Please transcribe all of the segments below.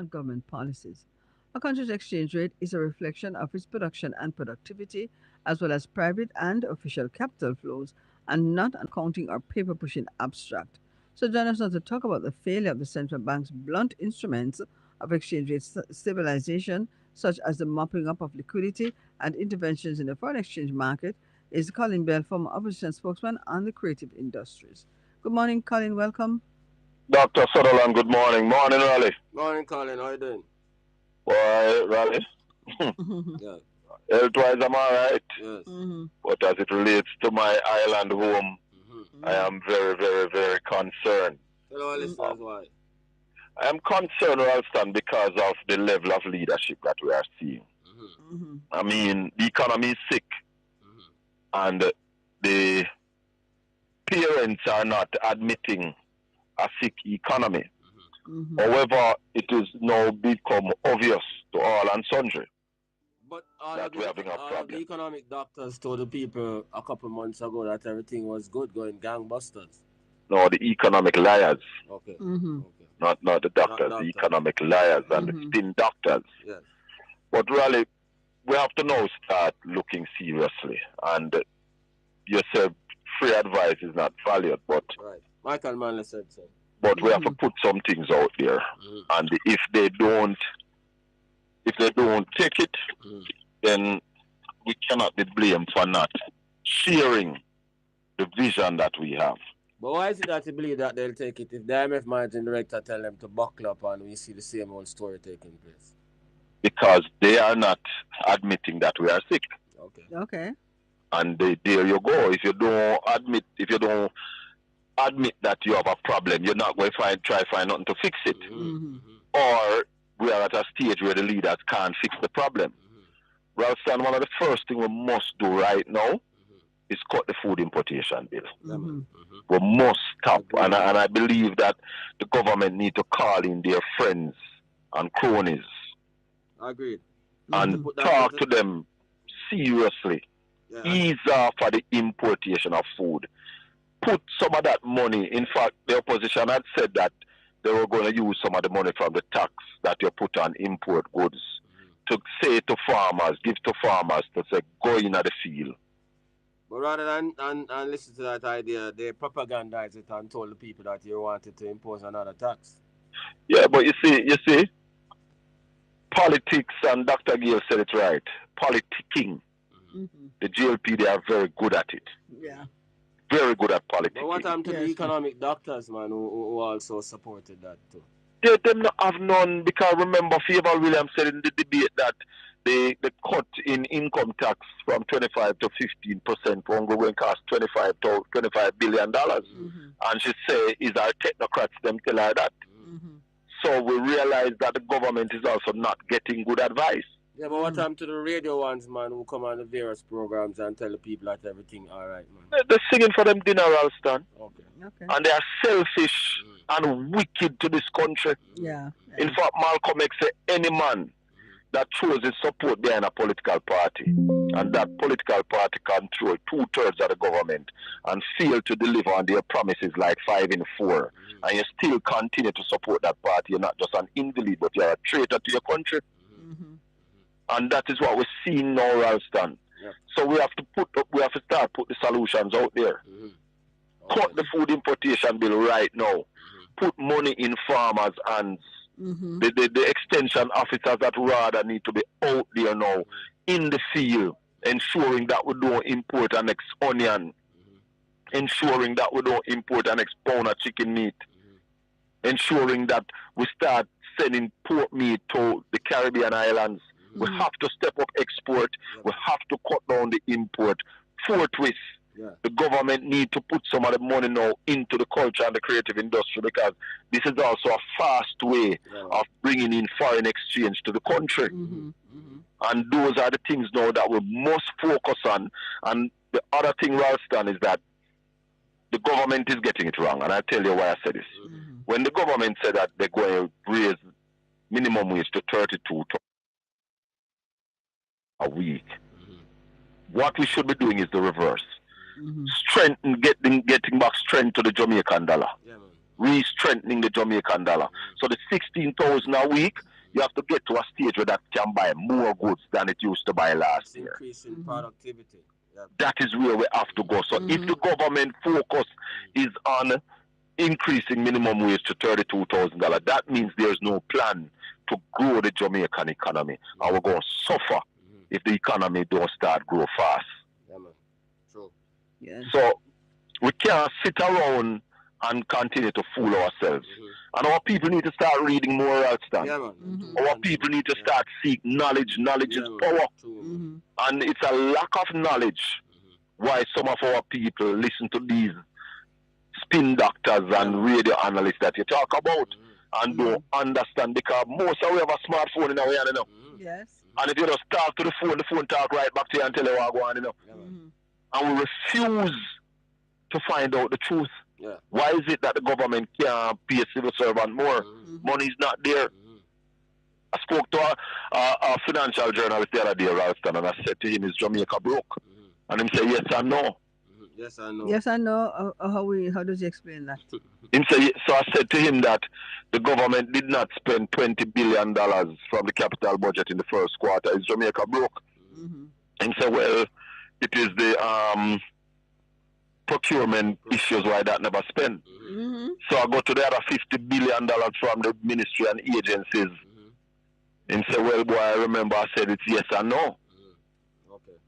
and government policies. A country's exchange rate is a reflection of its production and productivity, as well as private and official capital flows, and not an accounting or paper pushing abstract. So, join us now to talk about the failure of the central bank's blunt instruments of exchange rate stabilization, such as the mopping up of liquidity and interventions in the foreign exchange market, is Colin Bell, former opposition spokesman on the creative industries. Good morning, Colin. Welcome. Dr. Sutherland, good morning. Morning, Raleigh. Morning, Colin. How you doing? Boy, Raleigh. Yeah. Health-wise, I'm all right. Yes. But as it relates to my island home, Mm-hmm. I am very, very, very concerned. Tell our listeners why. I am concerned, Ralston, because of the level of leadership that we are seeing. Mm-hmm. I mean, the economy is sick, and the parents are not admitting a sick economy. However, it is now become obvious to all and sundry But that we're having a all of the problem. economic doctors told the people a couple months ago that everything was good, going gangbusters. No, the economic liars, Okay. Mm-hmm. not the doctors, Not the doctors. economic liars and the spin doctors. Yes. But really, we have to now start looking seriously. And you said free advice is not valued, but Right. Michael Manley said so. but we have to put some things out there. And if they don't take it, then we cannot be blamed for not sharing the vision that we have. But why is it that you believe that they'll take it if the IMF managing director tell them to buckle up and we see the same old story taking place? Because they are not admitting that we are sick. Okay. And there you go. If you don't admit that you have a problem, you're not going to try find nothing to fix it. Or we are at a stage where the leaders can't fix the problem. Ralston, one of the first things we must do right now is cut the food importation bill. We must stop. And I believe that the government need to call in their friends and cronies Agreed. and talk to them seriously. Yeah. Ease off for the importation of food. Put some of that money. In fact, the opposition had said that they were going to use some of the money from the tax that you put on import goods to say to farmers, give to farmers to say, go in at the field. But rather than listen to that idea, they propagandized it and told the people that you wanted to impose another tax. Yeah, but you see, politics, and Dr. Gill said it right, politicking. The GLP, they are very good at it. Yeah. Very good at politicking. But what happened to the economic doctors, man, who also supported that too? They not have none, because remember, Favor Williams said in the debate that the cut in income tax from 25 to 15% going to cost $25 billion. And she say, is our technocrats them tell her that? So we realize that the government is also not getting good advice. Yeah, but what happened to the radio ones, man, who come on the various programs and tell the people that everything all right, man? They're singing for them dinner, Ralston. Okay. And they are selfish and wicked to this country. Yeah. In fact, Malcolm X said any man that shows his support behind a political party, and that political party control 2/3 of the government and fail to deliver on their promises like 5 in 4, and you still continue to support that party, you're not just an invalid, but you're a traitor to your country. And that is what we're seeing now, Ralston. Yep. So we have to start put the solutions out there. Cut the food importation bill right now. Put money in farmers' hands. The extension officers that rather need to be out there now in the field, ensuring that we don't import an next onion, ensuring that we don't import an next pound of chicken meat, ensuring that we start sending pork meat to the Caribbean islands. We have to step up export. We have to cut down the import. Forthwith, the government need to put some of the money now into the culture and the creative industry, because this is also a fast way of bringing in foreign exchange to the country. And those are the things now that we must focus on. And the other thing, Ralston, is that the government is getting it wrong. And I'll tell you why I said this. When the government said that they're going to raise minimum wage to 32 a week, what we should be doing is the reverse. Getting back strength to the Jamaican dollar. Re-strengthening the Jamaican dollar. So the 16,000 a week, you have to get to a stage where that can buy more goods than it used to buy last year. Increasing productivity. Yep. That is where we have to go. So if the government focus is on increasing minimum wage to $32,000, that means there's no plan to grow the Jamaican economy. And we're going to suffer if the economy don't start grow fast. Yeah, man. True. Yes. So we can't sit around and continue to fool ourselves. And our people need to start reading more, Alston. Yeah, man. Our people need to start seek knowledge. Knowledge is power. And it's a lack of knowledge why some of our people listen to these spin doctors and radio analysts that you talk about and don't understand, because most of we have a smartphone in our hand, you know. Yes. And if you just talk to the phone talk right back to you and tell you what go on, you know. And we refuse to find out the truth. Yeah. Why is it that the government can't pay a civil servant more? Money is not there. I spoke to a financial journalist the other day, Ralston, and I said to him, is Jamaica broke? And him say, yes and no. Yes, I know. Yes, I know. How does he explain that? Him say, so I said to him that the government did not spend $20 billion from the capital budget in the first quarter. Is Jamaica broke? Him say, well, it is the procurement issues why that never spent. So I go to the other $50 billion from the ministry and agencies. And say, well, boy, I remember I said it's yes and no. Okay.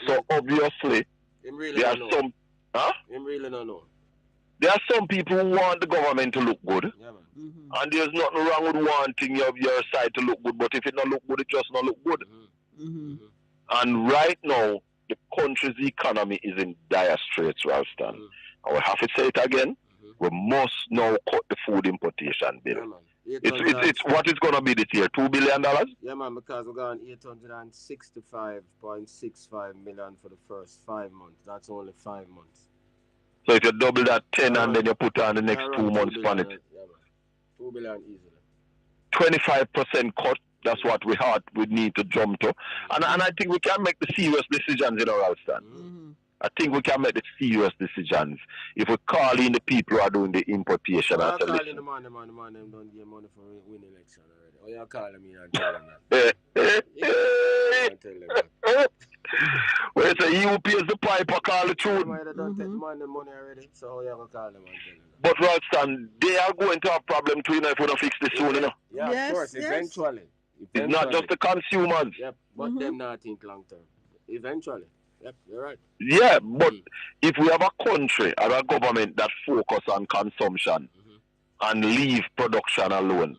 So obviously, really there are some. Huh? Really don't know. There are some people who want the government to look good, Yeah, man. and there's nothing wrong with wanting your side to look good. But if it not look good, it just not look good. And right now, the country's economy is in dire straits, Ralston. I will have to say it again. We must now cut the food importation bill. Yeah, man. It's what is going to be this year? $2 billion? Yeah, man, because we're going 865.65 million for the first 5 months. That's only 5 months. So if you double that 10 and then you put on the next 2 months on it. Yeah, man. 2 billion easily. 25% cut. That's what we need to jump to. And I think we can make the serious decisions in our Ralston. I think we can make the serious decisions if we call in the people who are doing the importation. I call in the man, them don't give money for win election already. Oh, you calling me and telling them that. Well, so you pays the piper, call the tune. They don't take the money already, so how you going to call them and tell them that? But Ralston, they are going to have problem too, you know, if we don't fix this soon, you know. Yeah, Yes, of course, yes. eventually. It's not just the consumers. Yep, but them not think long term. Eventually. Yep, you're right. Yeah, but if we have a country or a government that focus on consumption and leave production alone,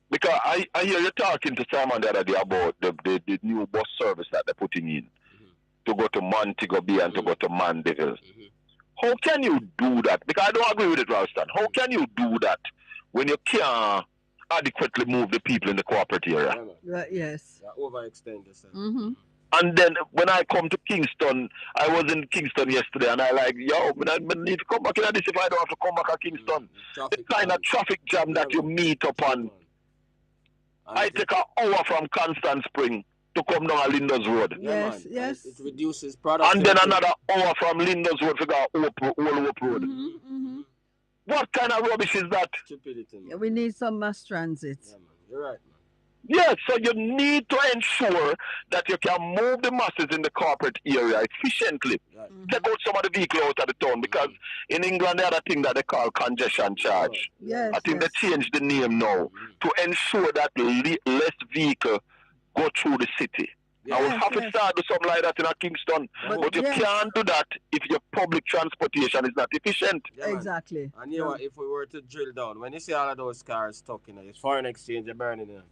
because I hear you talking to someone the other day about the new bus service that they're putting in to go to Montego Bay and to go to Mandeville. How can you do that? Because I don't agree with it, Ralston. How can you do that when you can't adequately move the people in the corporate area? Right, yes. Yeah, overextend yourself. And then when I come to Kingston, I was in Kingston yesterday, and I like, I need to come back in this if I don't have to come back to Kingston. The kind of traffic jam that you meet upon. I take an hour from Constant Spring to come down Linda's Road. Yes, yes. It reduces productivity. And then another hour from Linda's Road to go Old Hope Road. What kind of rubbish is that? Stupidity, man. Yeah, we need some mass transit. Yeah, man. You're right, man. Yes, so you need to ensure that you can move the masses in the corporate area efficiently. Take out some of the vehicles out of the town, because in England they have a thing that they call congestion charge. Yes, I think they changed the name now to ensure that less vehicle go through the city. I will have to start do something like that in a Kingston. But you can't do that if your public transportation is not efficient. Yeah, exactly. And you know what, if we were to drill down, when you see all of those cars stuck in it, foreign exchange, they're burning them.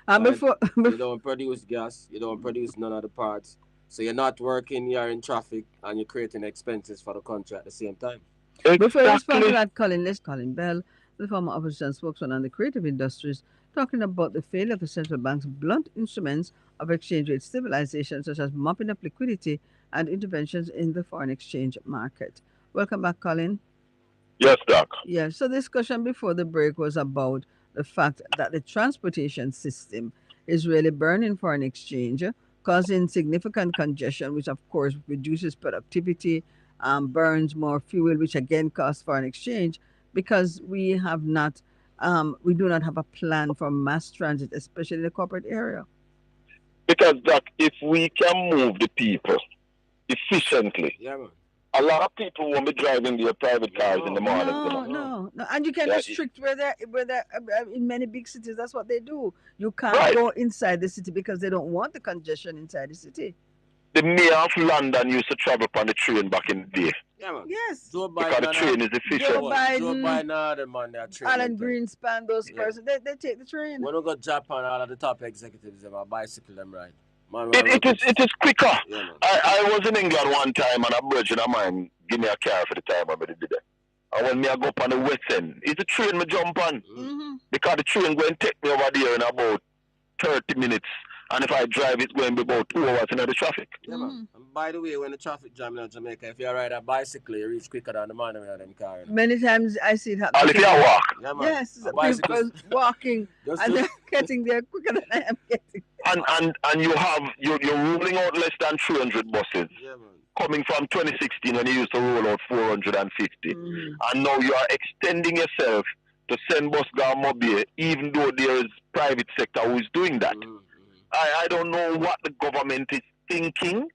You don't produce gas, you don't produce none of the parts. So you're not working, you're in traffic, and you're creating expenses for the country at the same time. Before I respond to that, Colin, let's Colin Bell, the former opposition spokesman on the creative industries, talking about the failure of the central bank's blunt instruments of exchange rate stabilization, such as mopping up liquidity and interventions in the foreign exchange market. Welcome back, Colin. Yes, Doc. Yeah, so the discussion before the break was about the fact that the transportation system is really burning foreign exchange, causing significant congestion, which of course reduces productivity, burns more fuel, which again costs foreign exchange, because we have not we do not have a plan for mass transit, especially in the corporate area. Because that if we can move the people efficiently, Yeah, man. a lot of people won't be driving their private cars in the No, mornings, you No, know. no, no, and you can Yeah, restrict where they in many big cities. That's what they do. You can't right. go inside the city because they don't want the congestion inside the city. The mayor of London used to travel on the train back in the day yeah, man. Yes, Joe because Biden the and train is Joe efficient. Joe Biden, Biden and other man that train them Alan thing. Greenspan, those Yeah. persons, they take the train. When we got Japan, all of the top executives them a bicycle them ride. Man, It, we it work is with. it is quicker. Yeah, man. I was in England one time and a virgin of mine give me a car for the time I did that. And when me I go up on the west end, it's the train me jump on. Mm-hmm. Because the train going to take me over there in about 30 minutes. And if I drive, it's going to be about 2 hours in the traffic. Yeah, man. And by the way, when the traffic jam in Jamaica, if you ride a bicycle, you reach quicker than the man with them car. You know? Many times I see it And happening if you today. walk. Yeah, man. Yes, A bicycle. people walking Just and to, they're getting there quicker than I am getting. And you have, you're ruling out less than 300 buses. yeah, man. Coming from 2016 when you used to roll out 450. Mm-hmm. And now you are extending yourself to send bus down Mobile, even though there is private sector who is doing that. I don't know what the government is thinking,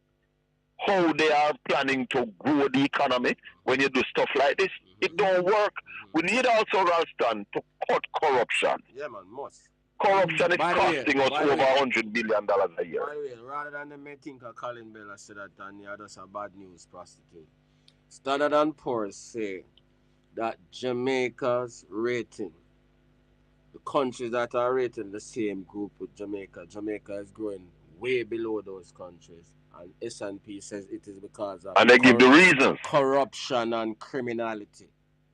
how they are planning to grow the economy when you do stuff like this. It don't work. We need also, Ralston, to cut corruption. Yeah, man, must. Corruption is By the way, costing us by the over way. $100 billion a year. By the way, rather than them may think of Colin Bell said that and you're just a bad news prostitute. Standard and Poor's say that Jamaica's rating, the countries that are rating the same group with Jamaica is growing way below those countries. And S&P says it is because of And they give the reasons. corruption and criminality.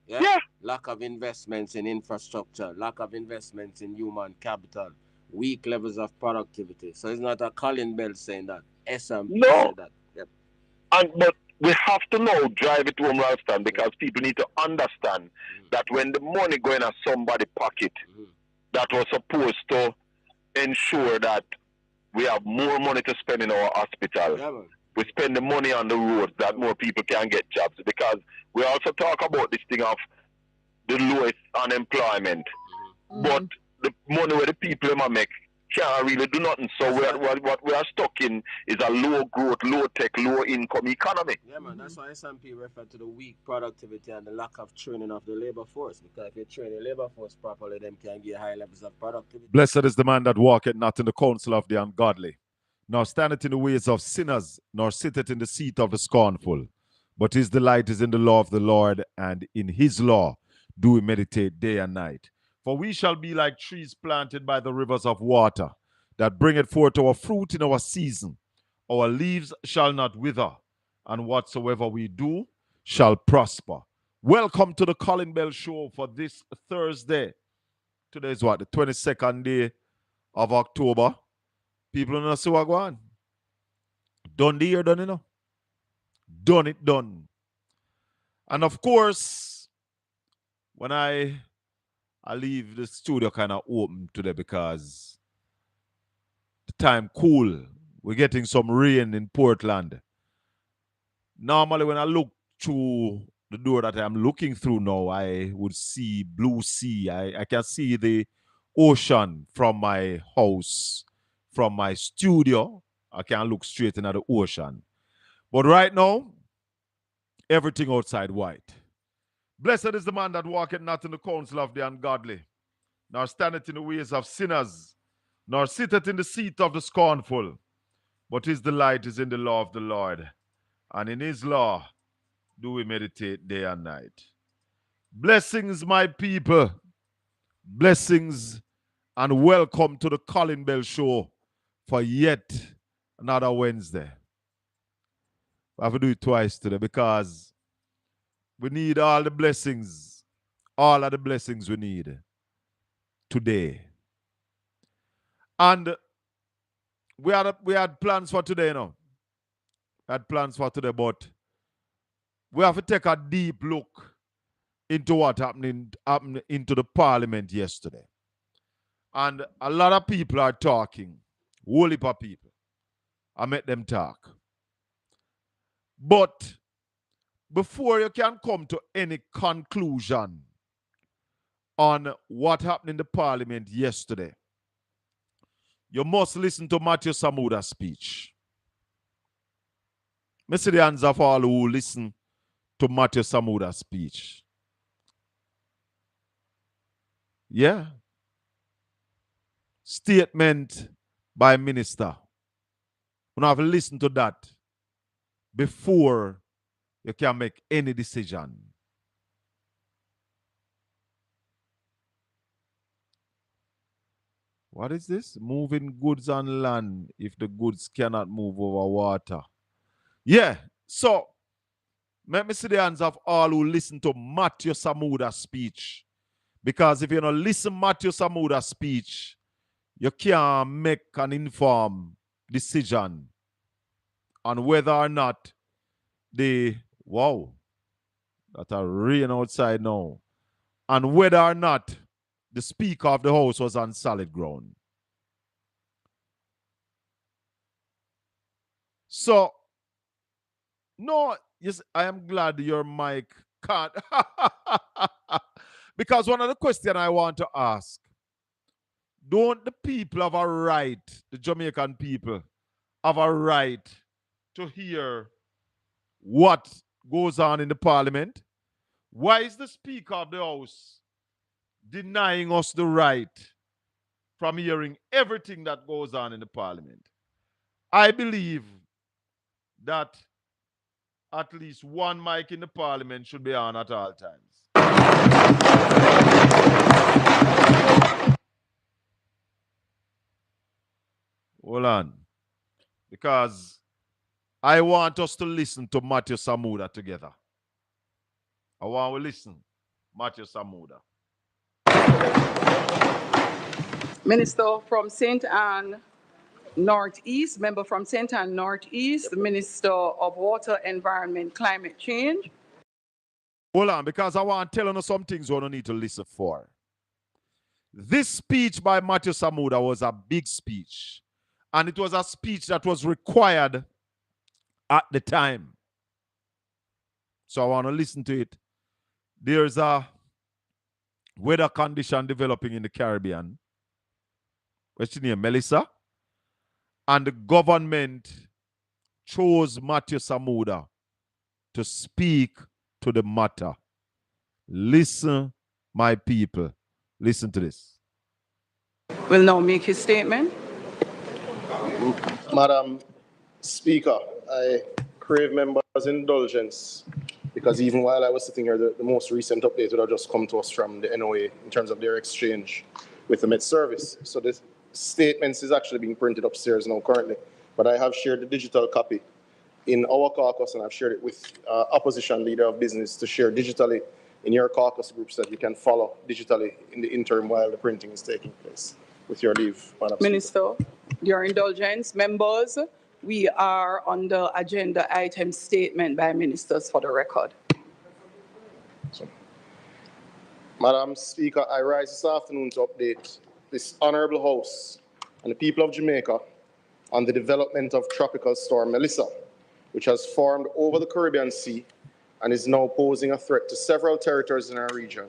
Yeah. Lack of investments in infrastructure, lack of investments in human capital, weak levels of productivity. So it's not a Colin Bell saying that. S&P said that. Yep. But we have to now drive it home, Ralston, because people need to understand that when the money going in somebody's pocket that was supposed to ensure that we have more money to spend in our hospital, we spend the money on the roads that more people can get jobs, because we also talk about this thing of the lowest unemployment, but the money where the people make can't really do nothing. So what we are stuck in is a low growth, low tech, low income economy. Yeah, man. That's why S&P referred to the weak productivity and the lack of training of the labor force. Because if you train the labor force properly, them can get high levels of productivity. Blessed is the man that walketh not in the counsel of the ungodly, nor standeth in the ways of sinners, nor sitteth in the seat of the scornful. But his delight is in the law of the Lord, and in his law do we meditate day and night. For we shall be like trees planted by the rivers of water, that bringeth forth our fruit in our season. Our leaves shall not wither, and whatsoever we do shall prosper. Welcome to the Colin Bell Show for this Thursday. Today is what, the 22nd day of October. People don't see what going on. Done the year, done, you know. Done it, done. And of course, when I leave the studio kind of open today because the time cool. We're getting some rain in Portland. Normally, when I look through the door that I'm looking through now, I would see blue sea. I can see the ocean from my house, from my studio. I can look straight into the ocean. But right now, everything outside white. Blessed is the man that walketh not in the counsel of the ungodly, nor standeth in the ways of sinners, nor sitteth in the seat of the scornful. But his delight is in the law of the Lord, and in his law do we meditate day and night. Blessings, my people. Blessings, and welcome to the Colin Bell Show for yet another Wednesday. I have to do it twice today because we need all the blessings, all of the blessings we need today. And we had plans for today, you know. We had plans for today, but we have to take a deep look into what happened into the parliament yesterday. And a lot of people are talking, whole heap of people. I met them talk. But before you can come to any conclusion on what happened in the parliament yesterday, you must listen to Matthew Samuda's speech. I see the hands of all who listen to Matthew Samuda's speech. Yeah. Statement by minister. You have to listen to that before you can make any decision. What is this? Moving goods on land if the goods cannot move over water. Yeah. So, let me see the hands of all who listen to Matthew Samuda's speech. Because if you don't listen to Matthew Samuda's speech, you can't make an informed decision on whether or not that are rain outside now, and whether or not the Speaker of the House was on solid ground. So, no, yes, I am glad your mic can't. Because one of the questions I want to ask, don't the people have a right, the Jamaican people, have a right to hear what goes on in the parliament? Why is the Speaker of the House denying us the right from hearing everything that goes on in the parliament? I believe that at least one mic in the parliament should be on at all times. Hold on. Because I want us to listen to Matthew Samuda together. I want to listen. Matthew Samuda. Minister from St. Anne Northeast, member from St. Anne Northeast, the Minister of Water, Environment, Climate Change. Hold on, because I want to tell you some things we don't need to listen for. This speech by Matthew Samuda was a big speech. And it was a speech that was required at the time. So I want to listen to it. There's a weather condition developing in the Caribbean. What's your name, Melissa? And the government chose Matthew Samuda to speak to the matter. Listen, my people. Listen to this. Will now make his statement. Madam Speaker, I crave members' indulgence because even while I was sitting here, the most recent update would have just come to us from the NOA in terms of their exchange with the Met Service. So this statements is actually being printed upstairs now currently, but I have shared the digital copy in our caucus, and I've shared it with opposition leader of business to share digitally in your caucus groups that you can follow digitally in the interim while the printing is taking place. With your leave, Madam Minister, your indulgence, members, we are on the agenda item statement by ministers for the record. So, Madam Speaker, I rise this afternoon to update this honourable House and the people of Jamaica on the development of Tropical Storm Melissa, which has formed over the Caribbean Sea and is now posing a threat to several territories in our region,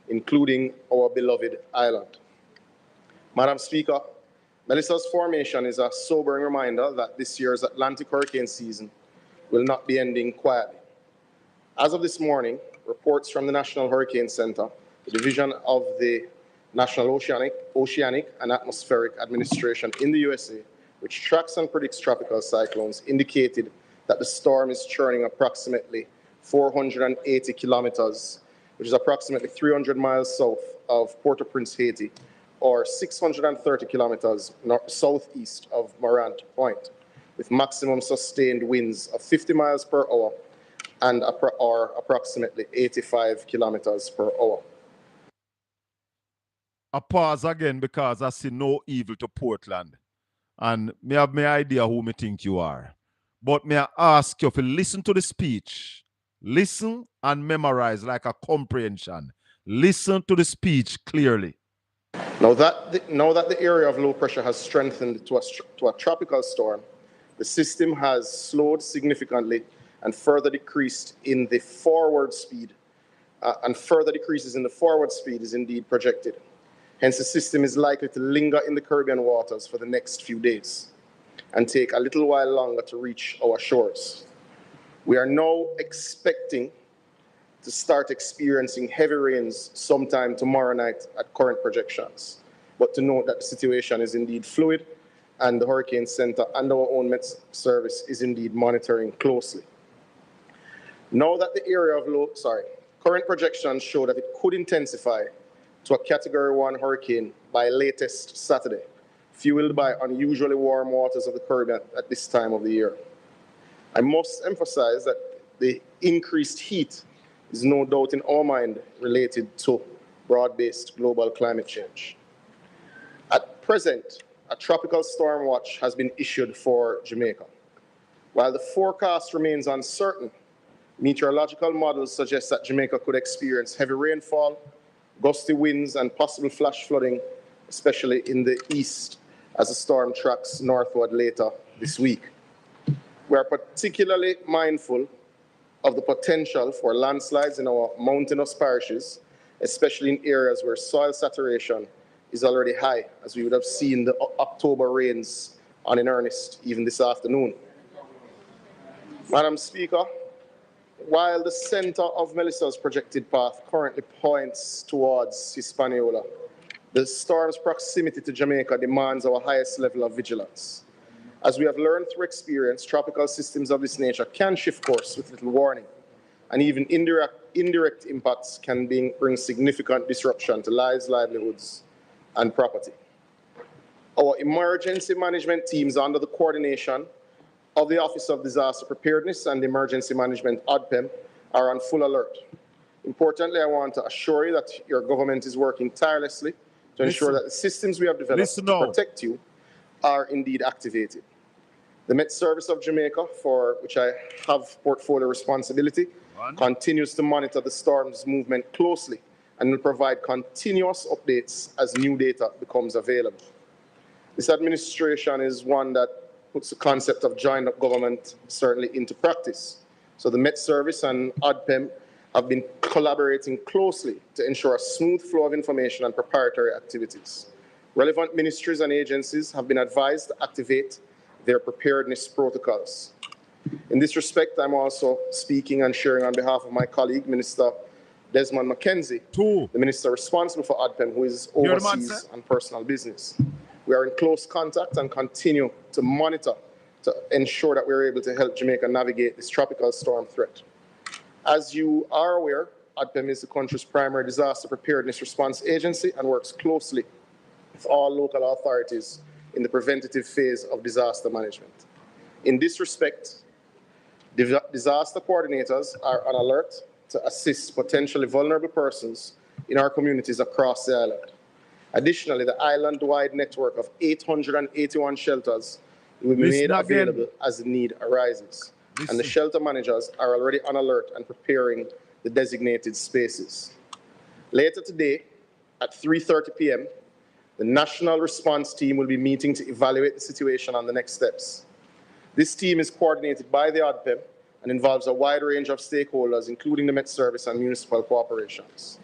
including our beloved island. Madam Speaker, Melissa's formation is a sobering reminder that this year's Atlantic hurricane season will not be ending quietly. As of this morning, reports from the National Hurricane Center, the division of the National Oceanic and Atmospheric Administration in the USA, which tracks and predicts tropical cyclones, indicated that the storm is churning approximately 480 kilometers, which is approximately 300 miles south of Port-au-Prince, Haiti, or 630 kilometers southeast of Morant Point, with maximum sustained winds of 50 miles per hour and or approximately 85 kilometers per hour. I pause again because I see no evil to Portland. And me have my idea who me think you are. But may I ask you to listen to the speech. Listen and memorize like a comprehension. Listen to the speech clearly. Now that the area of low pressure has strengthened to a tropical storm, the system has slowed significantly and further decreased in the forward speed, and further decreases in the forward speed is indeed projected. Hence, the system is likely to linger in the Caribbean waters for the next few days and take a little while longer to reach our shores. We are now expecting to start experiencing heavy rains sometime tomorrow night at current projections. But to note that the situation is indeed fluid and the Hurricane Center and our own Met Service is indeed monitoring closely. Now that the area of current projections show that it could intensify to a Category 1 hurricane by latest Saturday, fueled by unusually warm waters of the Caribbean at this time of the year. I must emphasize that the increased heat is no doubt in our mind related to broad-based global climate change. At present, a tropical storm watch has been issued for Jamaica. While the forecast remains uncertain, meteorological models suggest that Jamaica could experience heavy rainfall, gusty winds, and possible flash flooding, especially in the east as the storm tracks northward later this week. We are particularly mindful of the potential for landslides in our mountainous parishes, especially in areas where soil saturation is already high, as we would have seen the October rains on in earnest even this afternoon. Madam Speaker, while the center of Melissa's projected path currently points towards Hispaniola, the storm's proximity to Jamaica demands our highest level of vigilance. As we have learned through experience, tropical systems of this nature can shift course with little warning, and even indirect impacts can bring significant disruption to lives, livelihoods, and property. Our emergency management teams, under the coordination of the Office of Disaster Preparedness and Emergency Management, ODPEM, are on full alert. Importantly, I want to assure you that your government is working tirelessly to ensure that the systems we have developed to protect you are indeed activated. The Met Service of Jamaica, for which I have portfolio responsibility, continues to monitor the storm's movement closely and will provide continuous updates as new data becomes available. This administration is one that puts the concept of joined-up government certainly into practice. So the Met Service and ODPEM have been collaborating closely to ensure a smooth flow of information and preparatory activities. Relevant ministries and agencies have been advised to activate their preparedness protocols. In this respect, I'm also speaking and sharing on behalf of my colleague, Minister Desmond McKenzie, the minister responsible for ODPEM, who is overseas on personal business. We are in close contact and continue to monitor to ensure that we're able to help Jamaica navigate this tropical storm threat. As you are aware, ODPEM is the country's primary disaster preparedness response agency and works closely with all local authorities in the preventative phase of disaster management. In this respect, disaster coordinators are on alert to assist potentially vulnerable persons in our communities across the island. Additionally, the island-wide network of 881 shelters will be made available as the need arises. And the shelter managers are already on alert and preparing the designated spaces. Later today, at 3:30 p.m., the National Response Team will be meeting to evaluate the situation and the next steps. This team is coordinated by the ODPEM and involves a wide range of stakeholders, including the Met Service and municipal corporations.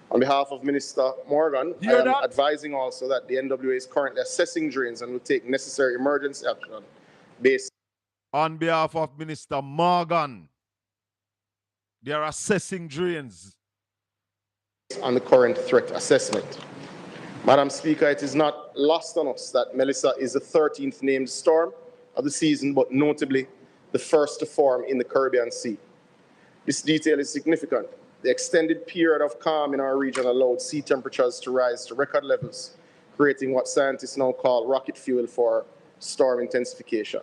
On behalf of Minister Morgan, I am advising also that the NWA is currently assessing drains and will take necessary emergency action based. On behalf of Minister Morgan, they are assessing drains on the current threat assessment. Madam Speaker, it is not lost on us that Melissa is the 13th named storm of the season, but notably the first to form in the Caribbean Sea. This detail is significant. The extended period of calm in our region allowed sea temperatures to rise to record levels, creating what scientists now call rocket fuel for storm intensification.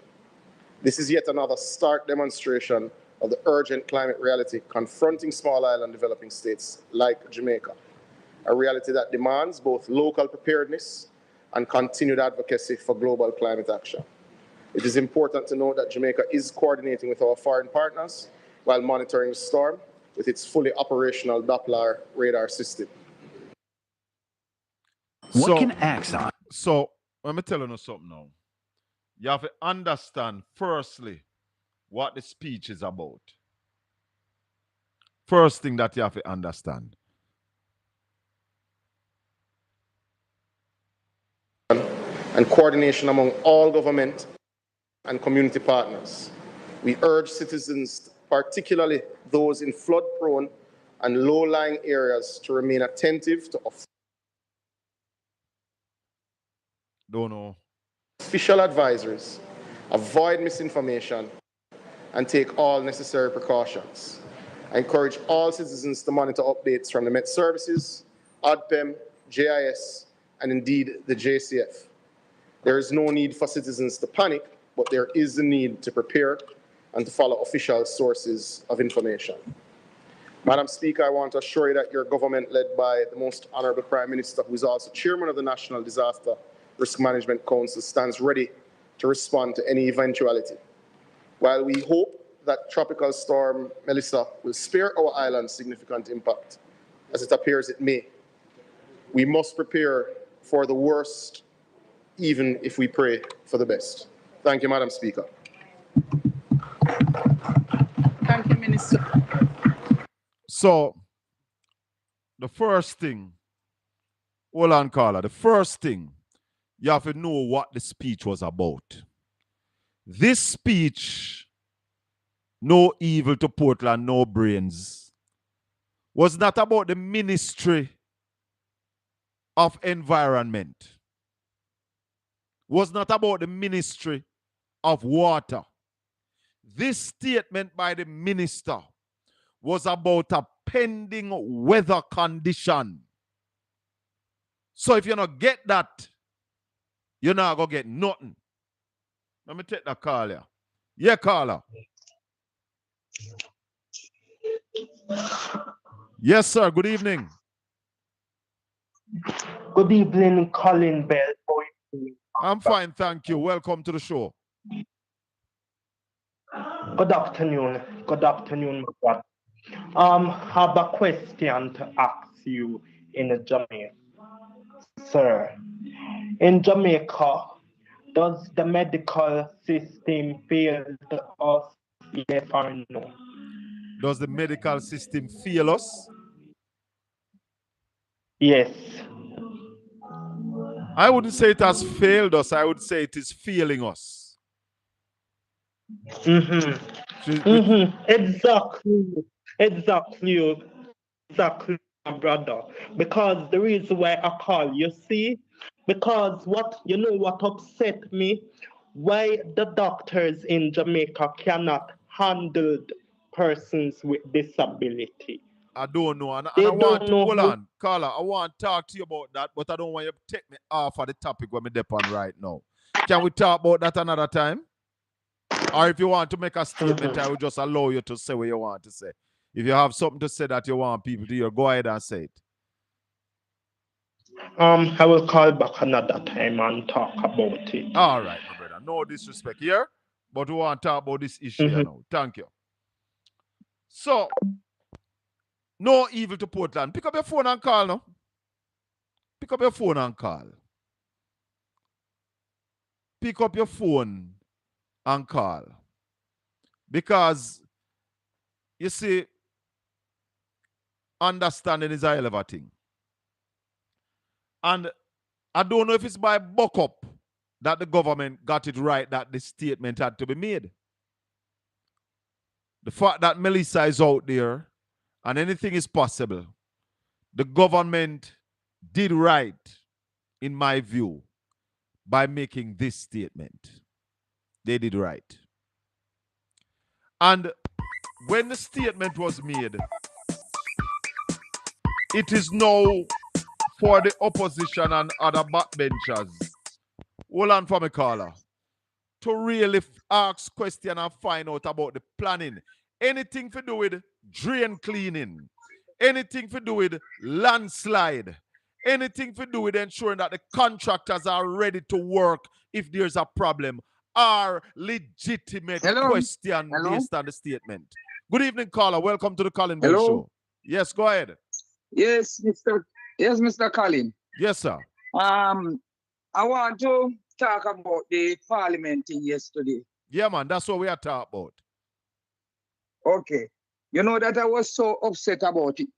This is yet another stark demonstration of the urgent climate reality confronting small island developing states like Jamaica, a reality that demands both local preparedness and continued advocacy for global climate action. It is important to note that Jamaica is coordinating with our foreign partners while monitoring the storm with its fully operational Doppler radar system. What can Axon? So, let me tell you something now. You have to understand, firstly, what the speech is about. First thing that you have to understand. And coordination among all government and community partners. We urge citizens, particularly those in flood-prone and low-lying areas, to remain attentive to official advisories, avoid misinformation, and take all necessary precautions. I encourage all citizens to monitor updates from the Met Services, ODPEM, JIS, and indeed the JCF. There is no need for citizens to panic, but there is a need to prepare and to follow official sources of information. Madam Speaker, I want to assure you that your government, led by the Most Honourable Prime Minister, who is also Chairman of the National Disaster Risk Management Council, stands ready to respond to any eventuality. While we hope that Tropical Storm Melissa will spare our island significant impact, as it appears it may, we must prepare for the worst, even if we pray for the best. Thank you, Madam Speaker. Thank you, Minister. So, the first thing, hold on, Carla, the first thing, you have to know what the speech was about. This speech, no evil to Portland, no brains, was not about the Ministry of Environment, was not about the Ministry of Water. This statement by the minister was about a pending weather condition. So if you don't get that, you're not going to get nothing. Let me take that call here. Yeah, caller. Yes, sir. Good evening. Good evening, Colin Bell. I'm fine, thank you. Welcome to the show. Good afternoon. Good afternoon, my brother. Have a question to ask you in Jamaica. Sir, in Jamaica, does the medical system fail us, yes or no? Does the medical system fail us? Yes. I wouldn't say it has failed us. I would say it is failing us. Exactly, my brother. Because the reason why I call, you see, because what upset me? Why the doctors in Jamaica cannot handle persons with disability. I don't know. And I want to, hold on, Carla, I want to talk to you about that, but I don't want you to take me off of the topic we're on right now. Can we talk about that another time? Or if you want to make a statement, I will just allow you to say what you want to say. If you have something to say that you want people to hear, go ahead and say it. I will call back another time and talk about it. All right, my brother. No disrespect here, but we want to talk about this issue now. Thank you. So, no evil to Portland. Pick up your phone and call now. Pick up your phone and call. Pick up your phone and call. Because, you see, understanding is a hell of a thing. And I don't know if it's by buck up that the government got it right that this statement had to be made. The fact that Melissa is out there and anything is possible, the government did right, in my view, by making this statement. They did right. And when the statement was made, it is now for the opposition and other backbenchers, hold on for me, caller, to really ask questions and find out about the planning. Anything to do with drain cleaning, anything to do with landslide, anything to do with ensuring that the contractors are ready to work if there's a problem, are legitimate question based on the statement. Good evening, caller. Welcome to the Colin Bell Show. Yes, go ahead. Yes, Mr. Colin. Yes, sir. I want to talk about the parliament thing yesterday. Yeah, man, that's what we are talking about. Okay. You know that I was so upset about it.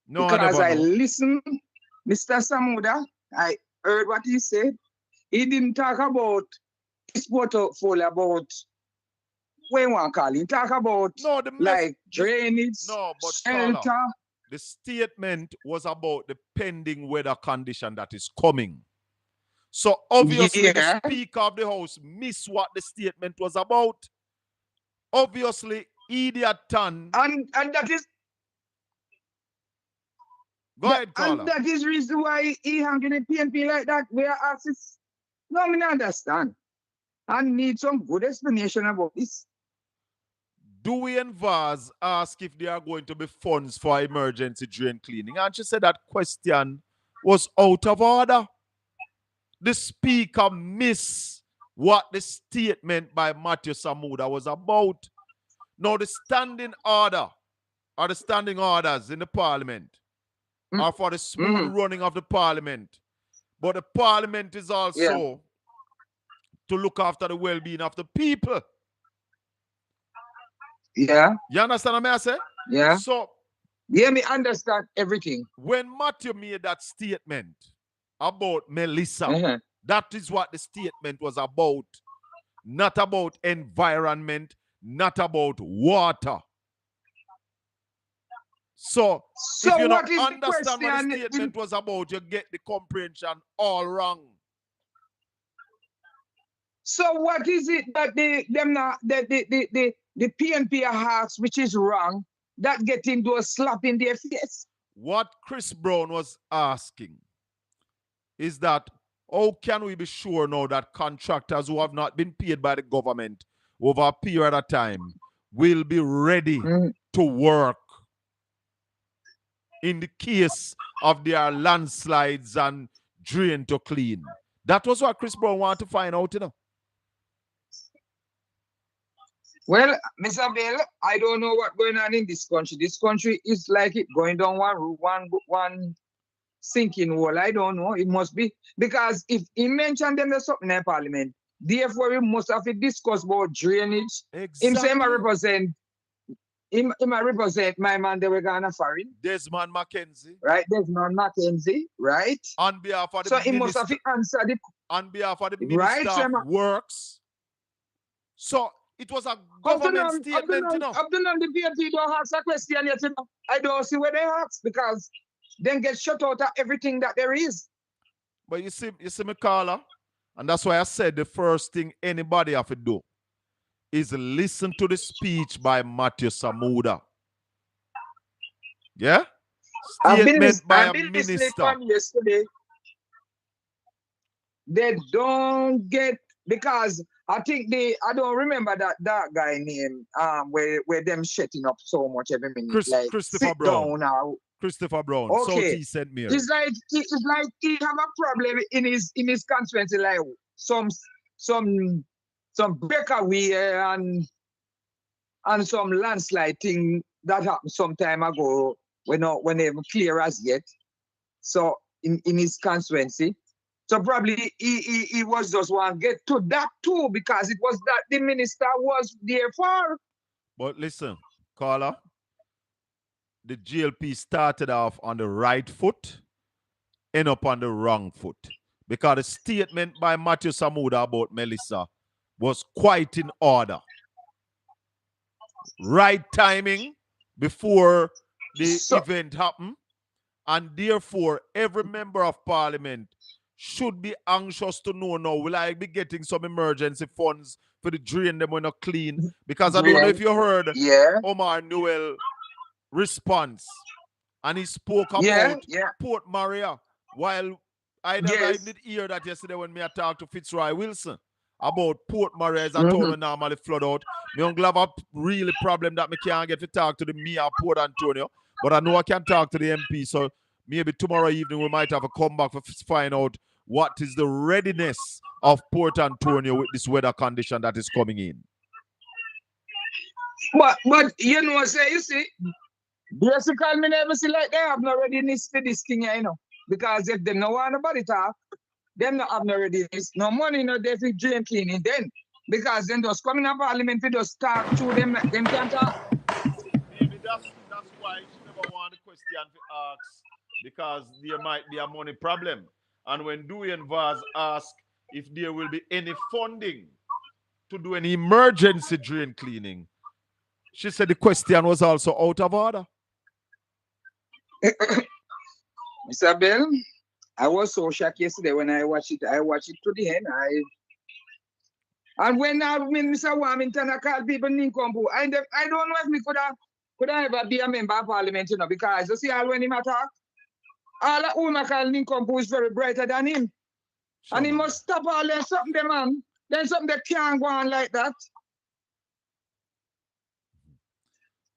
No, because I I listened, Mr. Samuda, I heard what he said. He didn't talk about his portfolio about what you want to call it. He talk about drainage, shelter. The statement was about the pending weather condition that is coming. So obviously the Speaker of the House missed what the statement was about. Obviously, idiot ton. And that is Go ahead, caller. And that is reason why he hanging the PNP like that. Where assets. No, I mean, understand. I need some good explanation about this. Dewey and Vaz asked if there are going to be funds for emergency drain cleaning. And she said that question was out of order. The Speaker missed what the statement by Matthew Samuda was about. Now, the standing order or the standing orders in the Parliament are for the smooth running of the Parliament. But the Parliament is also to look after the well-being of the people. Yeah. You understand what I say? Yeah. So, yeah, me understand everything. When Matthew made that statement about Melissa, that is what the statement was about. Not about environment, not about water. So if you don't understand what the statement was about, you get the comprehension all wrong. So what is it that the PNP has, which is wrong, that get into a slap in their face? What Chris Brown was asking is that how can we be sure now that contractors who have not been paid by the government over a period of time will be ready to work in the case of their landslides and drain to clean? That was what Chris Brown wanted to find out, you know. Well, Mr. Bell, I don't know what's going on in this country. This country is like it going down one sinking hole. I don't know. It must be because if he mentioned them there's something in Parliament, therefore we must have to discuss about drainage. Exactly. Him say I represent my man they were gonna foreign. Desmond McKenzie. Right, Desmond McKenzie, right? On behalf of the so he must have to answer the on behalf of the Minister of Works. So it was a government statement, you know. Up to now, the PNP don't ask a question yet, you know. I don't see where they ask because then get shut out of everything that there is. But you see me, caller, and that's why I said the first thing anybody have to do is listen to the speech by Matthew Samuda. Yeah? Statement by a minister. From yesterday. They don't get, because I think I don't remember that guy name where them shutting up so much every minute. Christopher Brown. Now. Christopher Brown, okay. Southeast St. Mary. It's like he have a problem in his constituency, like some breakaway and some landslide thing that happened some time ago when they were clear as yet. So in his constituency. So probably he was just want to get to that too, because it was that the minister was there for. But listen, caller, the GLP started off on the right foot, end up on the wrong foot. Because the statement by Matthew Samuda about Melissa was quite in order. Right timing before the event happened. And therefore, every member of parliament should be anxious to know now, will I be getting some emergency funds for the drain them when not clean? Because I don't know if you heard Omar Newell response. And he spoke about Port Maria. While I didn't hear that yesterday when I talked to Fitzroy Wilson about Port Maria as I told me normally flood out. Me don't have a really problem that me can't get to talk to the Mia Port Antonio. But I know I can talk to the MP. So maybe tomorrow evening we might have a comeback to find out what is the readiness of Port Antonio with this weather condition that is coming in. But you know, you see, basically me never see like they have no readiness for this thing, you know. Because if they don't want nobody talk, them not have no readiness. No money, no they for drain cleaning then. Because then just coming up parliament, we just talk to them can't talk. question to ask because there might be a money problem. And when Duane Vaz asked if there will be any funding to do an emergency drain cleaning, she said the question was also out of order. Mr. Bell, I was so shocked yesterday when I watched it. I watched it to the end. And when Mr. Warmington I called people Ninkombu, I don't know if me could I ever be a member of parliament, because you see all when him attack, all of whom I call Ninkombu is very brighter than him. Sure, and he must stop all them something them man. Then something that can't go on like that.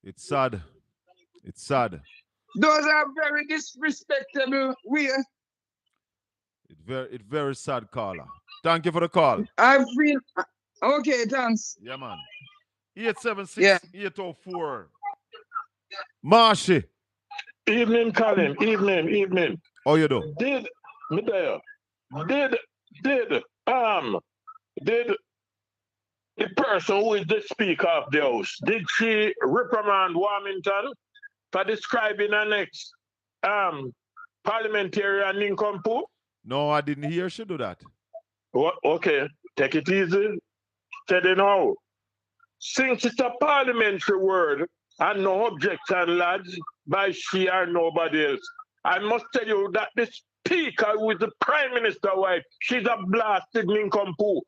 It's sad. It's sad. Those are very disrespectable way. It's very sad, caller. Thank you for the call. I feel okay, thanks. Yeah, man. 876-804. Marshy. Evening, Colin. Evening. How you do? Did the person who is the speaker of the house, did she reprimand Warmington for describing her next parliamentarian nincompoop? No, I didn't hear she do that. Okay, take it easy. Steady now. Since it's a parliamentary word and no objection, lads, by she or nobody else, I must tell you that the speaker with the prime minister wife, she's a blasted nincompoop.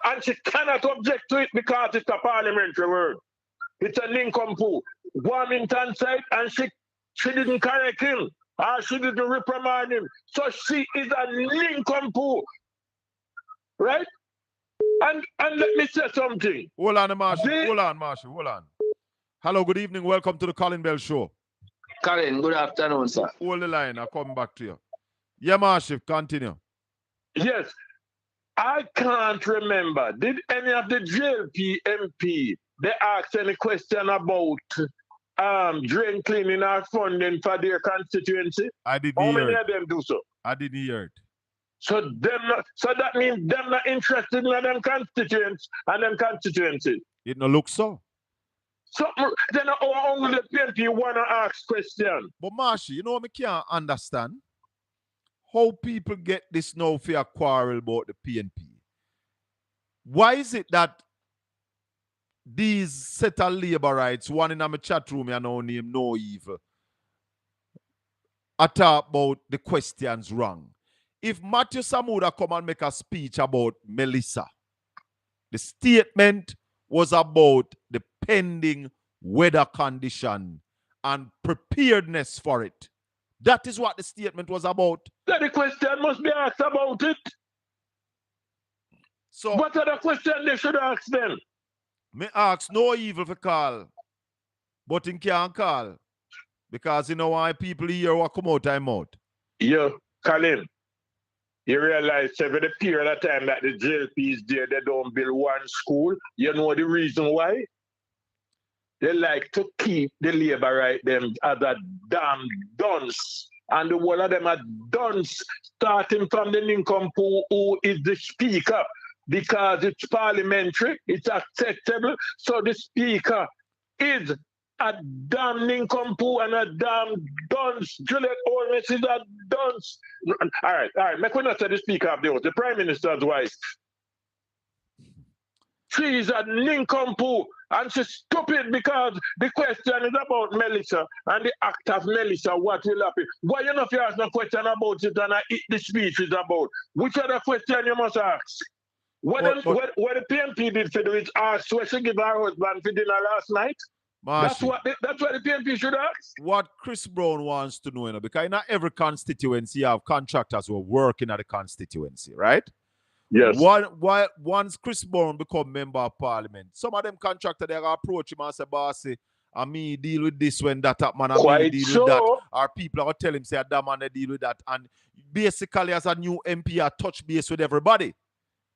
And she cannot object to it because it's a parliamentary word. It's a nincompoop. Warmington said, and she didn't correct him, or she didn't reprimand him. So she is a nincompoop. Right? And let me say something. Hold on, Marshall. Hold on. Hello, good evening. Welcome to the Colin Bell Show. Colin, good afternoon, sir. Hold the line. I'll come back to you. Yeah, Marshall, continue. Yes. I can't remember. Did any of the JLP MP they ask any question about drain cleaning or funding for their constituency? I didn't How hear many it. of them do so? I didn't hear it. So that means them not interested in them constituents and them constituencies. It no look so. So then only the PNP want to ask questions. But Marshall, you know what I can't understand? How people get this now for a quarrel about the PNP. Why is it that these set of labor rights, one in my chat room, I know name No Evil, I talk about the questions wrong. If Matthew Samuda come and make a speech about Melissa, the statement was about the pending weather condition and preparedness for it. That is what the statement was about. Then the question must be asked about it. So what are the questions they should ask then? Me ask No Evil for call, but he can't call because you know why people here will come out time out. Yeah, Colin, you realize over the period of time that the JLP is there, they don't build one school. You know the reason why? They like to keep the labor right them as a damn dunce. And the whole of them are dunce, starting from the nincompoop who is the speaker, because it's parliamentary, it's acceptable. So the speaker is a damn nincompoop and a damn dunce. Juliet Owens is a dunce. All right. Make we not say the speaker of the house, the prime minister's wife. She is a nincompoop and she's stupid because the question is about Melissa and the act of Melissa, what will happen. Why you not ask no question about it and the speech is about? Which other question you must ask? What the PNP did for do is ask where she give her husband for dinner last night? That's what the PNP should ask. What Chris Brown wants to know, because not every constituency you have contractors who are working at the constituency, right? Yes. Once Chris Brown become member of parliament, some of them contractors they approach him and say, "Bossy, I me deal with this when that man, I me deal with that." Or people are tell him, say, "That man, they deal with that." And basically, as a new MP, I touch base with everybody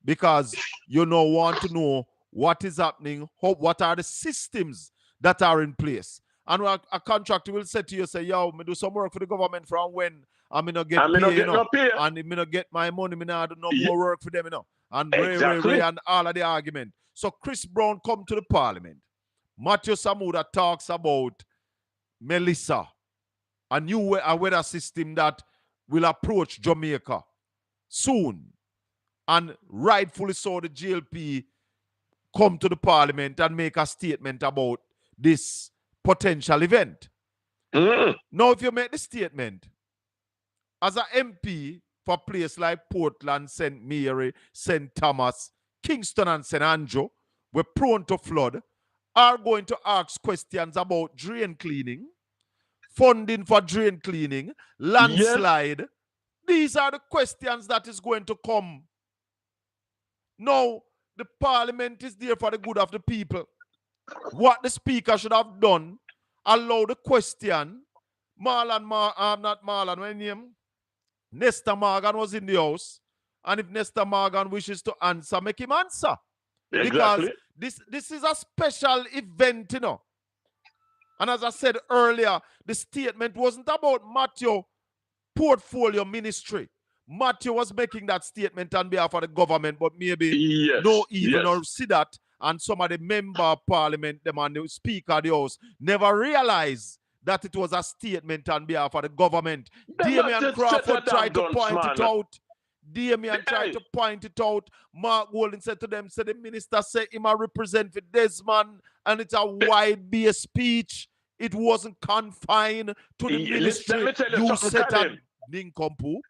because you know want to know what is happening, what are the systems that are in place. And a contractor will say to you, say, "Yo, me do some work for the government from when I me not get paid, and me not get my money, me not do no more work for them, you know." And Ray, and all of the argument. So Chris Brown come to the parliament. Matthew Samuda talks about Melissa, a new weather system that will approach Jamaica soon. And rightfully so, the GLP come to the parliament and make a statement about this potential event. Now, if you make the statement, as an MP for a place like Portland, St. Mary, St. Thomas, Kingston, and St. Andrew, we're prone to flood, are going to ask questions about drain cleaning, funding for drain cleaning, landslide. Yes. These are the questions that is going to come. Now, the parliament is there for the good of the people. What the speaker should have done, allow the question. Not Marlon, when name? Nesta Morgan was in the house. And if Nesta Morgan wishes to answer, make him answer. Exactly. Because this is a special event, you know. And as I said earlier, the statement wasn't about Matthew portfolio ministry. Matthew was making that statement on behalf of the government, but maybe no even or see that. And some of the member of parliament, them and the speaker of the house, never realized that it was a statement on behalf of the government. Damian Crawford tried to point it out. Damian tried to point it out. Mark Golden said to them, said the minister said him a represent for Desmond, and it's a wide-based speech. It wasn't confined to the ministry. Let me tell you something, Colin. Nincompoop.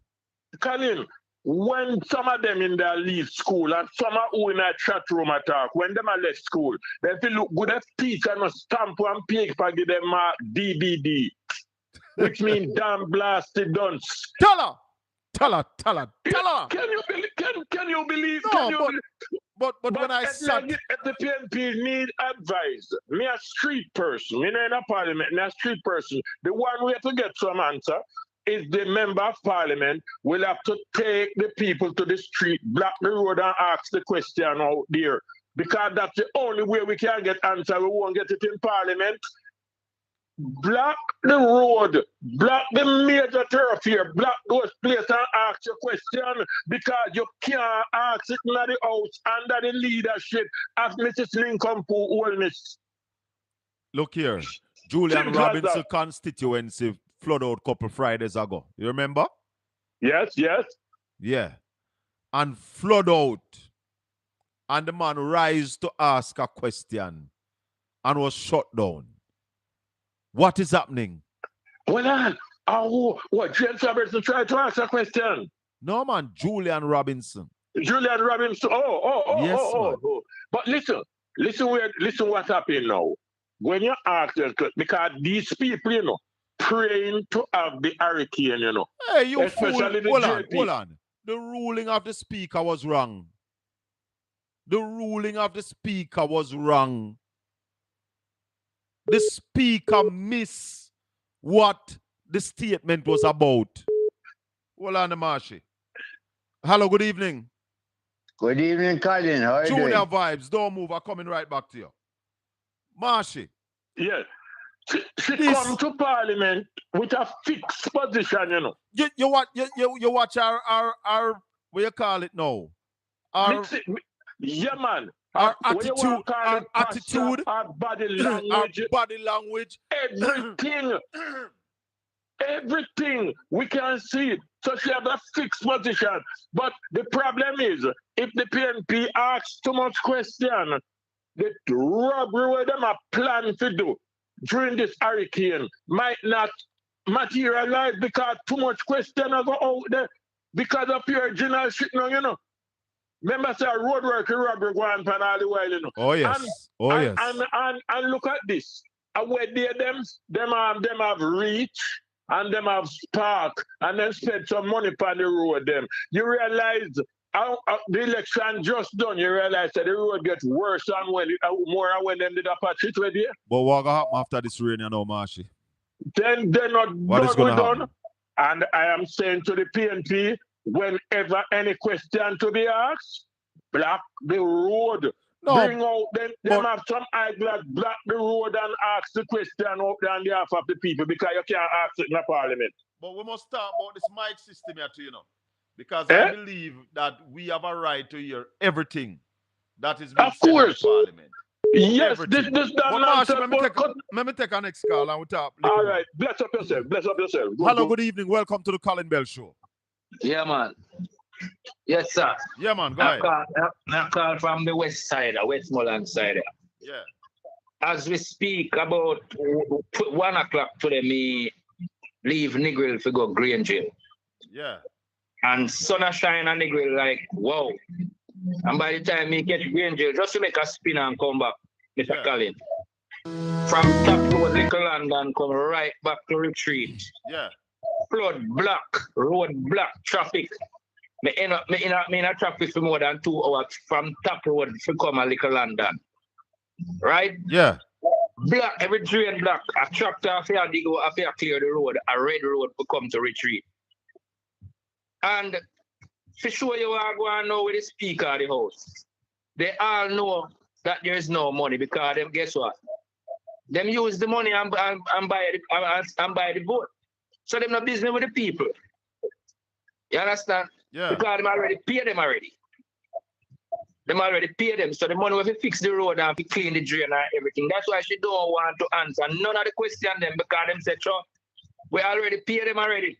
Colin, when some of them in there leave school and some are who in a chat room attack, when them are left school, they feel look good as teacher and stamp and paper give them mark DBD, which means damn blasted dunce. Tell her. Can you believe? No, but when I sat... If the PNP need advice, me a street person, me not in a parliament, me a street person, the one way to get some answer is the member of parliament will have to take the people to the street, block the road and ask the question out there. Because that's the only way we can get answer. We won't get it in parliament. Block the road, block the major thoroughfare, block those places and ask your question because you can't ask it in the house under the leadership of Mrs. Lincoln Wellness. Look here, Julian Robinson constituency flood out a couple Fridays ago. You remember? Yes. Yeah. And flood out. And the man rise to ask a question and was shut down. What is happening? What James Robertson tried to ask a question? No, man, Julian Robinson. Julian Robinson. Yes, oh. But listen what's happening now. When you ask them, because these people, you know, praying to have the hurricane, you know. Hey, you especially fool. Hold on. The ruling of the speaker was wrong. The speaker missed what the statement was about. Hold on, Marshy. Hello, good evening. Good evening, Colin. How are you Junior doing? Vibes, don't move. I'm coming right back to you. Marshy. Yeah. She come to parliament with a fixed position, you know. You watch our what you call it now? Yeah, man. Our attitude, our body language, everything. We can see it. So she has a fixed position. But the problem is, if the PNP asks too much question, the robbery where them are planning to do during this hurricane might not materialize because too much question are out there because of your general shit now, you know. Remember, say road work robbery going on all the while, you know. Oh yes. And look at this. Where them have reach and them have spark and then spend some money on the road them. You realize the election just done, you realize that the road gets worse and more when them did a patch it with you. But what gonna happen after this rain, you know, Marshy? Then they're not done. And I am saying to the PNP, whenever any question to be asked, block the road. Bring out them have some eyeglass, block the road and ask the question out there on behalf of the people because you can't ask it in the parliament. But we must talk about this mic system here too, you know. Because I believe that we have a right to hear everything that is being said in the parliament. Yes, everything. this But done Marshall, nonsense. let me take our next call and we'll talk. All right, bless up yourself. Bless up yourself. Hello, good evening. Welcome to the Colin Bell Show. Yeah, man. Yes, sir. Yeah, man. Go ahead. I call from the west side, Westmoreland side. Yeah. As we speak, about 1 o'clock today, me leave Negril to go Green Jail. Yeah. And sun a shine on Negril like, wow. And by the time me get Green Jail, just to make a spin and come back, Mr. Colin. From Top Road, Little London, come right back to Retreat. Yeah. Flood block, road block, traffic. Me in a traffic for more than 2 hours from Top Road to come a Little London. Right? Yeah. Block, every drain block. A tractor after they go after clear the road, a red road to come to Retreat. And for sure you are going to know with the speaker of the house. They all know that there is no money because them, guess what? Them use the money and buy the vote. So them not business with the people. You understand? Yeah. Because them already pay them already. Them already pay them. So the money will fix the road and clean the drain and everything. That's why she don't want to answer none of the question them because them said, sure, we already pay them already.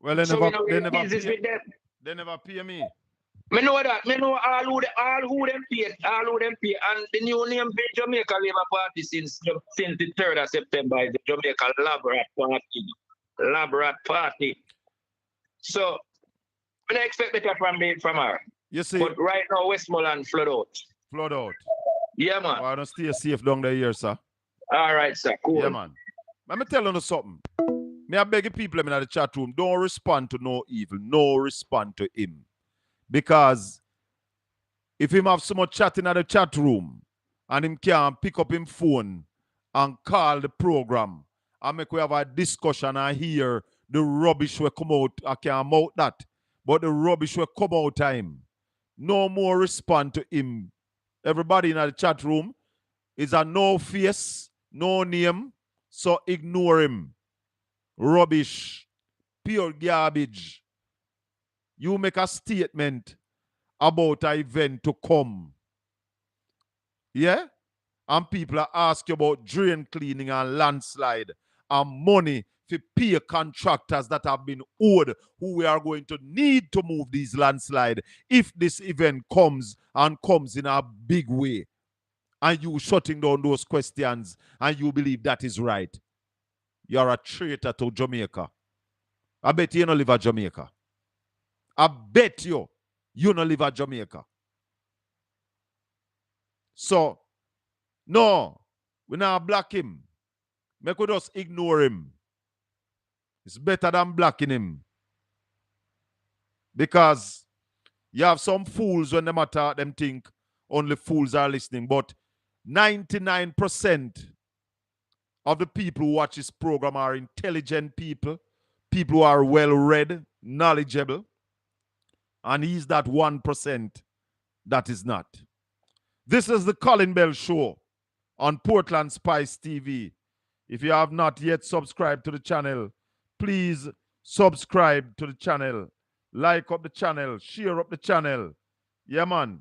Well, they so never with pay. them. They never pay me. Me know that. Me know all who them pay. And the new name for Jamaica Labour Party since the 3rd of September is the Jamaica Lab Rat Party. So I don't expect better from her. You see. But right now, Westmoreland flood out. Flood out. Yeah, man. Well, I don't stay safe down there here, sir. All right, sir. Cool. Yeah, man. Let me tell you something. Me I beg you people in the chat room, don't respond to no evil. No respond to him. Because if him have so much chatting in the chat room and him can pick up him phone and call the program and make we have a discussion and hear the rubbish will come out, I can't mouth that. But the rubbish will come out time. No more respond to him. Everybody in the chat room is a no face, no name, so ignore him. Rubbish. Pure garbage. You make a statement about an event to come. Yeah? And people are asking about drain cleaning and landslide and money to pay contractors that have been owed who we are going to need to move these landslide if this event comes and comes in a big way. And you shutting down those questions and you believe that is right. You're a traitor to Jamaica. I bet you don't live at Jamaica. I bet you don't live at Jamaica. So, no, we not block him. Make we just ignore him. It's better than blocking him. Because you have some fools when they matter, them think only fools are listening. But 99% of the people who watch this program are intelligent people, people who are well-read, knowledgeable. And he's that 1% that is not. This is the Colin Bell Show on Portland Spice TV. If you have not yet subscribed to the channel, please subscribe to the channel. Like up the channel. Share up the channel. Yeah, man.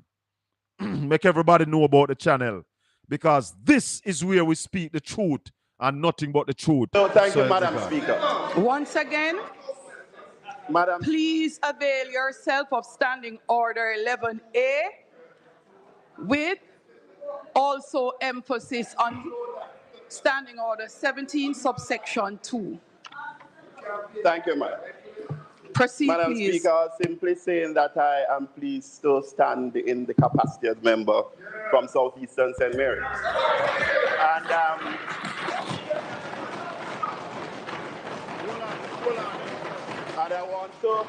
Make everybody know about the channel. Because this is where we speak the truth and nothing but the truth. No, thank you, Madam Speaker. Once again, Madam, please avail yourself of Standing Order 11A with also emphasis on Standing Order 17, subsection 2. Thank you, Madam. Proceed, Madam please. Speaker, I was simply saying that I am pleased to stand in the capacity as member from Southeastern St. Mary's. And and I want to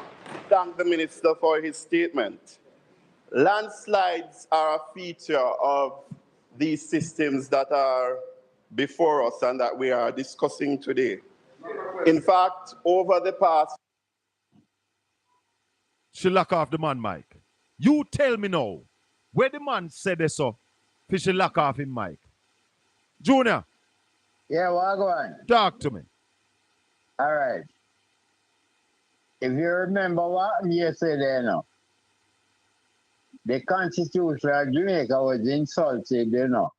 thank the Minister for his statement. Landslides are a feature of these systems that are before us and that we are discussing today. In fact, over the past... She lock off the man, Mike. You tell me now, where the man said this so, she lock off him, Mike. Junior. Yeah, well, go on. Talk to me. All right. If you remember what happened yesterday, no? the Constitution of Jamaica was insulted, you know.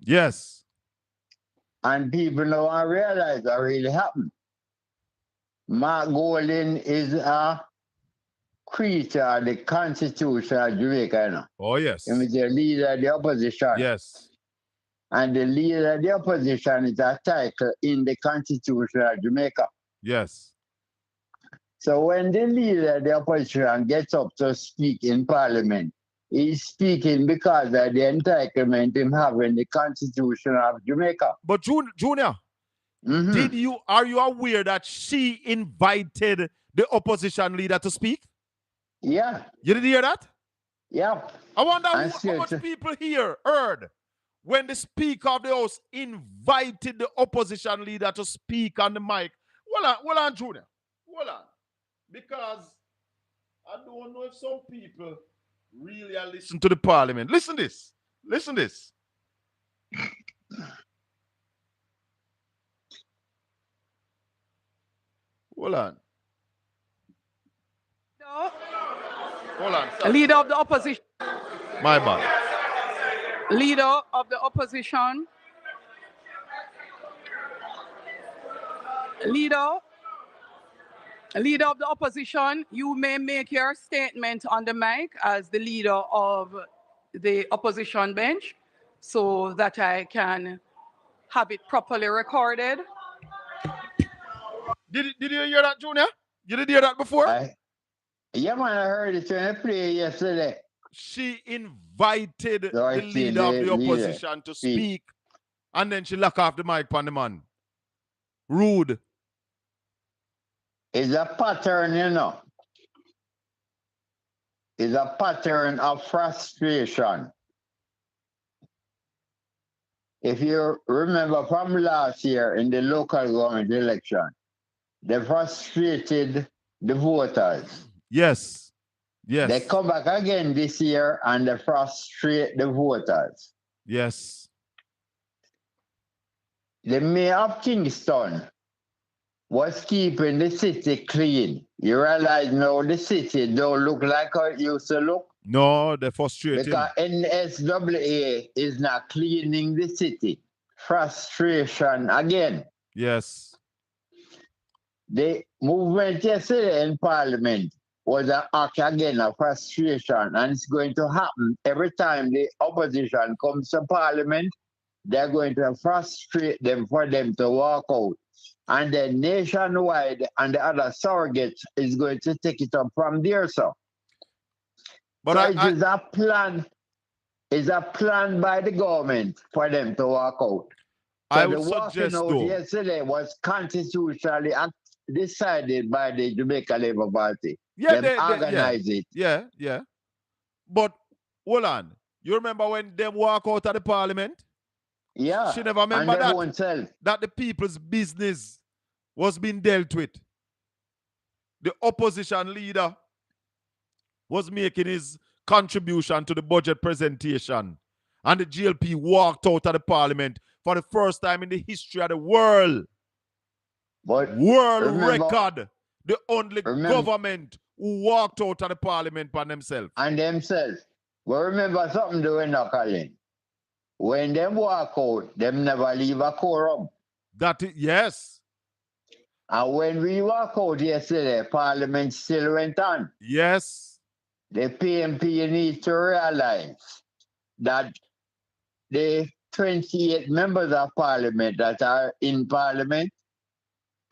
Yes. And people don't realize what really happened. Mark Golding is a creature of the Constitution of Jamaica, you know. Oh, yes. He is the leader of the opposition. Yes. And the leader of the opposition is a title in the Constitution of Jamaica. Yes. So when the leader of the opposition gets up to speak in Parliament, he's speaking because of the entitlement him having the Constitution of Jamaica. But Junior, are you aware that she invited the opposition leader to speak? Yeah. You did hear that? Yeah. I wonder how much people here heard when the Speaker of the House invited the opposition leader to speak on the mic. Hold on, Junior. Hold on. Because I don't know if some people really are listening to the Parliament. Listen this. Listen this. Hold on. Hold on. Sorry. Leader of the opposition. My bad. Leader of the opposition. Leader of the opposition, you may make your statement on the mic as the leader of the opposition bench so that I can have it properly recorded. Did you hear that, Junior? You did hear that before? Yeah, man, I heard it when I played yesterday. She invited the leader of the opposition to speak, and then she locked off the mic on the man. Rude. It's a pattern, you know. It's a pattern of frustration. If you remember from last year in the local government election, they frustrated the voters. Yes. Yes. They come back again this year and they frustrate the voters. Yes. The mayor of Kingston was keeping the city clean. You realize now the city don't look like how it used to look? No, they're frustrating. Because NSWA is not cleaning the city. Frustration again. Yes. The movement yesterday in Parliament was an act again of frustration, and it's going to happen every time the opposition comes to Parliament. They're going to frustrate them for them to walk out. And then nationwide and the other surrogates is going to take it up from there, so. But so it is a plan. It's a plan by the government for them to walk out. So I would the walking suggest, out yesterday was constitutionally decided by the Jamaica Labour Party. Yeah, they organized it. Yeah, yeah. But hold on. You remember when them walk out of the Parliament? Yeah. She never remember that the people's business was being dealt with. The opposition leader was making his contribution to the budget presentation. And the GLP walked out of the Parliament for the first time in the history of the world. But record. The only government who walked out of the Parliament by themselves. And themselves. But remember something doing now, Colin. When them walk out, them never leave a quorum. Yes. And when we walk out yesterday, Parliament still went on. Yes. The PMP need to realize that the 28 members of Parliament that are in Parliament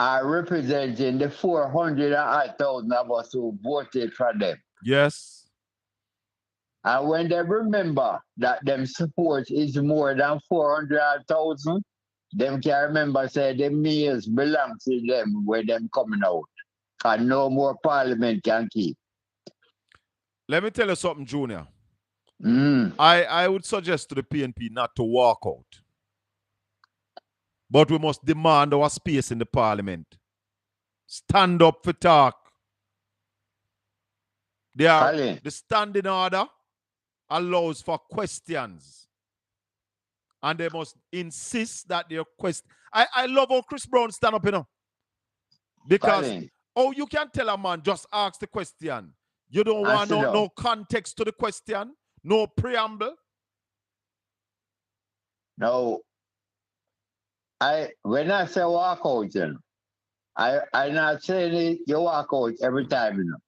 are representing the 400,000 of us who voted for them. Yes. And when they remember that them support is more than 400,000, them can remember say the meals belong to them when them coming out. And no more Parliament can keep. Let me tell you something, Junior. I would suggest to the PNP not to walk out. But we must demand our space in the Parliament. Stand up for talk. The standing order allows for questions. And they must insist that their question. I love how Chris Brown stand up, you know. Because, you can tell a man, just ask the question. You don't want no context to the question? No preamble? No. When I say walk out, you know, I not saying you walk out every time, you know.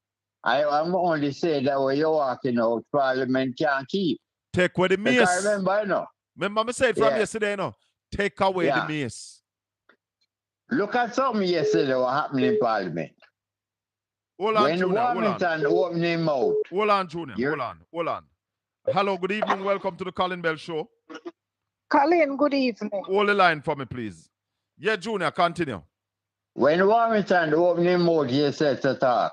I'm only saying that when you're walking out, Parliament can't keep. Take away the mace. Because remember, you know. Remember I said from yesterday, you know. Take away the mace. Look at something yesterday what happened in Parliament. Hold on, when Junior. Warmington opened his mouth. Hold on, Junior. Hold on. Hello, good evening. Welcome to the Colin Bell Show. Colin, good evening. Hold the line for me, please. Yeah, Junior, continue. When Warmington opened his mouth, he said to talk.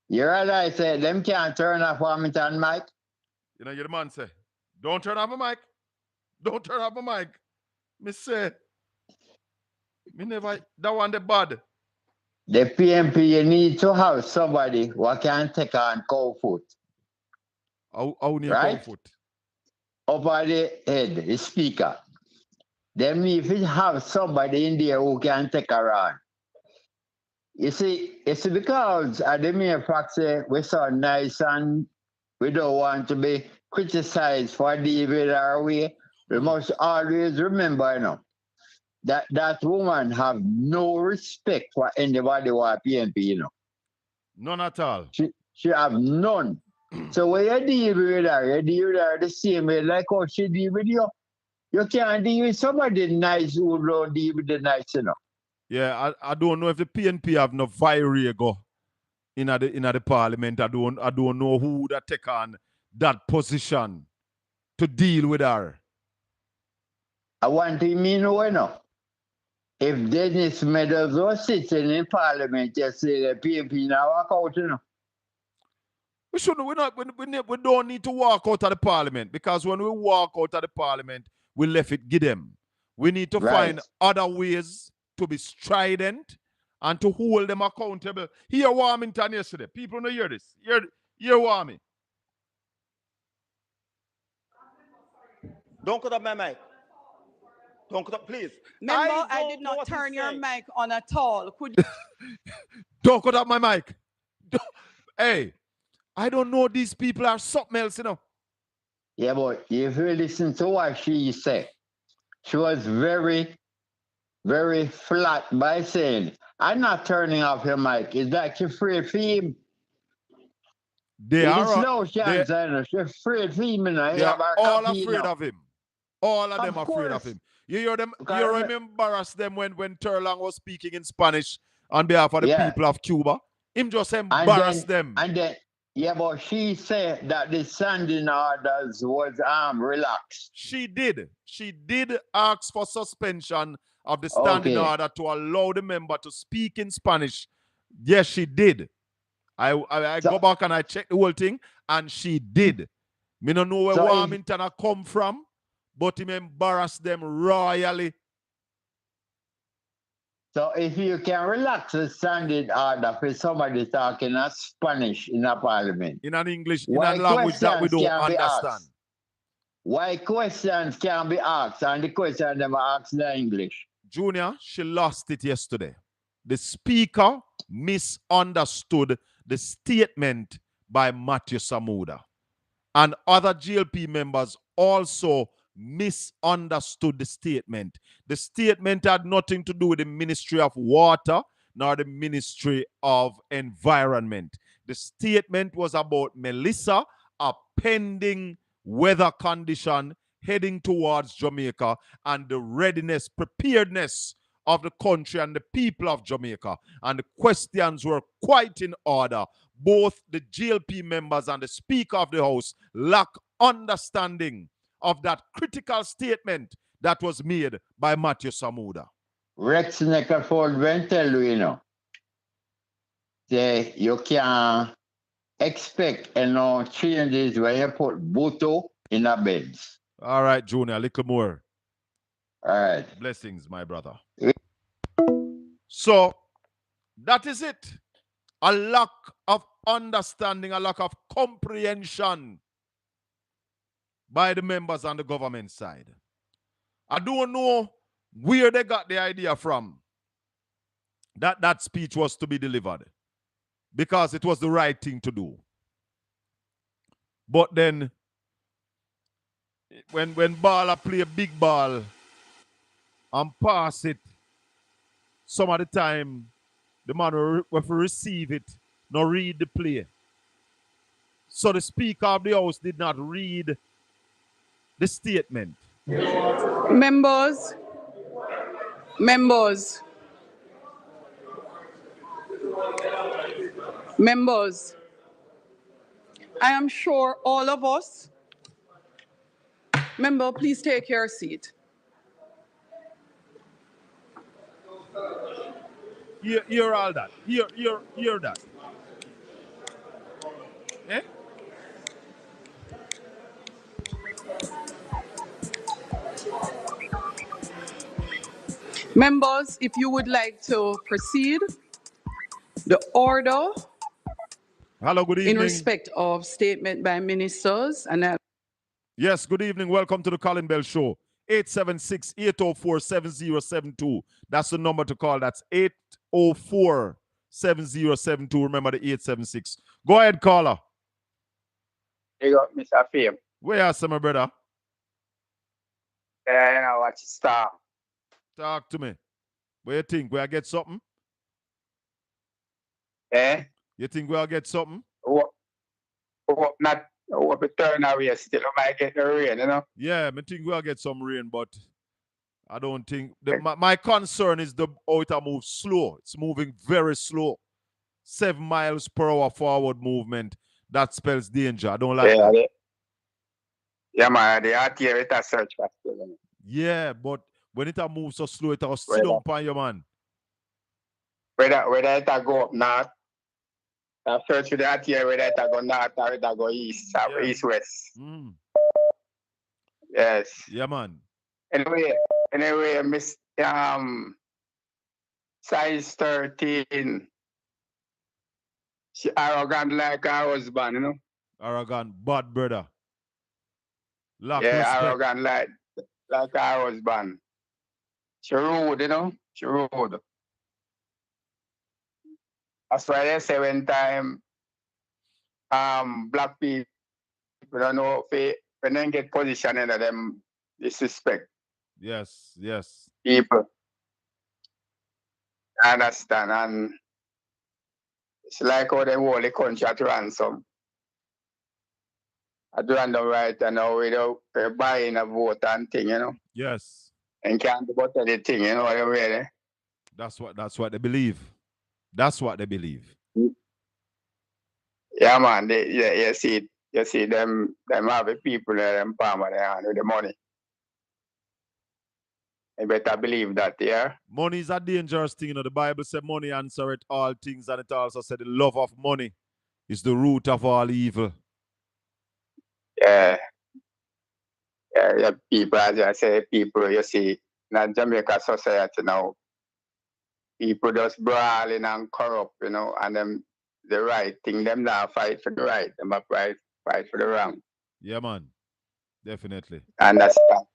You realize them can't turn off Warmington mic? You know, your man say, don't turn off my mic. Don't turn off my mic. Me say, me never, that one the bad. The PMP, you need to have somebody who can take on cold foot. How near cold foot? Over the head, the speaker. Then if you have somebody in there who can take her on. You see, it's because at the mere fact we're so nice and we don't want to be criticized for dealing our way. We must always remember, you know, that woman have no respect for anybody who are PNP, you know. None at all. She have none. So when you deal with her the same way like how she deal with you. You can't deal with somebody nice who don't deal with the nice, you know. Yeah, I don't know if the PNP have no virago in the parliament. I don't know who that take on that position to deal with her. I want to mean, you know. If Dennis Meadows was sitting in Parliament, you say the PNP now walk out, you know. We don't need to walk out of the Parliament, because when we walk out of the Parliament, we left it give them. We need to find other ways to be strident and to hold them accountable. Here, Warmington yesterday. People don't hear this. Hear Warmy. Don't cut up my mic. Don't cut up, please. Member, I did not turn your mic on at all. Could you? Don't cut up my mic. Hey, I don't know, these people are something else, you know. Yeah, but if you listen to what she said, she was very, very flat by saying, I'm not turning off your mic. It's like you're afraid for him. They are no chance, she's afraid for him. They are all afraid of him. All of them are afraid of him. You hear them? You embarrass them when Terlang was speaking in Spanish on behalf of the people of Cuba. Him just embarrass them. And then, yeah, but she said that the standing orders was relaxed. She did. She did ask for suspension of the standing order to allow the member to speak in Spanish. Yes, she did. I go back and I check the whole thing, and she did. Me don't know where Warmington come from, but him embarrassed them royally. So if you can relax the standing order for somebody talking in Spanish in a parliament. In an English, in a language that we don't understand. Why questions can be asked and the question never asked in English? Junior, she lost it yesterday. The speaker misunderstood the statement by Matthew Samuda. And other GLP members also misunderstood the statement. The statement had nothing to do with the Ministry of Water nor the Ministry of Environment. The statement was about Melissa, a pending weather condition heading towards Jamaica, and the readiness, preparedness of the country and the people of Jamaica. And the questions were quite in order. Both the GLP members and the Speaker of the House lack understanding of that critical statement that was made by Matthew Samuda. Rex Neckerford will tell you, know, that you can expect changes when you put Buto in a bed. All right, Junior, a little more. All right. Blessings, my brother. So, that is it. A lack of understanding, a lack of comprehension by the members on the government side. I don't know where they got the idea from that speech was to be delivered, because it was the right thing to do. But then when baller play a big ball and pass it, some of the time the man will receive it, not read the play. So the Speaker of the House did not read the statement. Members, I am sure all of us, member, please take your seat. Hear all that. Hear that. Eh? Members, if you would like to proceed, the order Hello, good evening. in respect of statement by ministers and yes, good evening. Welcome to the Colin Bell Show. 876-804-7072. That's the number to call. That's 804-7072. Remember the 876. Go ahead, caller. You got Mr. Fame. Where are some, my brother? Yeah, you know what you start. Talk to me. What you think? Will I get something? Eh? You think we'll get something? Hope it turn away still. I might get the rain, you know? Yeah, I think we'll get some rain, but I don't think... my concern is how it moves slow. It's moving very slow. 7 miles per hour forward movement. That spells danger. I don't like that. Yeah, man. They are here with a search for still. Yeah, but when it moves so slow, it will sit down on you, man. Whether it go up north, search for that here, whether it go north or it go east, or east-west. Mm. Yes. Yeah, man. Anyway, Miss size 13. She arrogant like her husband, you know? Arrogant, bad brother. Lack yeah, respect. Arrogant like her husband. She rude, you know? She rude. That's why they say when time black people don't know if when they get position in them disrespect. Yes. People. I understand. And it's like how they hold the country at ransom. At random right and now without buying a vote and thing, you know. Yes. And can't do about anything, you know what I mean? That's what they believe. That's what they believe. Yeah, man. You see them have the people in them palm of their hand with the money. You better believe that, yeah. Money is a dangerous thing. You know, the Bible said money answereth all things, and it also said the love of money is the root of all evil. Yeah, people, as I say, people, you see, in Jamaica society now, people just brawling and corrupt, you know, and them the right thing, them not fight for the right, them fight for the wrong. Yeah, man. Definitely. Understand?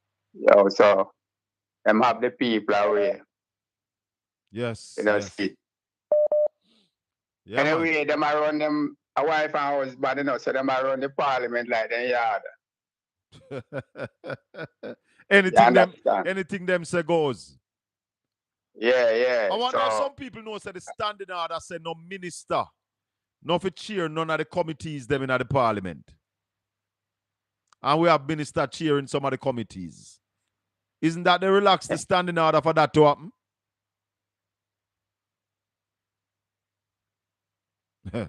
So them have the people away. Yes. You know, see. Yeah, anyway, man. them around them a wife and husband, you know, so them around the parliament like them yard. anything them say goes. Yeah. I wonder some people know say the standing order say no minister, no for cheer none of the committees them in the parliament. And we have minister cheering some of the committees. Isn't that the relaxed the standing order for that to happen?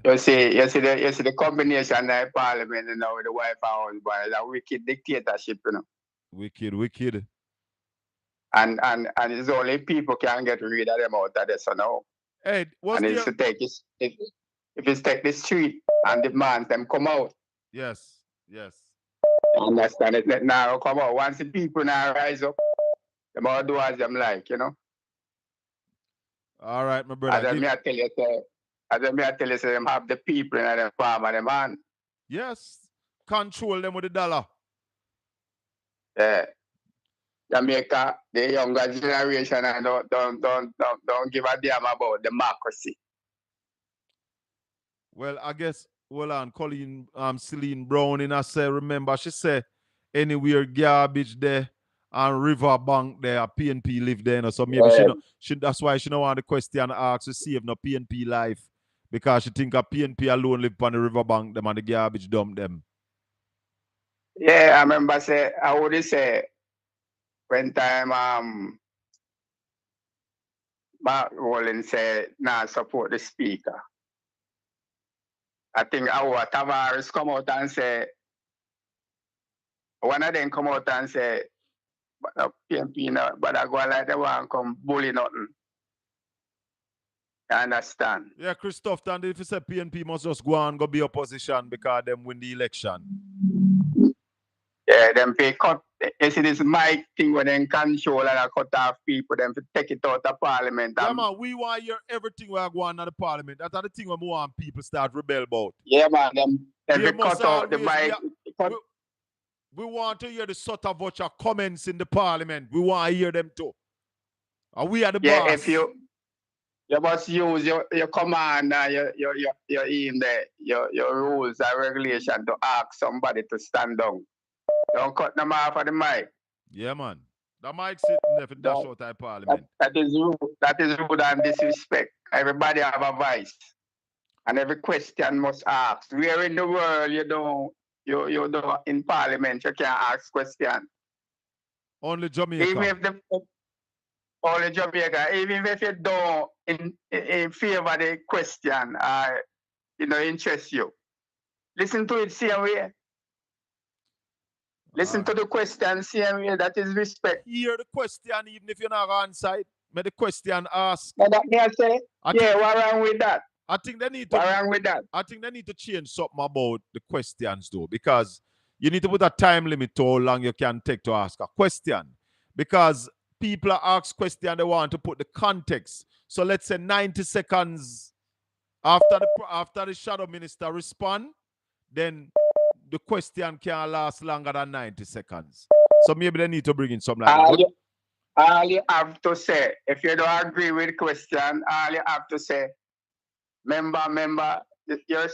You see the combination in the parliament, you know, with the wife and husband, is a wicked dictatorship, you know. Wicked. And it's only people can get rid of them out of this, you know. Hey, and it's to take this, if it's take the street and demand them come out. Yes. Understand it now come out. Once the people now rise up, them all do as them like, you know. All right, my brother. As I tell you, say them have the people in the farm and the man. Yes. Control them with the dollar. Yeah. Jamaica, the younger generation, and don't give a damn about democracy. Well, I guess Well, on Colin, Celine Brown, and I say, remember, she say, anywhere garbage there and riverbank there, PNP live there. You know? So maybe that's why she don't want the question asked to see if no PNP life. Because she think a PNP alone live on the riverbank, them and the garbage dump them. Yeah, I remember say, I would say, when time Mark Rowland said, nah, support the speaker. I think our Tavares come out and say, one of them come out and say, but the PMP, no, but I go like they want to come bully nothing. You understand? Yeah, Christoph, and if you say PNP must just go and go be opposition because them win the election. Yeah, them pay cut. You see this mic thing when they control and I cut off people, them to take it out of parliament. Yeah, man, we want to hear everything we are going on the parliament. That's the thing we want people start rebel about. Yeah, man, them cut out the mic. We want to hear the sort of voucher comments in the parliament. We want to hear them too. And we are the boss. Yeah, if you must use your command and your rules and regulation to ask somebody to stand down. Don't cut them off of the mic. Yeah, man. The mic sitting there for dash out of parliament. That is rude. That is rude and disrespect. Everybody have a voice. And every question must ask. Where in the world you don't in parliament you can't ask question? Only Jamaica. Even if only Jamaica. Even if you don't in favor of the question interest you. Listen to it same way. Listen to the question same way. That is respect. Hear the question even if you're not on side. May the question ask. What wrong with that? I think they need to. What's wrong with that? I think they need to change something about the questions though, because you need to put a time limit to how long you can take to ask a question. Because people ask questions, they want to put the context. So let's say 90 seconds after the shadow minister respond, then the question can last longer than 90 seconds. So maybe they need to bring in something like that. All you have to say, if you don't agree with the question, all you have to say, member, your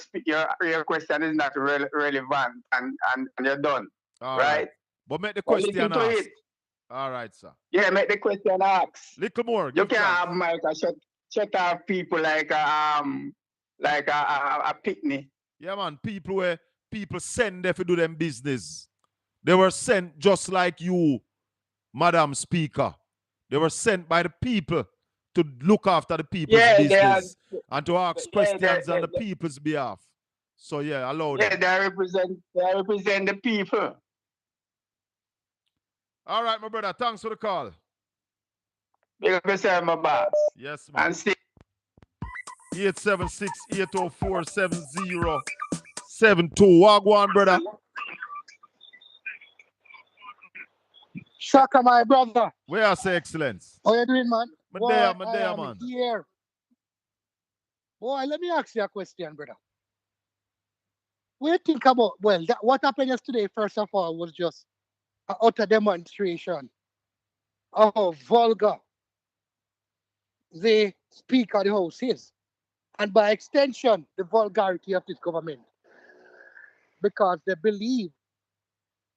question is not relevant and you're done. All right? But make the question ask. All right, sir. Yeah, make the question ask. Little more. You can't have Mike shut off people like a picnic. Yeah, man. People send there to do them business. They were sent just like you, Madam Speaker. They were sent by the people to look after the people's business and to ask questions on the people's behalf. So yeah, allow them. Yeah, they represent the people. All right, my brother. Thanks for the call. Big up yourself, my boss. Yes, man. And 876-804-7072. Wagwan, brother. Shaka, my brother. Where I say excellence? How you doing, man? I'm there, man. Here. Boy, let me ask you a question, brother. What do you think about, what happened yesterday, first of all, was just an utter demonstration of how vulgar the Speaker of the House is. And by extension, the vulgarity of this government. Because they believe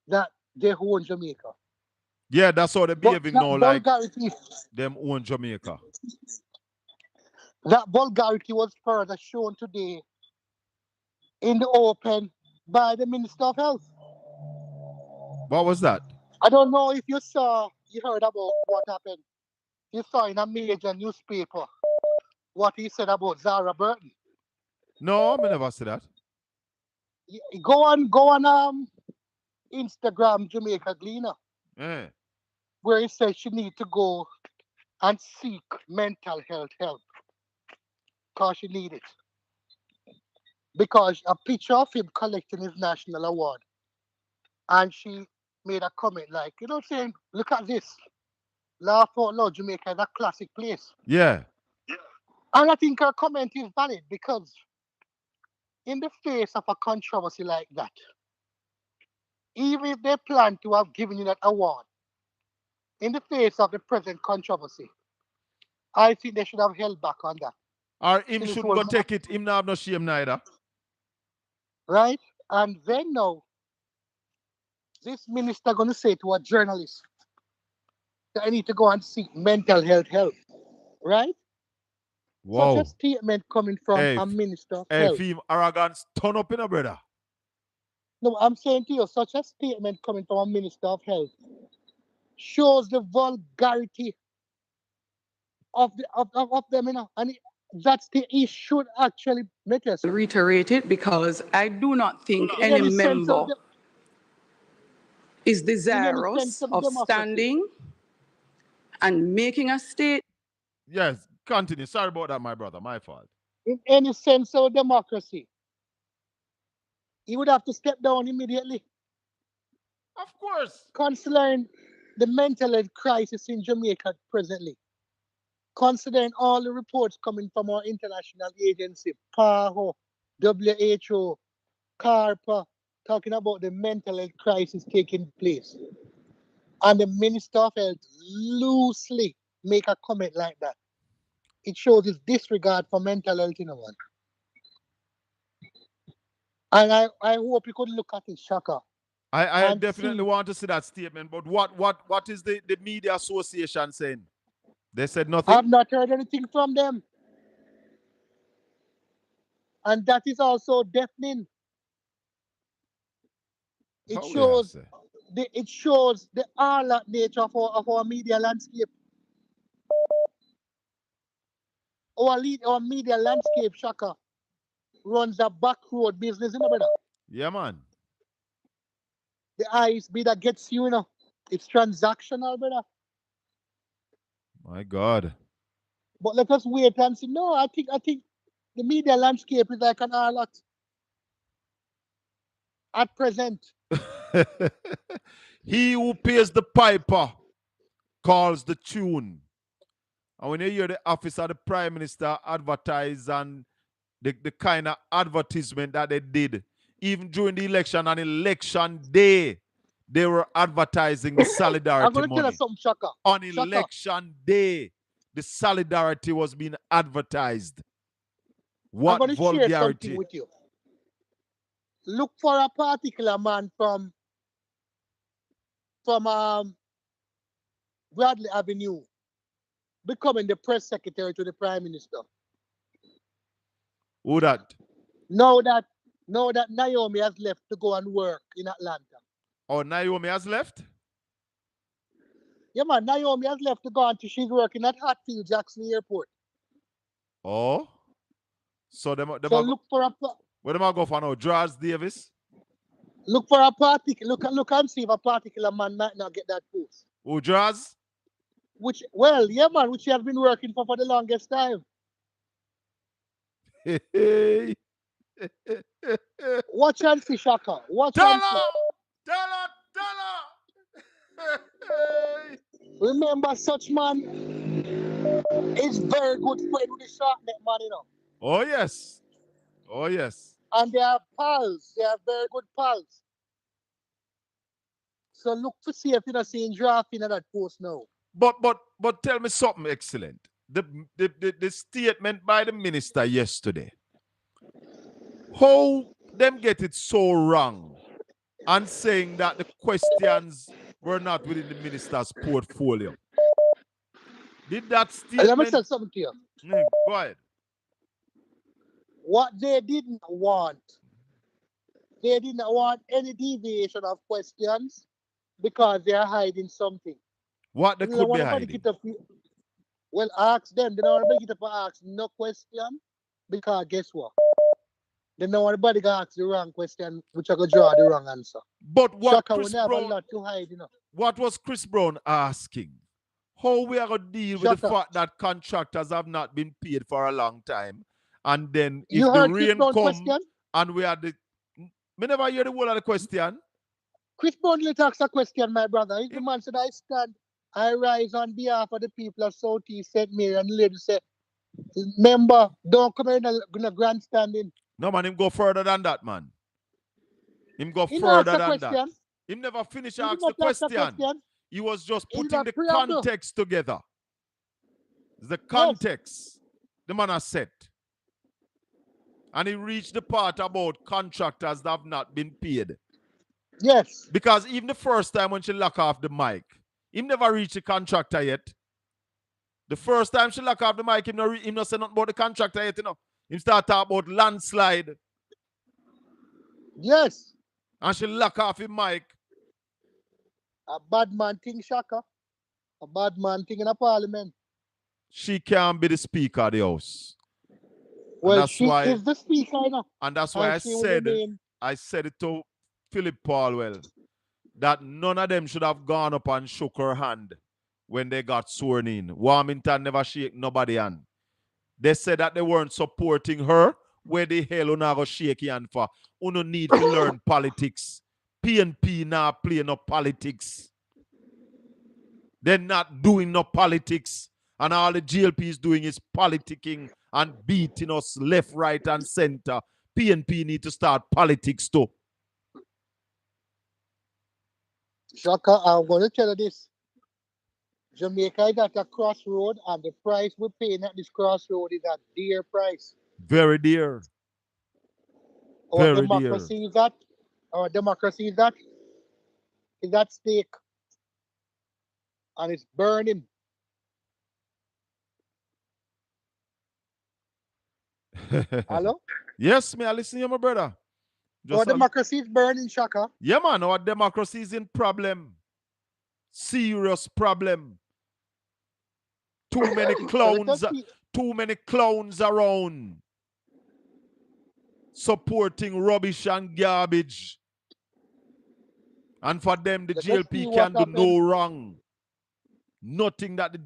that they own Jamaica. Yeah, that's how they're behaving now, like vulgarity, them own Jamaica. That vulgarity was further shown today in the open by the Minister of Health. What was that? I don't know if you heard about what happened. You saw in a major newspaper what he said about Zara Burton. No, I never said that. Go on Instagram, Jamaica Gleaner. Yeah. Where he says she need to go and seek mental health help because she need it. Because a picture of him collecting his national award, and she made a comment like, saying, look at this. Laugh out loud, Jamaica is a classic place. Yeah. And I think her comment is valid because in the face of a controversy like that, even if they plan to have given you that award, in the face of the present controversy, I think they should have held back on that. Or him shouldn't go take it. Him not have no shame neither. right? And then now, this minister gonna say to a journalist that I need to go and seek mental health help, right? Such a Wow. statement coming from Hey, a minister of hey, health. fame arrogance, turn up in a brother. No, I'm saying to you, such a statement coming from a minister of health shows the vulgarity of them, you know, and that's the issue should actually make us reiterate it because I do not think in any any sense of member the, is in any sense desirous of of democracy. standing and making a statement. Yes, continue. Sorry about that, my brother. My fault. In any sense of democracy, he would have to step down immediately, Of course. considering the mental health crisis in Jamaica presently, considering all the reports coming from our international agency, PAHO, WHO, CARPA, talking about the mental health crisis taking place. And the Minister of Health loosely make a comment like that. It shows his disregard for mental health in a one. And I hope you could look at it, Shaka. I and definitely see. want to see that statement, but what is the media association saying? They said nothing? I've not heard anything from them. And that is also deafening. It How we have shows say? the all nature of our media landscape. Our media landscape, Shaka, runs a back road business, you know, brother. Yeah, man. The ISB that gets you, you know. It's transactional, brother. My God. But let us wait and see. No, I think the media landscape is like an harlot at present. He who pays the piper calls the tune. And when you hear the office of the Prime Minister advertise and the kind of advertisement that they did, even during the election and election day, they were advertising the I'm solidarity gonna tell you money. something, Shaka. On Shaka, election day, the solidarity was being advertised. I'm What gonna share something vulgarity. with you. Look for a particular man from Bradley Avenue becoming the press secretary to the Prime Minister. Who that? Now that Naomi has left to go and work in Atlanta. Oh, Naomi has left? Yeah, man, Naomi has left to go and she's working at Hatfield Jackson Airport. Oh? So So look for a where them I go for now? Draws Davis? look for a particular look and see if a particular man might not get that post. Who Draws? Which he has been working for the longest time. Hey. Watch and see, Shaka. Watch and see. Dollar. Hey. Remember, such man is very good friend with the shark net man, you know. Oh yes. Oh yes. And they are pals. They are very good pals. So look to see if you not seeing drafting in that post now. But tell me something excellent. The statement by the minister yesterday. How them get it so wrong and saying that the questions were not within the minister's portfolio? Did that statement... Let me say something to you. Go ahead. What they didn't want any deviation of questions because they are hiding something. What they could be hiding? Well, ask them. They don't want to bring it up and ask no question because guess what? They don't want anybody to ask the wrong question, which I could draw the wrong answer. But what Shaka, Chris we have Brown, a lot to hide, you know. What was Chris Brown asking? How we are going to deal with the fact that contractors have not been paid for a long time? And then if you the heard rain Chris come and we are the... Me never hear the whole of the question. Chris Brown didn't ask a question, my brother. He's the man said, I rise on behalf of the people of Southeast St. Mary, and the lady said, remember, don't come in a grandstanding. No, man, him go further than that, man. Him go further than that. Him never finish ask the question. He was just putting the context together. The context the man has set. And he reached the part about contractors that have not been paid. Yes. Because even the first time when she lock off the mic, he never reached the contractor yet. The first time she lock off the mic, him not say nothing about the contractor yet, you know. He start talk about landslide. Yes. And she lock off his mic. A bad man thing, Shaka. A bad man thing in a parliament. She can't be the speaker of the house. Well, she is the speaker, you know. And that's why I said it to Philip Paulwell, that none of them should have gone up and shook her hand when they got sworn in. Warmington never shake nobody hand. They said that they weren't supporting her. Where the hell you not go shake your hand for? You no need to learn politics. PNP now play no politics. They're not doing no politics. And all the GLP is doing is politicking and beating us left, right, and center. PNP need to start politics too. Shaka, I'm going to tell you this. Jamaica is at a crossroad, and the price we're paying at this crossroad is a dear price. Very dear. Our democracy is at stake. And it's burning. Hello? Yes, me, I listen to you, my brother. Our democracy is burning, Shaka. Yeah, man, our democracy is in problem. Serious problem. Too many clowns around supporting rubbish and garbage. And for them, the GLP can do no wrong. Nothing that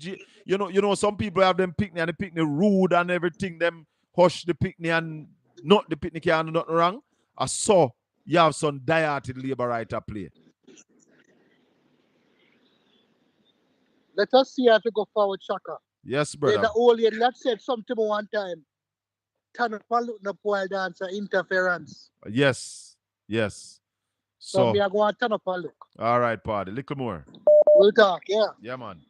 you know, some people have them picnic and the picnic rude and everything. Them hush the picnic and not the picnic can do nothing wrong. I saw you have some die-hearted labor writer play. Let us see how to go forward, Shaka. Yes, brother. The old lady that said something one time. Turn up and look up while dancer interference. Yes. So me I go and turn up and look. All right, party. Little more. We'll talk, yeah. Yeah, man.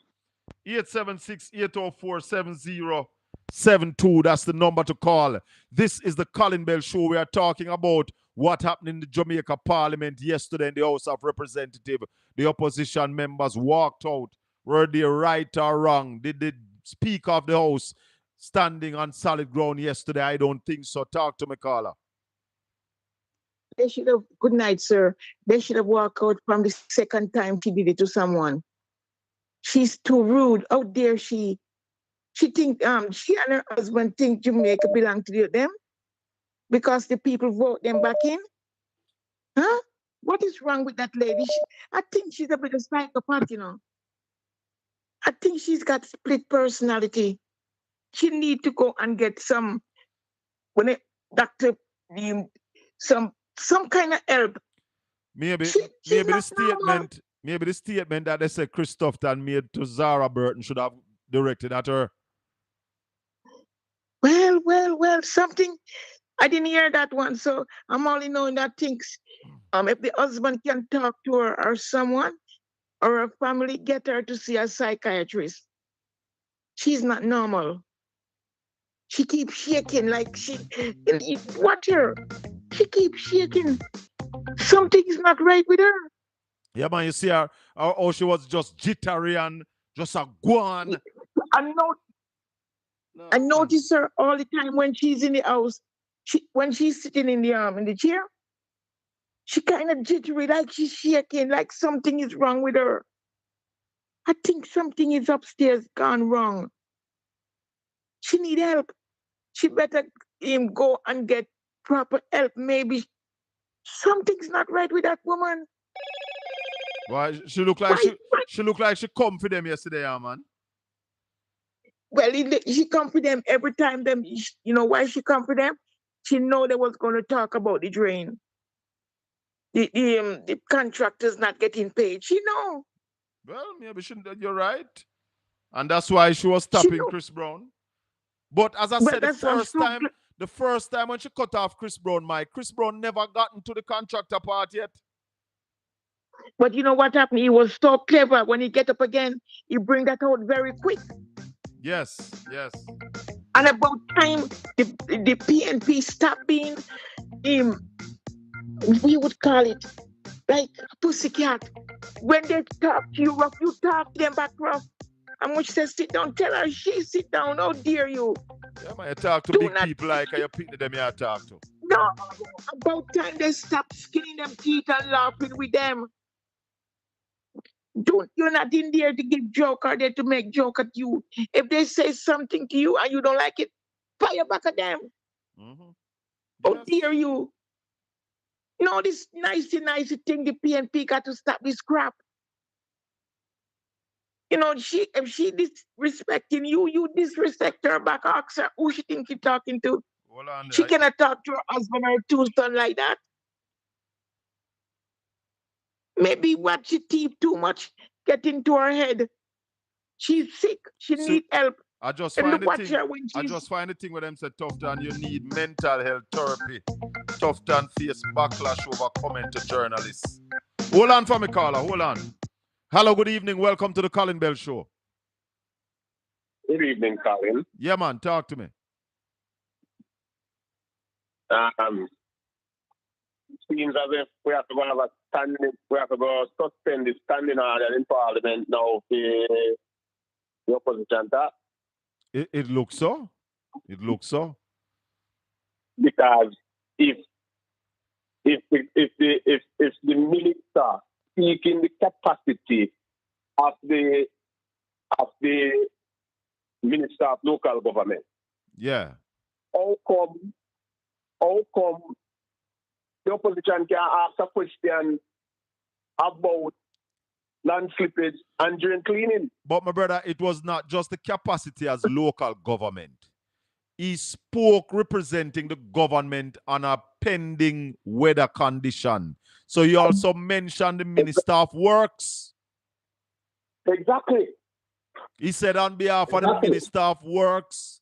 876-804-7072. That's the number to call. This is the Colin Bell Show. We are talking about what happened in the Jamaica Parliament yesterday in the House of Representatives. The opposition members walked out. Were they right or wrong? Did the Speaker of the House standing on solid ground yesterday? I don't think so. Talk to me, caller. They should have, good night, sir. They should have walked out from the second time she did it to someone. She's too rude. How dare she? She think she and her husband think Jamaica belong to them because the people vote them back in. Huh? What is wrong with that lady? I think she's a bit of psychopath, you know. I think she's got split personality. She need to go and get some doctor some kind of help. Maybe the statement that they said Christopher made to Zara Burton should have directed at her. Well, something. I didn't hear that one, so I'm only knowing that things. If the husband can talk to her or someone or her family, get her to see a psychiatrist. She's not normal. She keeps shaking like watch her. She keeps shaking. Something is not right with her. Yeah, man, you see her, how she was just jittery and just a guan. I notice her all the time when she's in the house. When she's sitting in the chair, she kind of jittery, like she's shaking, like something is wrong with her. I think something is upstairs gone wrong. She need help. She better go and get proper help. Maybe something's not right with that woman. Why she look like she come for them yesterday, man. Well, she come for them every time. You know why she come for them? She know they was going to talk about the drain. The contractors not getting paid. She know. Well, maybe you're right, and that's why she was stopping Chris Brown. But as I said, the first time when she cut off Chris Brown, Chris Brown never gotten to the contractor part yet. But you know what happened? He was so clever. When he get up again, he bring that out very quick. Yes. And about time the PNP stop being we would call it like pussycat. When they talk to you rough, you talk to them back rough. And when she says sit down, tell her she sit down. How dare you? Yeah, man, you talk to Do big not people like you pick them you talk to. no, about time they stop skinning them teeth and laughing with them. You're not in there to give joke or there to make joke at you. If they say something to you and you don't like it, fire back at them. Mm-hmm. How Yes. dare you? No, this nicey thing, the PNP got to stop this crap. You know, if she disrespecting you, you disrespect her back. Ask her who she think she talking to. Hold on. She cannot talk to her husband or two sons like that. Maybe what she teeth too much get into her head. She's sick. She need help. I just Them find to watch her when I she's just find the thing with them said Tufton, you need mental health therapy. Tufton face backlash over comment to journalists. Hold on for me, caller. Hold on. Hello, good evening. Welcome to the Colin Bell Show. Good evening, Colin. Yeah, man. Talk to me. Seems as if we have to go have a standing, we have to go suspend the standing order in Parliament now for the opposition. It looks so. It looks so. Because if the minister speaking the capacity of the minister of local government, yeah, how come the opposition can ask a question about land slippage and drain cleaning? But my brother, it was not just the capacity as local government. He spoke representing the government on a pending weather condition. So he also mentioned the Minister of Works. Exactly. He said on behalf of the Minister of Works.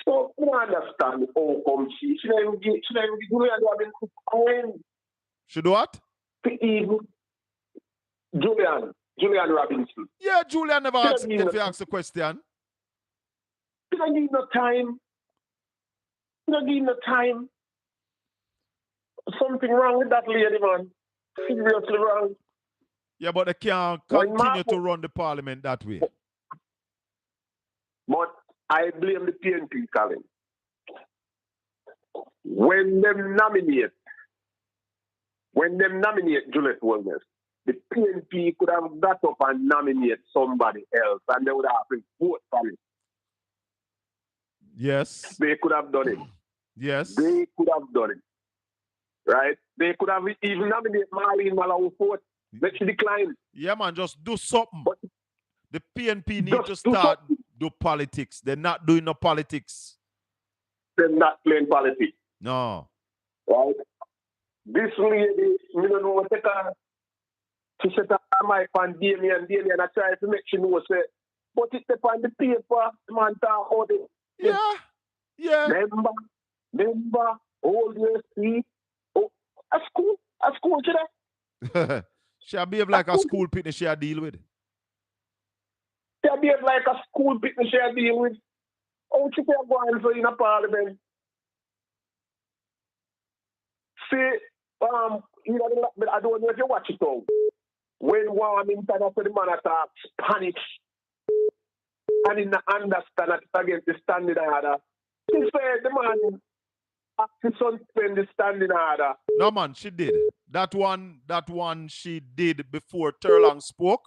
So I don't understand how come she shouldn't give Julian Robinson time. Should what? Even Julian Robinson. Yeah, Julian never asked if he asked a question. She don't give no time. She don't give no time. Something wrong with that lady, man. Seriously wrong. Yeah, but they can't continue to run the parliament that way. But I blame the PNP, Colin. When them nominate Juliet Wellness, the PNP could have got up and nominate somebody else and they would have to vote for it. Yes. They could have done it. Yes. They could have done it. Right? They could have even nominated Marlene Malawi for it. Let she decline. Yeah, man, just do something. But the PNP need to start do politics. They're not doing no politics. They're not playing politics. No. Right? This lady, you don't know what she said her mic on Damien, and I try to make she know, say, but it's on the paper, man, talk about it. Yeah. Yeah. Remember, hold your seat. Oh, a school today. She'll behave like a school picnic she'll deal with. She'll behave like a school picnic she'll deal with. How she can go on for in a parliament? See, you know, I don't know if you watch it all. When one internet for the man attack Spanish and in the understand that it's against the standing order. She said the man has to suspend the standing order. No man, she did. That one she did before Terlang spoke.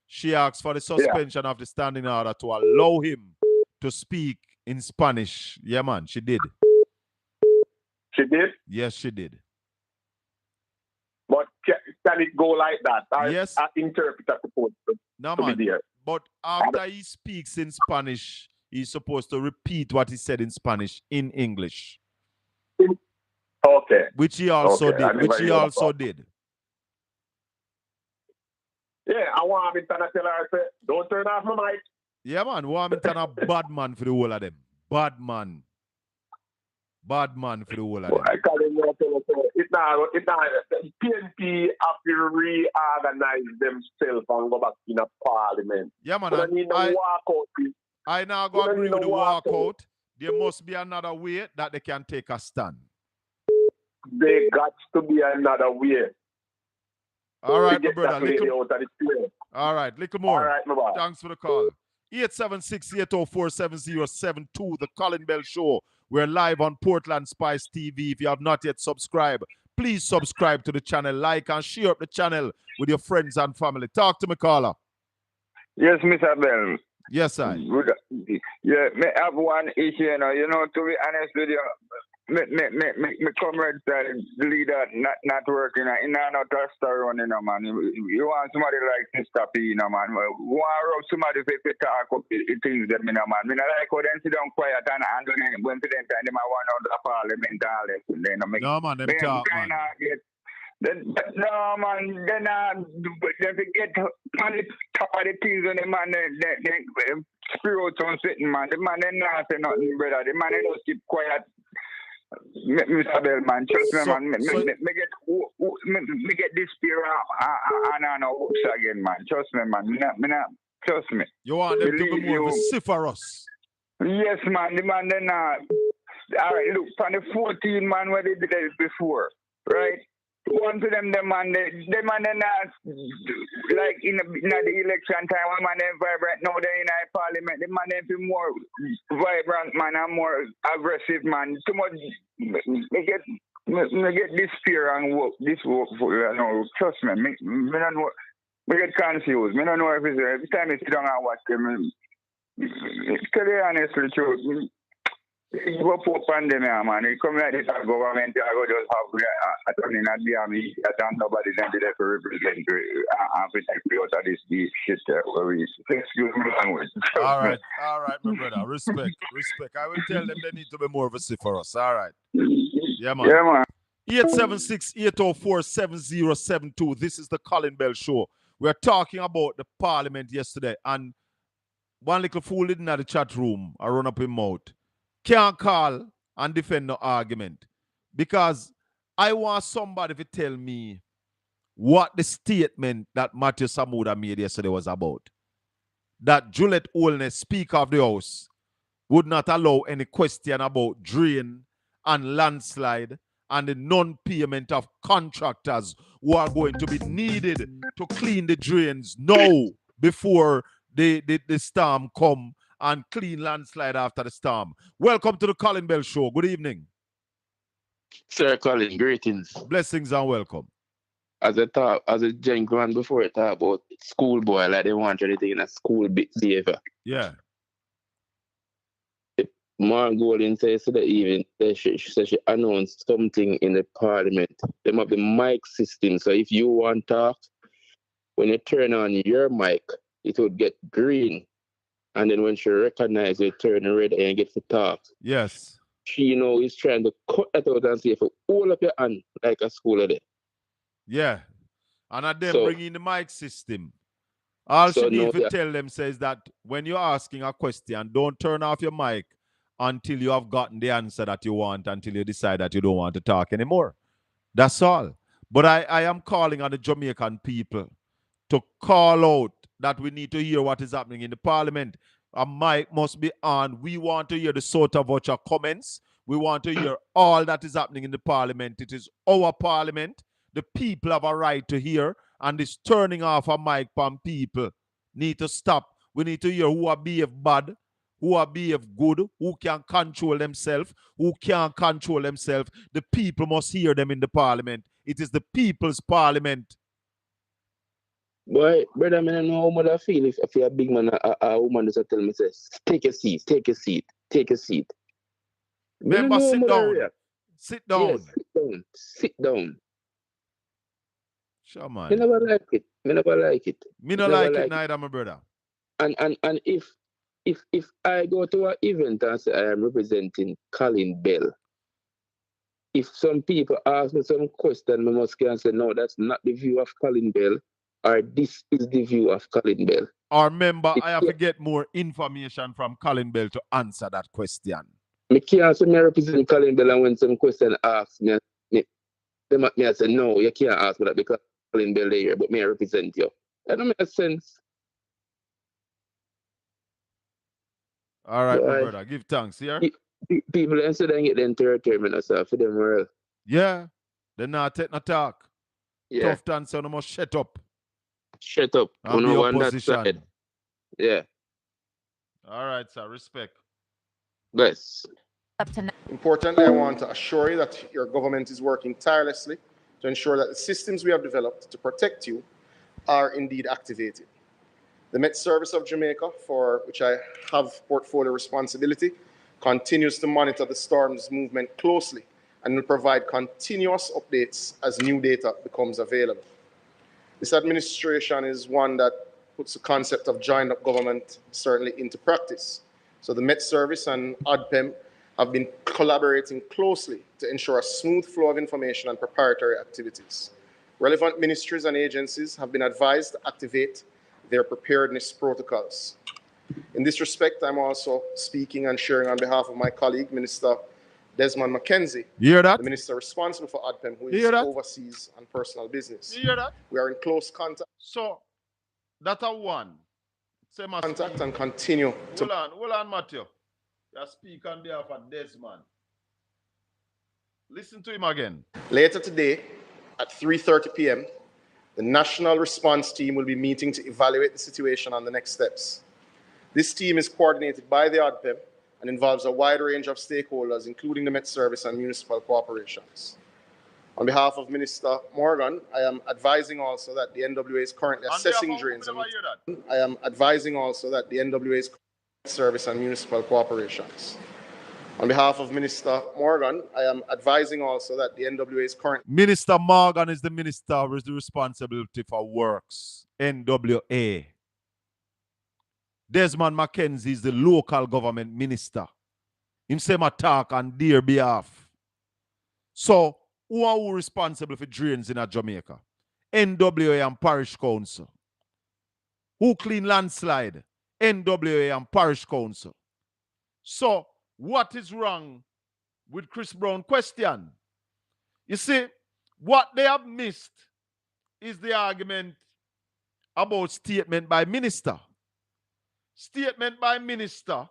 She asked for the suspension of the standing order to allow him to speak in Spanish. Yeah, man, she did. She did? Yes, she did. But can it go like that? Yes. An interpreter supposed to be there. But after he speaks in Spanish, he's supposed to repeat what he said in Spanish in English. Okay. Which he also did. Yeah, I want him to tell her, say, don't turn off my mic. Yeah, man. Warmington a bad man for the whole of them. Bad man. Bad man for the whole of them. I call it PNP have to reorganize themselves and go back in a parliament. Yeah, man. I now go agree with the walkout. There must be another way that they can take a stand. There got to be another way. All right, my brother. All right, little more. All right, my boy. Thanks for the call. 876-804-7072, the Colin Bell Show. We're live on Portland Spice TV. If you have not yet subscribed, please subscribe to the channel, like and share up the channel with your friends and family. Talk to me, caller. Yes, Mr. Bell. Yes, I. Good. Yeah, me have one issue, to be honest with you, me comrades the leader not working, not a star running, man. You want somebody like Mr. P, man. You want somebody to talk up the things that, man. Me not like how them sit down quiet and when them time them want out the parliament all that. No, man, them talk, man. No, man, then they forget on the top of the things on the man, they spirits on sitting, man. The man, they not say nothing, brother. The man, they just keep quiet. Mr. Bell, man, trust me, man. Me get this fear and hopes again, man. Trust me, man. Me not, trust me. You want them to be more vociferous? Yes, man. The man, they not. All right, look, from the 14 man where they did it before, right? One to them, man, they man, they not, like in the election time, when man, they vibrant, now they in a parliament, the man, they be more vibrant, man, and more aggressive, man. Too much, me get this fear and this work, trust me, me don't know, me get confused, me don't know if it's, every time I sit down and watch them, tell you honestly, true, you go for pandemic, man. You come like this government, I go just have attorney not the army, and nobody then be there to represent and protect you out of this shit where we excuse me language. All right, my brother. Respect. I will tell them they need to be more vociferous. All right. Yeah, man. Yeah, man. 876-804-7072. This is the Colin Bell Show. We're talking about the parliament yesterday, and one little fool in the chat room, I run up his mouth. Can't call and defend no argument, because I want somebody to tell me what the statement that Matthew Samuda made yesterday was about. That Juliet Olney, Speaker of the House, would not allow any question about drain and landslide and the non-payment of contractors who are going to be needed to clean the drains now before the storm come and clean landslide after the storm. Welcome to the Colin Bell Show. Good evening. Sir Colin, greetings. Blessings and welcome. As a gentleman before, I talk about schoolboy, like they want anything in a school behavior. Yeah. Margolin says today even she announced something in the parliament. There might be mic system. So if you want to talk, when you turn on your mic, it would get green. And then when she recognizes it, turn red and get to talk. Yes. She, is trying to cut that out and say, for all up your hand, like a school of it. Yeah. And at them bring in the mic system. All she need to tell them says that when you're asking a question, don't turn off your mic until you have gotten the answer that you want, until you decide that you don't want to talk anymore. That's all. But I am calling on the Jamaican people to call out that we need to hear what is happening in the parliament. A mic must be on. We want to hear the sort of voucher comments. We want to hear all that is happening in the parliament. It is our parliament. The people have a right to hear, and this turning off a mic from people need to stop. We need to hear who are behave bad, who are behave good, who can control themselves, who can't control themselves. The people must hear them in the parliament. It is the people's parliament. Boy, brother, I don't know how much I feel if you're a big man, a woman just tell me, says, take a seat. Remember, sit down. Sit down. Yes, sit down. Sure, man. Me never like it. Me not like it neither, my brother. And if I go to an event and say I am representing Colin Bell, if some people ask me some question, I must say, no, that's not the view of Colin Bell, or this is the view of Colin Bell. Or remember, I have to get more information from Colin Bell to answer that question. Me can't say me represent Colin Bell, and when some question asked me, I say, no, you can't ask me that because Colin Bell here, but me I represent you. That don't make sense. All right, my brother. Give thanks, yeah? People instead of get them territory, so for them world. Yeah. They not take no talk. Yeah. Tough dance, so no must shut up. Shut up. And be opposition. Yeah. All right, sir. Respect. Bless. Importantly, I want to assure you that your government is working tirelessly to ensure that the systems we have developed to protect you are indeed activated. The Met Service of Jamaica, for which I have portfolio responsibility, continues to monitor the storm's movement closely and will provide continuous updates as new data becomes available. This administration is one that puts the concept of joined-up government certainly into practice. So the Met Service and ODPEM have been collaborating closely to ensure a smooth flow of information and preparatory activities. Relevant ministries and agencies have been advised to activate their preparedness protocols. In this respect, I'm also speaking and sharing on behalf of my colleague, Minister Desmond McKenzie, you hear that? the minister responsible for ODPEM, who is overseas and personal business. You hear that? We are in close contact. So, that's a one. Same as contact and continue to... Hold on, Matthew. You speak on behalf of Desmond. Listen to him again. Later today, at 3:30 p.m., the National Response Team will be meeting to evaluate the situation and the next steps. This team is coordinated by the ODPEM and involves a wide range of stakeholders, including the Met Service and municipal corporations. On behalf of Minister Morgan, I am advising also that the NWA is currently assessing drains. I am advising also that the NWA is Service and municipal corporations. On behalf of Minister Morgan, I am advising also that the NWA is currently... Minister Morgan is the minister with the responsibility for works, NWA. Desmond McKenzie is the local government minister. Him say my talk on their behalf. So, who are responsible for drains in Jamaica? NWA and Parish Council. Who clean landslide? NWA and Parish Council. So, what is wrong with Chris Brown's question? You see, what they have missed is the argument about statement by minister. Statement by minister.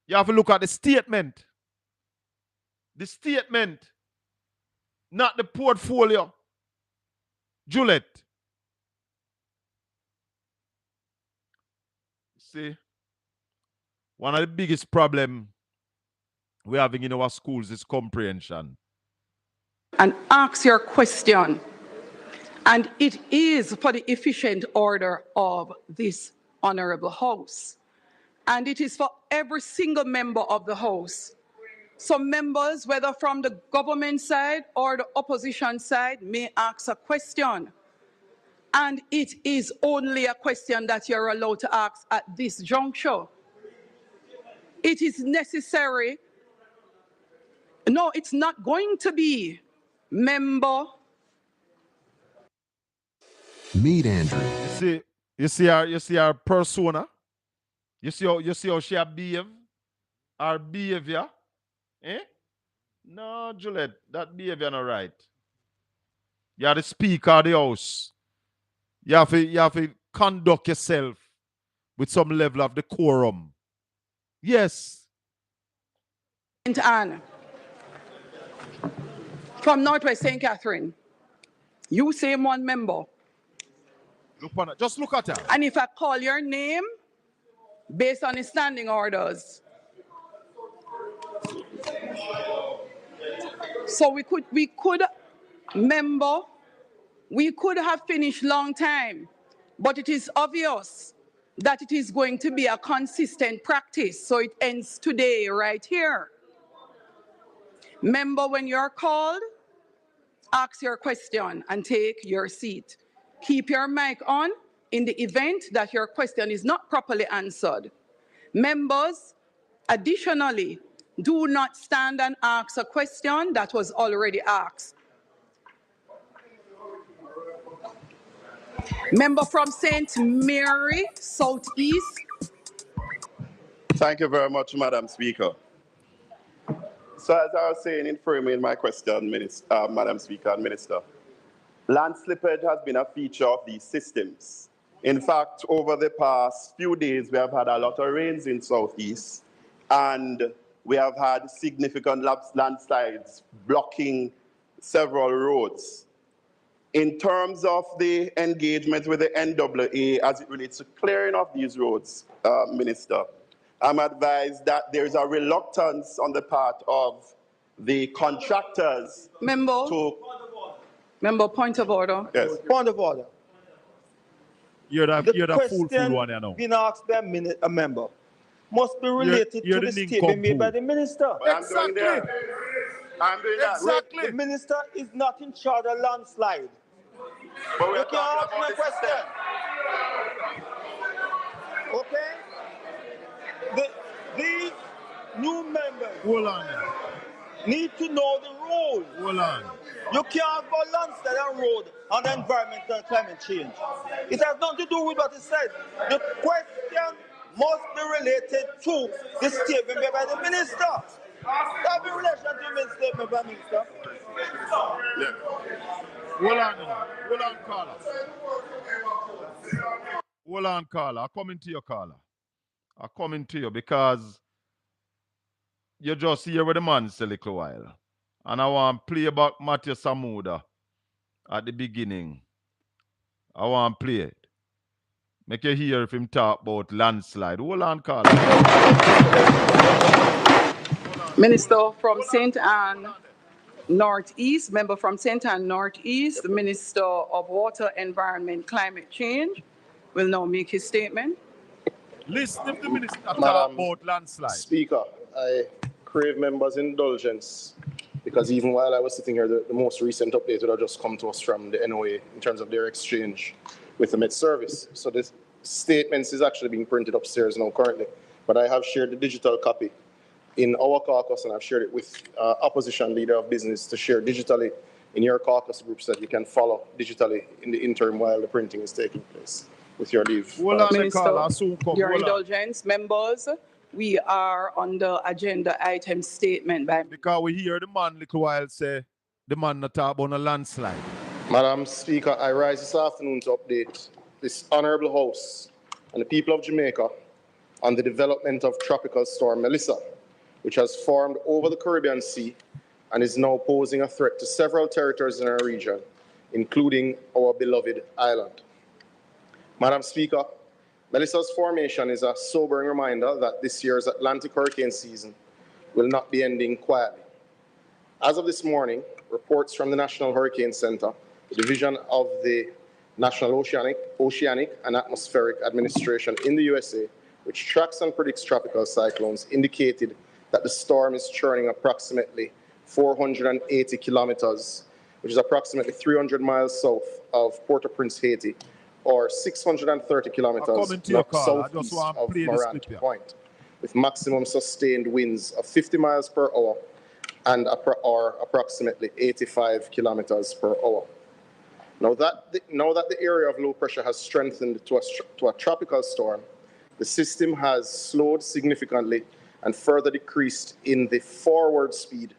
You have to look at the statement. The statement, not the portfolio. Juliet. See, one of the biggest problems we're having in our schools is comprehension. And ask your question. And it is for the efficient order of this honorable House. And it is for every single member of the House. Some members, whether from the government side or the opposition side, may ask a question. And it is only a question that you're allowed to ask at this juncture. It is necessary. No, it's not going to be member. Meet Andrew. You see our persona. You see how she behave. Our behavior. Eh? No, Juliet, that behavior not right. You are the speaker of the house. You have to conduct yourself with some level of decorum. Yes. Anne, from Northwest St. Catherine, you say one member. Just look at her. And if I call your name based on the standing orders, so we could have finished long time, but it is obvious that it is going to be a consistent practice, so it ends today right here. Member, when you're called, ask your question and take your seat. Keep your mic on in the event that your question is not properly answered. Members, additionally, do not stand and ask a question that was already asked. Member from St. Mary, Southeast. Thank you very much, Madam Speaker. So as I was saying in framing my question, Madam Speaker and Minister, land slippage has been a feature of these systems. In fact, over the past few days, we have had a lot of rains in Southeast, and we have had significant landslides blocking several roads. In terms of the engagement with the NAA as it relates to clearing of these roads, Minister, I'm advised that there's a reluctance on the part of the contractors Member, point of order. Yes. Point of order. You're the question fool one, you know. being asked by a member must be related you're to the the statement made by the minister. Exactly. I'm doing that. Exactly. The minister is not in charge of landslide. But we're you can ask me a question. Okay? These new members need to know the rules. Hold on. You can't go landslide on road on the environmental and climate change. It has nothing to do with what it said. The question must be related to the statement made by the minister. That be relation to the statement by the minister. Yeah. Hold on, caller. Hold on, caller. I'm coming to you, caller. I'm coming to you because you just here with the man for a little while. And I want to play about Matthew Samuda at the beginning. I want to play it. Make you hear if him talk about landslide. Hold on, caller. Minister from St. Anne Northeast, member from St. Anne Northeast, the Minister of Water, Environment, Climate Change will now make his statement. Listen if the minister talk Madam about landslide. Speaker, I crave members' indulgence because even while I was sitting here, the most recent update would have just come to us from the NOA in terms of their exchange with the Met Service. So this statements is actually being printed upstairs now currently, but I have shared the digital copy in our caucus, and I've shared it with opposition leader of business to share digitally in your caucus groups that you can follow digitally in the interim while the printing is taking place. With your leave. Minister, your indulgence, members, we are on the agenda item statement by... Because we hear the man little while say, the man not talk about a landslide. Madam Speaker, I rise this afternoon to update this honourable House and the people of Jamaica on the development of Tropical Storm Melissa, which has formed over the Caribbean Sea and is now posing a threat to several territories in our region, including our beloved island. Madam Speaker, Melissa's formation is a sobering reminder that this year's Atlantic hurricane season will not be ending quietly. As of this morning, reports from the National Hurricane Center, the division of the National Oceanic and Atmospheric Administration in the USA, which tracks and predicts tropical cyclones, indicated that the storm is churning approximately 480 kilometers, which is approximately 300 miles south of Port-au-Prince, Haiti, or 630 kilometers southeast of Morant Point, with maximum sustained winds of 50 miles per hour and approximately 85 kilometers per hour. Now that the area of low pressure has strengthened to a tropical storm, the system has slowed significantly and further decreased in the forward speed,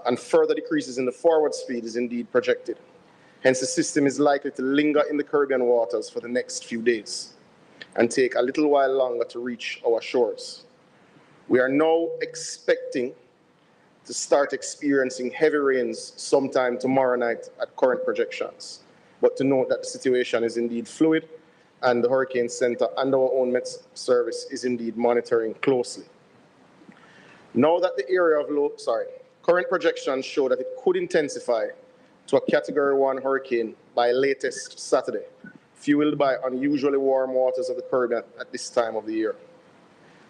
and further decreases in the forward speed is indeed projected. Hence, the system is likely to linger in the Caribbean waters for the next few days and take a little while longer to reach our shores. We are now expecting to start experiencing heavy rains sometime tomorrow night at current projections. But to note that the situation is indeed fluid and the Hurricane Center and our own Met Service is indeed monitoring closely. Now that the area of current projections show that it could intensify to a Category 1 hurricane by latest Saturday, fueled by unusually warm waters of the Caribbean at this time of the year.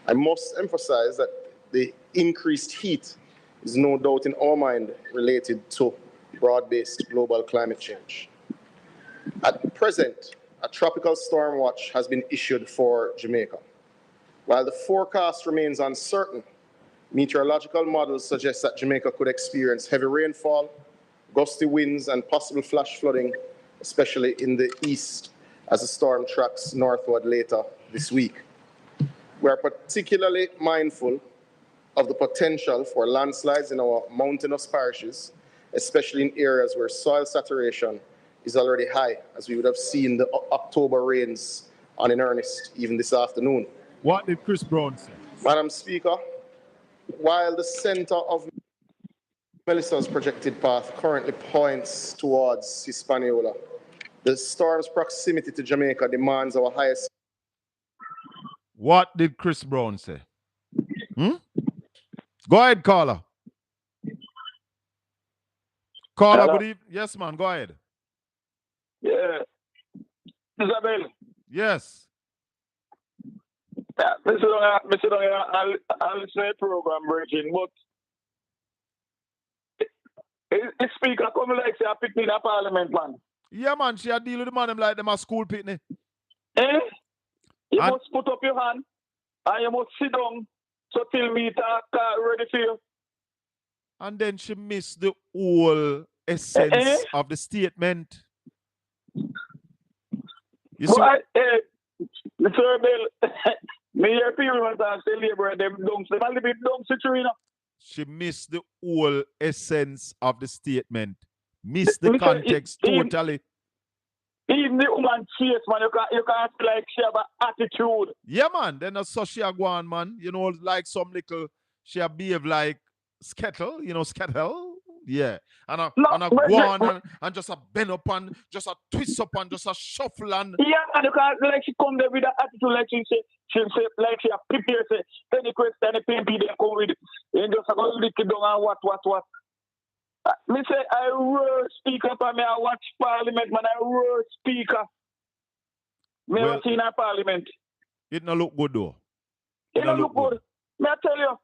I must emphasize that the increased heat is no doubt in our mind related to broad-based global climate change. At present, a tropical storm watch has been issued for Jamaica. While the forecast remains uncertain, meteorological models suggest that Jamaica could experience heavy rainfall, gusty winds, and possible flash flooding, especially in the east, as the storm tracks northward later this week. We are particularly mindful of the potential for landslides in our mountainous parishes, especially in areas where soil saturation is already high, as we would have seen the October rains on in earnest even this afternoon. What did Chris Brown say? Madam Speaker, while the center of Melissa's projected path currently points towards Hispaniola, the storm's proximity to Jamaica demands our highest. What did Chris Brown say? Go ahead, caller. Caller, Hello? good evening. Yes, man, go ahead. Yeah. Isabel. Yes. Yeah, Mr. I'll listen to the program, Virgin, but the speaker come like say I pick me in a parliament, man. Yeah, man, she a deal with the man them like them a school picnic. Eh? You must put up your hand and you must sit down so till me talk ready for you. And then she missed the whole essence of the statement. You see? Mr. Bell, me hear people want to say labor them dumps. Them a little bit dumb situation. She missed the whole essence of the statement. Missed the context totally. Even the woman face, man, you can't feel like she have an attitude. Yeah, man. Then that's so she a go on, man. You know, like some little, she a behave like Skettle, you know, Skettle. Yeah. And a go on and just a bend up and just a twist up and just a shuffle and. Yeah, and you can't like she come there with that attitude like she say like she a prepare say any question the PMP they come with and just a go lick it down and what. Me say I word speaker for me, I watch parliament, man, I word speaker. Me well, seen a parliament. It no look good though. It no look good. Me I tell you.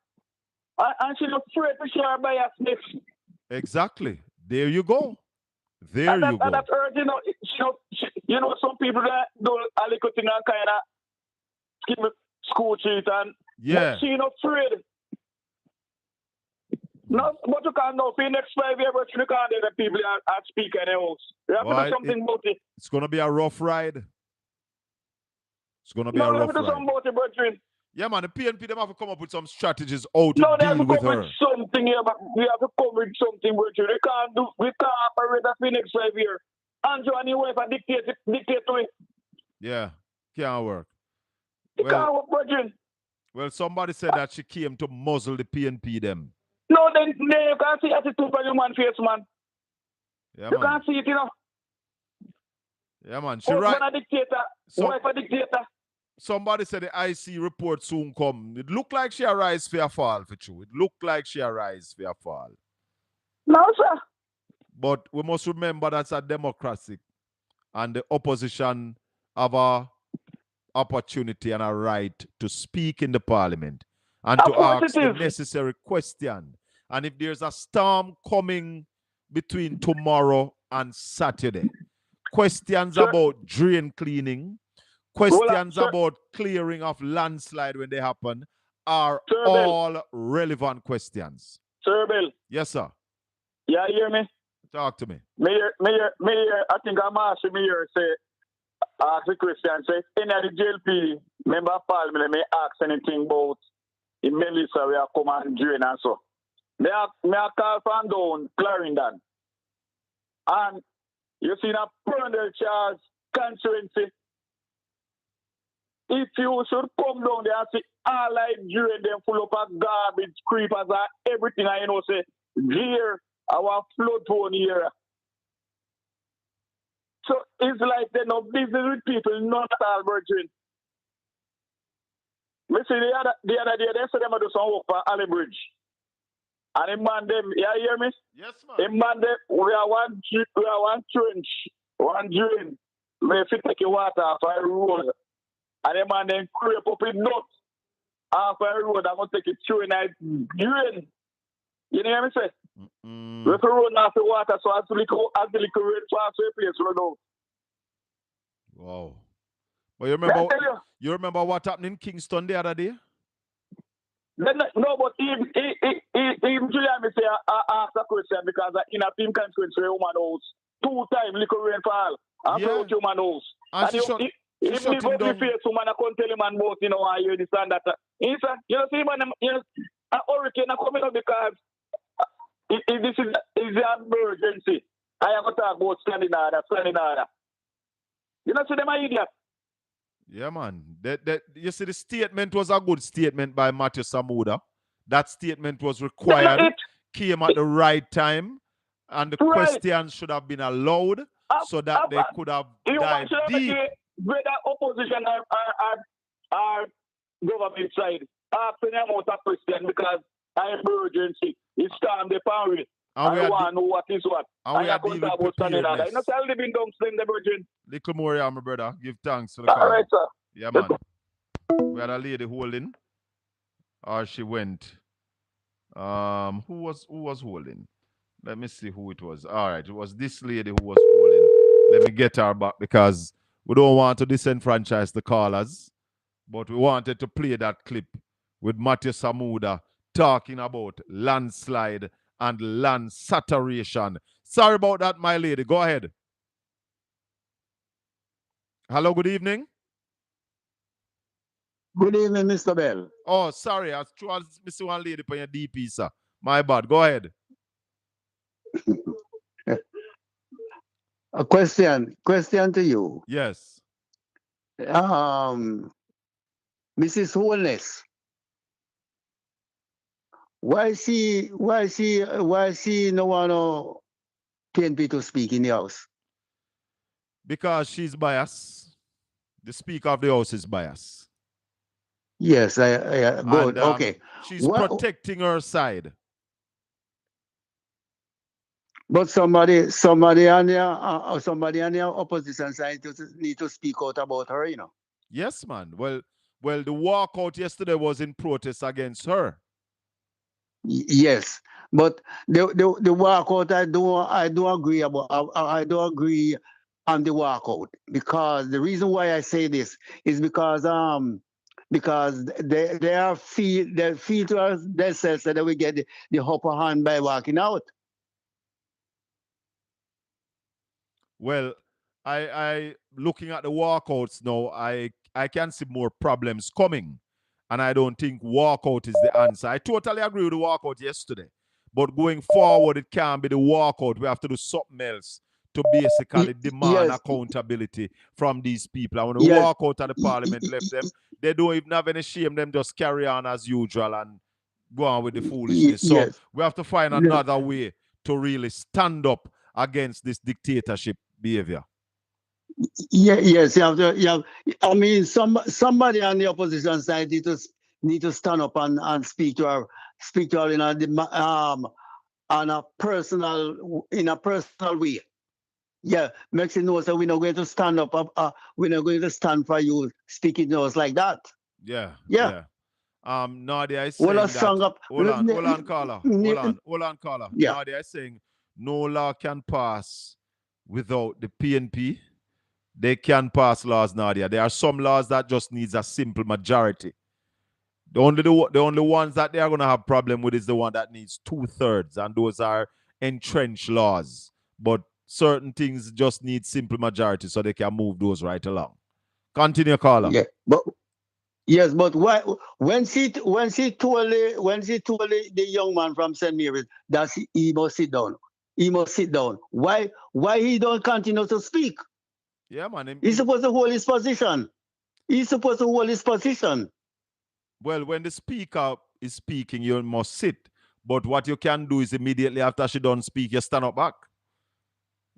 And she not afraid to share by a Smith. Exactly. There you go. There you go. And that's her, you know, some people that do a little thing and kind of skip school cheat and yeah. She not afraid. No, but you can't know. For the next 5 years, you can't let the people are speaking else. You have to do something about it. It's going to be a rough ride. It's going to be a rough ride. No, we have to do something about it, brethren. Yeah, man, the PNP, them have to come up with some strategies how to deal with her. No, they have to come with something here, but we have to come with something, brethren. We can't operate that for the next 5 years. Andrew and your wife are dictate to it. Yeah, can't work. It can't work, brethren. Well, somebody said that she came to muzzle the PNP them. No, then you can't see attitude by the man face, man. Yeah, you can't see it, you know. Yeah, man. She right. A dictator, wife a dictator. Somebody said the IC report soon come. It look like she arise for a fall, for true. It look like she arise for a fall. No, sir. But we must remember that's a democracy. And the opposition have a opportunity and a right to speak in the parliament. And to ask the necessary question. And if there's a storm coming between tomorrow and Saturday, questions about drain cleaning, questions about clearing of landslide when they happen are all relevant questions. Sir Bill. Yes, sir. Yeah, you hear me? Talk to me. Mayor, I think I'm asking Mayor say, ask the question, say, any of the JLP member of parliament may ask anything about in Melissa, we are come and drain and so. May I call from down Clarendon. And you see that Pernell Charles constituency. If you should come down there and see all like drain them full up of garbage, creepers and everything, and you know, say, here, our flood zone here. So it's like they no business with people, not at all, virgin. Me see the other day, they said them do some work for Alley Bridge. And the man them, you hear me? Yes, man. The man them, we are one trench, one drain. We fit take the water off a road. And the man then creep up with nuts off a road. I'm going to take it through and I drain. You know what I say? We can run off the water so as the little rain falls to a place run out. Wow. But you remember what happened in Kingston the other day? No, but even Julian, me say I ask a question because in a team conference where woman house 2 times little rainfall and yeah. Human house. And if he go to face woman, I can't tell him and both, you know, I hear this and that. You know, see, man, you know, a hurricane are coming up because if this is an emergency, I am going to talk about standing order. You know, so them are idiots. Yeah, man. You see, the statement was a good statement by Matthew Samuda. That statement was required, came at the right time, and the questions should have been allowed so that they could have dived deep. Whether opposition or government side, asking them out a question because an emergency is time the power. I want to know what is what. And we are dealing with preparedness. Not all living down slim the virgin. Little more, my brother. Give thanks for the call. All right, sir. Yeah, man. We had a lady holding, or she went. Who was holding? Let me see who it was. All right, it was this lady who was holding. Let me get her back because we don't want to disenfranchise the callers, but we wanted to play that clip with Matthew Samuda talking about landslide and land saturation. Sorry about that, my lady. Go ahead. Hello, good evening. Good evening, Mr. Bell. Oh, sorry. I was missing one lady for your DP, sir. My bad. Go ahead. A question to you. Yes. Mrs. Holness. Why she no want to PNP to speak in the house? Because she's biased. The Speaker of the House is biased. Yes, I good. Okay. She's protecting her side. But somebody on the opposition side need to speak out about her, you know. Yes, man. Well, the walkout yesterday was in protest against her. Yes, but the walkout I don't agree about. I don't agree on the walkout because the reason why I say this is because they feel to us themselves that we get the upper hand by walking out. Well, I looking at the walkouts now, I can see more problems coming. And I don't think walkout is the answer. I totally agree with the walkout yesterday. But going forward, it can't be the walkout. We have to do something else to basically demand accountability from these people. And when the walkout of the parliament left them, they don't even have any shame. Them just carry on as usual and go on with the foolishness. So we have to find another way to really stand up against this dictatorship behavior. Yes, you have to. I mean, somebody on the opposition side need to stand up and speak to her in a personal way. Yeah, makes it know that we're not going to stand up. We're not going to stand for you speaking to us like that. Yeah. Nadia is saying that. Hold on, caller. Yeah. Nadia is saying no law can pass without the PNP. They can pass laws, Nadia. There are some laws that just needs a simple majority. The only ones that they are going to have problem with is the one that needs 2/3, and those are entrenched laws. But certain things just need simple majority so they can move those right along. Continue, caller. Yeah, but why when she told the young man from St. Mary's that he must sit down. He must sit down. Why he don't continue to speak? Yeah, man. He's supposed to hold his position. Well, when the speaker is speaking, you must sit. But what you can do is immediately after she done speak, you stand up back.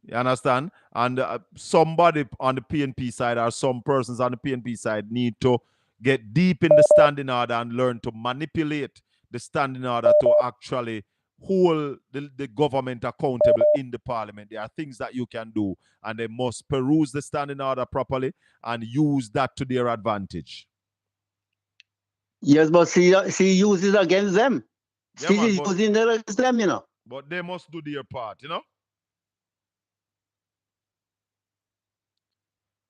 You understand? And somebody on the PNP side or some persons on the PNP side need to get deep in the standing order and learn to manipulate the standing order to actually hold the government accountable in the parliament. There are things that you can do, and they must peruse the standing order properly and use that to their advantage. Yes, but she uses against them. Yeah, She's using it against them, you know. But they must do their part, you know.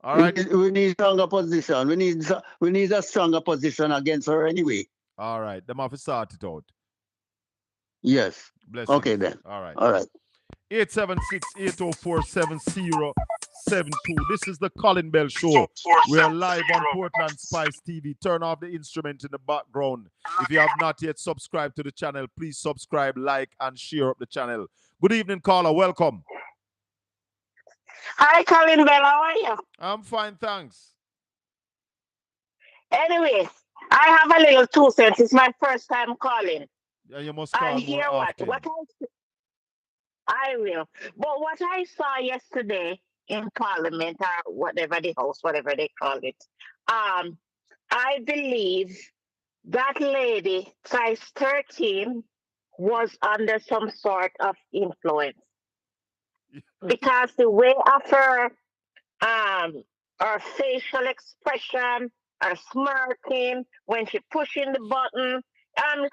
All right. We need stronger position. We need a stronger position against her anyway. All right. Them have to sort it out. Yes. Bless okay you. then. All right. All right. 876-804-70 0072. This is the Colin Bell Show. We are live on Portland Spice TV. Turn off the instrument in the background. If you have not yet subscribed to the channel, please subscribe, like, and share up the channel. Good evening, caller. Welcome. Hi, Colin Bell. How are you? I'm fine, thanks. Anyways, I have a little 2 cents. It's my first time calling. Yeah, you must call more often. I will. But what I saw yesterday in Parliament or whatever the house, whatever they call it, I believe that lady, size 13, was under some sort of influence. Because the way of her facial expression, her smirking, when she pushing the button, I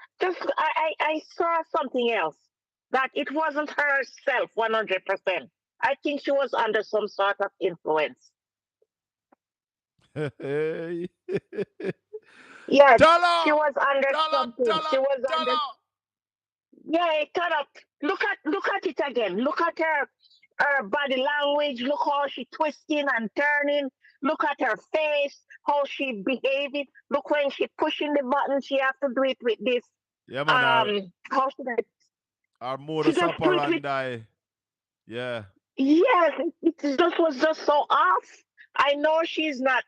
saw something else. That it wasn't herself 100%. I think she was under some sort of influence. Yes, she was under something. She was under. Yeah, turn up. Look at it again. Look at her body language. Look how she twisting and turning. Look at her face. How she behaving. Look when she pushing the button. She have to do it with this. Yeah, man. How should I? Our modus operandi. Yeah. Yes, it just was just so off. I know she's not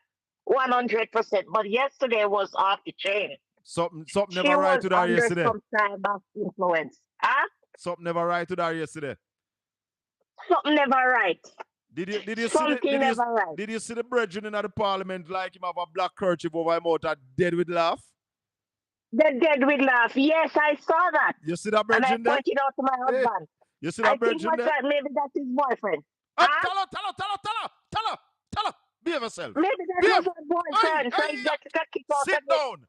100%, but yesterday was off the chain. Something never right with her yesterday. Some kind of influence. Huh? Something never right with her yesterday. Something never right. Did you see the brethren in the parliament like him have a black kerchief over him out and dead with laugh? They're dead with laugh. Yes, I saw that. You see that brethren and I pointed out to my husband. You see that brethren there? Maybe that's his boyfriend. Tell her. Behave yourself. Maybe that was her boyfriend. Sit down.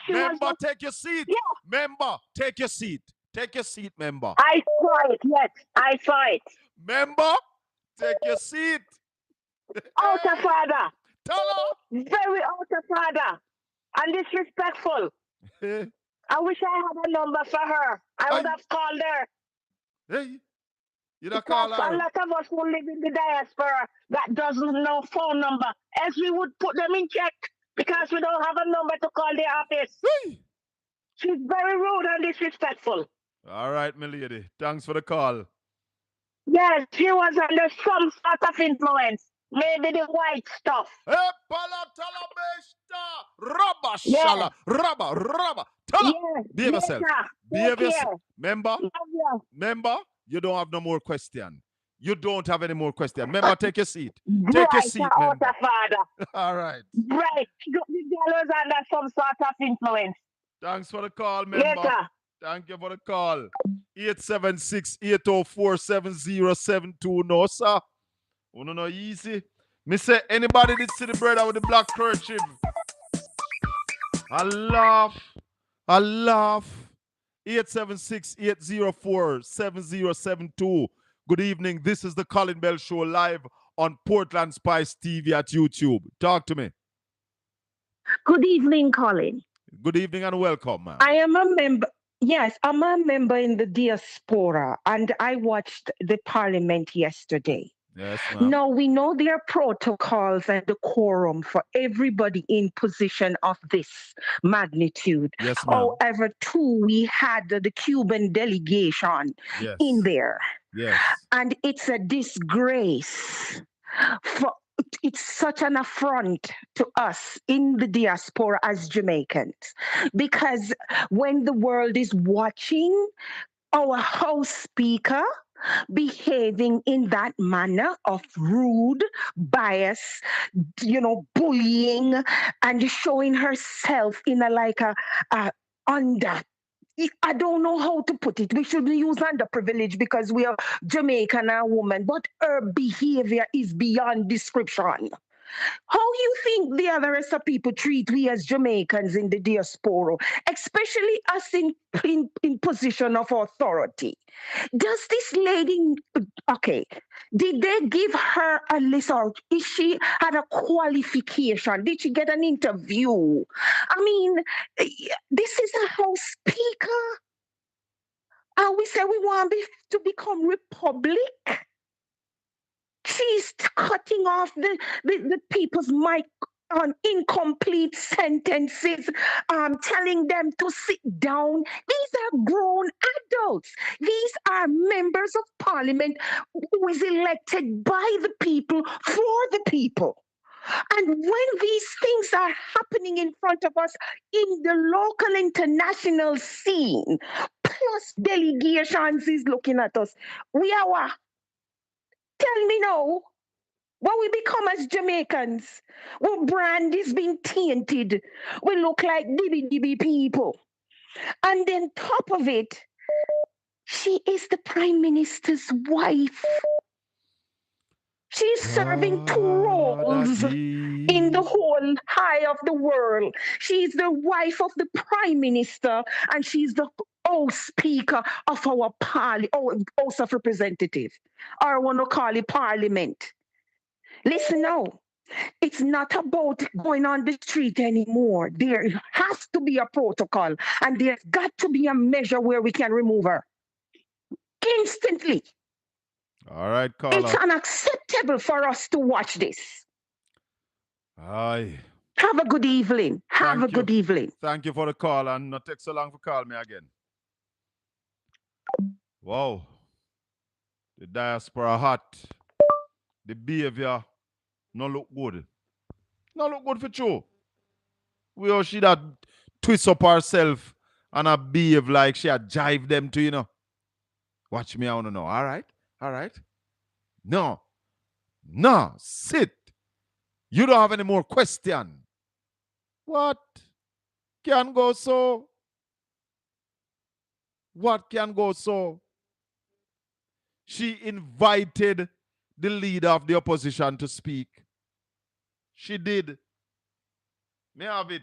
Member, take your seat. Yeah. Member, take your seat. Take your seat, member. I saw it, yes. I saw it. Member, take your seat. Out of father. Tell her. Very out of father. And disrespectful. I wish I had a number for her. I would have called her. Hey, you don't call her. A lot of us who live in the diaspora that doesn't know phone number, else we would put them in check because we don't have a number to call the office. Hey. She's very rude and disrespectful. All right, my lady. Thanks for the call. Yes, she was under some sort of influence. Maybe the white stuff. Rubber, shala, rubber. Tell her. Behave yourself. Behave yourself. Member, you don't have no more question. You don't have any more question. Member, take your seat. Take your seat, member. All right. Right. The girl was under some sort of influence. Thanks for the call, member. Later. Thank you for the call. 876-804-7072. No, sir. Oh, no, easy. Me say, anybody did see the brother with the black kerchief? I laugh. 876-804-7072. Good evening. This is the Colin Bell Show live on Portland Spice TV at YouTube. Talk to me. Good evening, Colin. Good evening and welcome, ma'am. I am a member. Yes, I'm a member in the diaspora, and I watched the parliament yesterday. Yes, ma'am. Now, we know there are protocols and the quorum for everybody in position of this magnitude. Yes, ma'am. However, too, we had the Cuban delegation in there. Yes. And it's a disgrace. It's such an affront to us in the diaspora as Jamaicans. Because when the world is watching our House Speaker behaving in that manner of rude, bias, bullying, and showing herself in I don't know how to put it. We shouldn't use underprivileged because we are Jamaican and woman, but her behavior is beyond description. How you think the other rest of people treat we as Jamaicans in the diaspora, especially us in position of authority? Does this lady, did they give her a list or is she had a qualification? Did she get an interview? I mean, this is a House Speaker. And we say we want to become republic. She's cutting off the people's mic on incomplete sentences, telling them to sit down. These are grown adults. These are members of parliament who is elected by the people for the people. And when these things are happening in front of us in the local international scene, plus delegations is looking at us, we are what? Tell me now. What we become as Jamaicans? What brand is being tainted? We look like dibby people. And then top of it, she is the Prime Minister's wife. She's serving two roles in the whole high of the world. She's the wife of the Prime Minister, and she's the House Speaker of our House of Representatives, or I want to call it Parliament. Listen now, it's not about going on the street anymore. There has to be a protocol, and there's got to be a measure where we can remove her instantly. All right, caller. It's unacceptable for us to watch this. Aye. Have a good evening. Have a good evening. Thank you for the call, and not take so long for call me again. Wow. The diaspora hot. The behavior no look good. No look good for you. We all see that twist up herself and a behave like she had jive them to, you know. Watch me, I want to know. All right? All right? No. No. Sit. You don't have any more question. What can go so? What can go so? She invited the leader of the opposition to speak. She did. Me have it.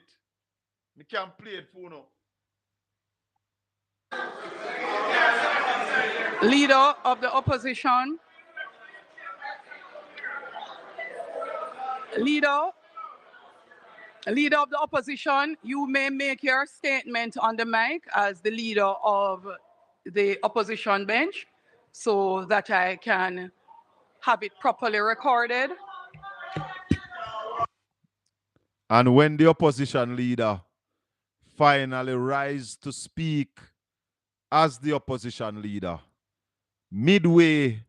Me can play it for now. Leader of the opposition. Leader of the opposition, you may make your statement on the mic as the leader of the opposition bench so that I can have it properly recorded. And when the opposition leader finally rise to speak as the opposition leader, midway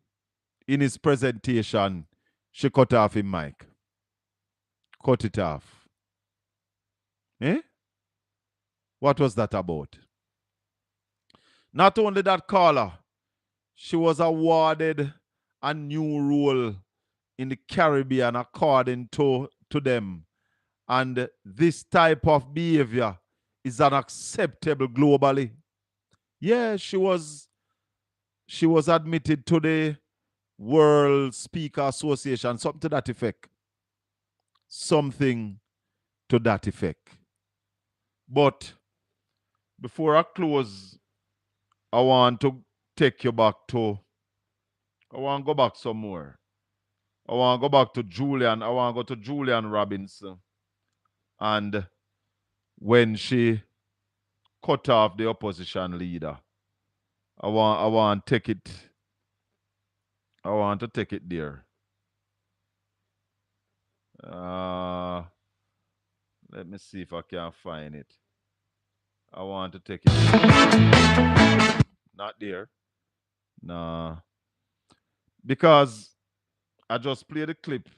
in his presentation, she cut off his mic. Cut it off. Eh? What was that about? Not only that, caller, she was awarded a new role in the Caribbean according to them. And this type of behavior is unacceptable globally. Yeah, she was admitted to the World Speaker Association, something to that effect. Something to that effect. But before I close, I want to take you back to, I want to go back some more. I want to go back to Julian. I want to go to Julian Robinson. And when she cut off the opposition leader, I want to take it. I want to take it there. Let me see if I can find it. I want to take it. Not there. Nah. Because I just played a clip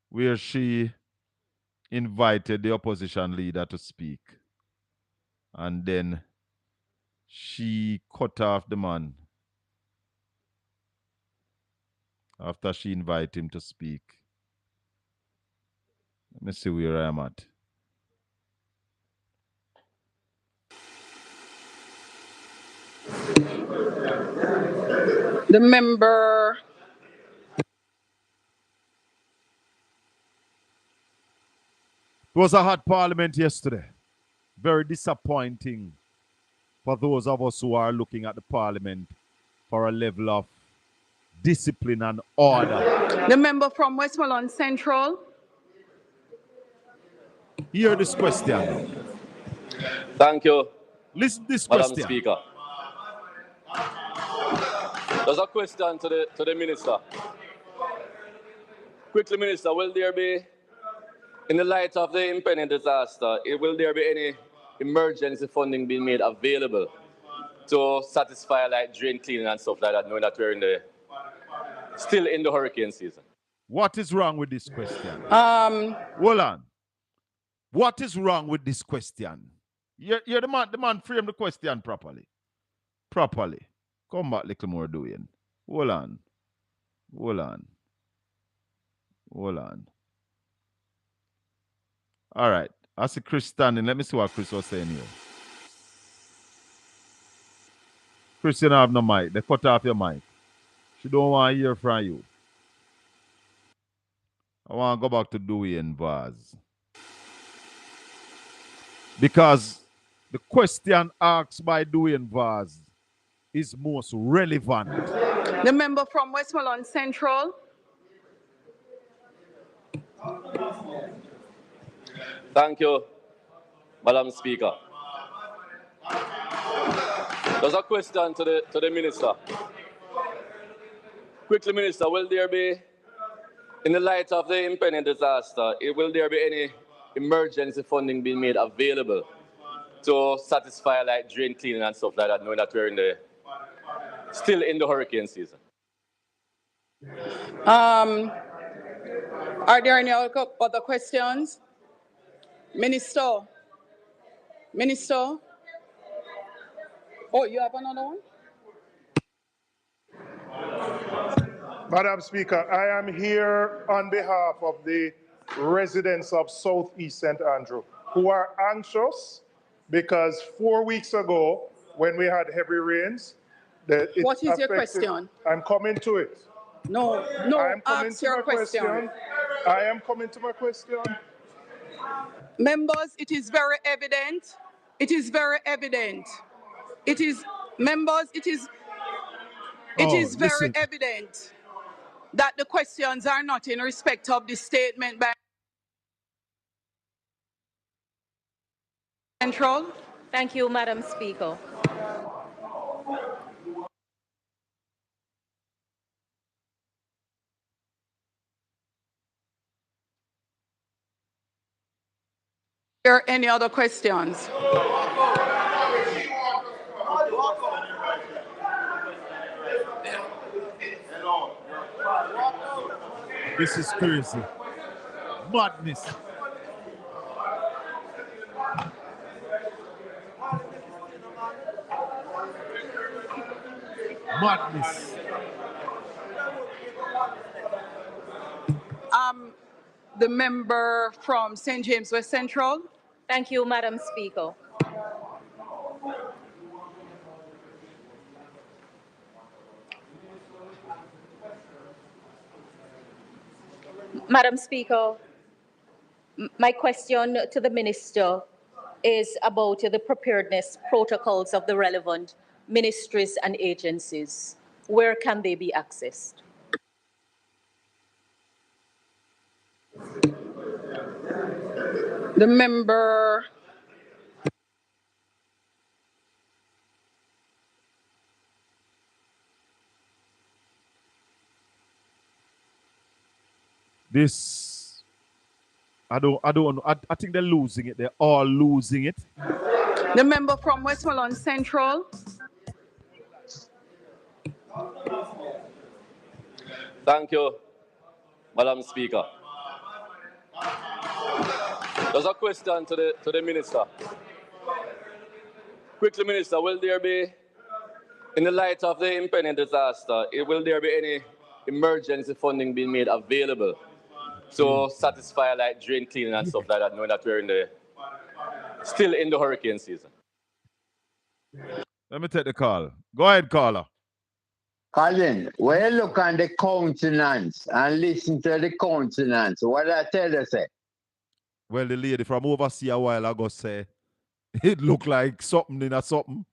where she invited the opposition leader to speak. And then she cut off the man after she invited him to speak. Let me see where I am at. The member. It was a hot parliament yesterday. Very disappointing for those of us who are looking at the parliament for a level of discipline and order. The member from Westmoreland Central. Hear this question. Thank you, Listen to this Madam question. Speaker. There's a question to the minister. Quickly, minister, will there be, in the light of the impending disaster, will there be any emergency funding being made available to satisfy like drain cleaning and stuff like that, knowing that we're still in the hurricane season? What is wrong with this question? Hold on. What is wrong with this question? You're the man framed the question properly. Come back, little more doing. Hold on. All right. I see Chris standing. Let me see what Chris was saying here. Chris, you don't have no mic. They cut off your mic. She don't want to hear from you. I want to go back to Dewey and Vaz. Because the question asked by Dewey and Vaz is most relevant. The member from Westmoreland Central. Thank you, Madam Speaker. There's a question to the minister. Quickly, minister, will there be, in the light of the impending disaster, will there be any emergency funding being made available to satisfy like drain cleaning and stuff like that, knowing that we're still in the hurricane season? Are there any other questions? Minister? Oh, you have another one? Madam Speaker, I am here on behalf of the residents of Southeast St. Andrew who are anxious because 4 weeks ago, when we had heavy rains, what is your question? I'm coming to it. No, I'm coming ask to your my question. I am coming to my question. Members, it is very evident. It is very evident. It is, members, it is very evident that the questions are not in respect of the statement by Central. Thank you, Madam Speaker. Are there any other questions? This is crazy. Madness. The member from St. James West Central. Thank you, Madam Speaker. Madam Speaker, my question to the Minister is about the preparedness protocols of the relevant ministries and agencies. Where can they be accessed? The member I don't know. I think they're losing it. They're all losing it. The member from Westmoreland Central. Thank you, Madam Speaker. There's a question to the minister. Quickly, minister, will there be, in the light of the impending disaster, will there be any emergency funding being made available to satisfy like drain cleaning and stuff like that, knowing that we're still in the hurricane season? Let me take the call. Go ahead, caller. Colin, when you look on the countenance and listen to the countenance, what I tell you say? Well, the lady from overseas a while ago say it looked like something in a something.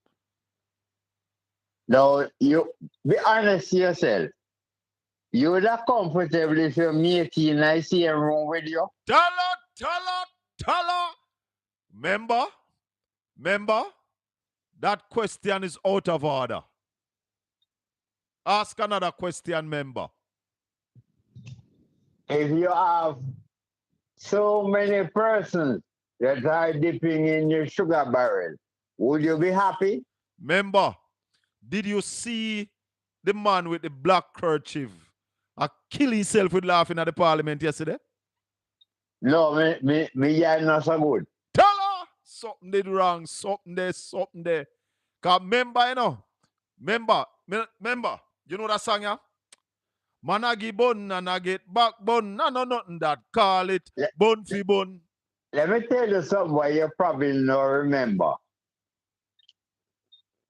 Now, you be honest yourself. You would have comfortable if you're making in the same room with you? Tell her. Member, that question is out of order. Ask another question, member. If you have so many persons that are dipping in your sugar barrel, would you be happy? Member, did you see the man with the black kerchief kill himself with laughing at the parliament yesterday? No, me yeah, not so good. Tell her something did wrong, something there. Cause member, you know, member, you know that song, yeah? Man I give bun and I get back bun. No, nothing that. Call it bun fi bun. Let me tell you something what you probably don't remember.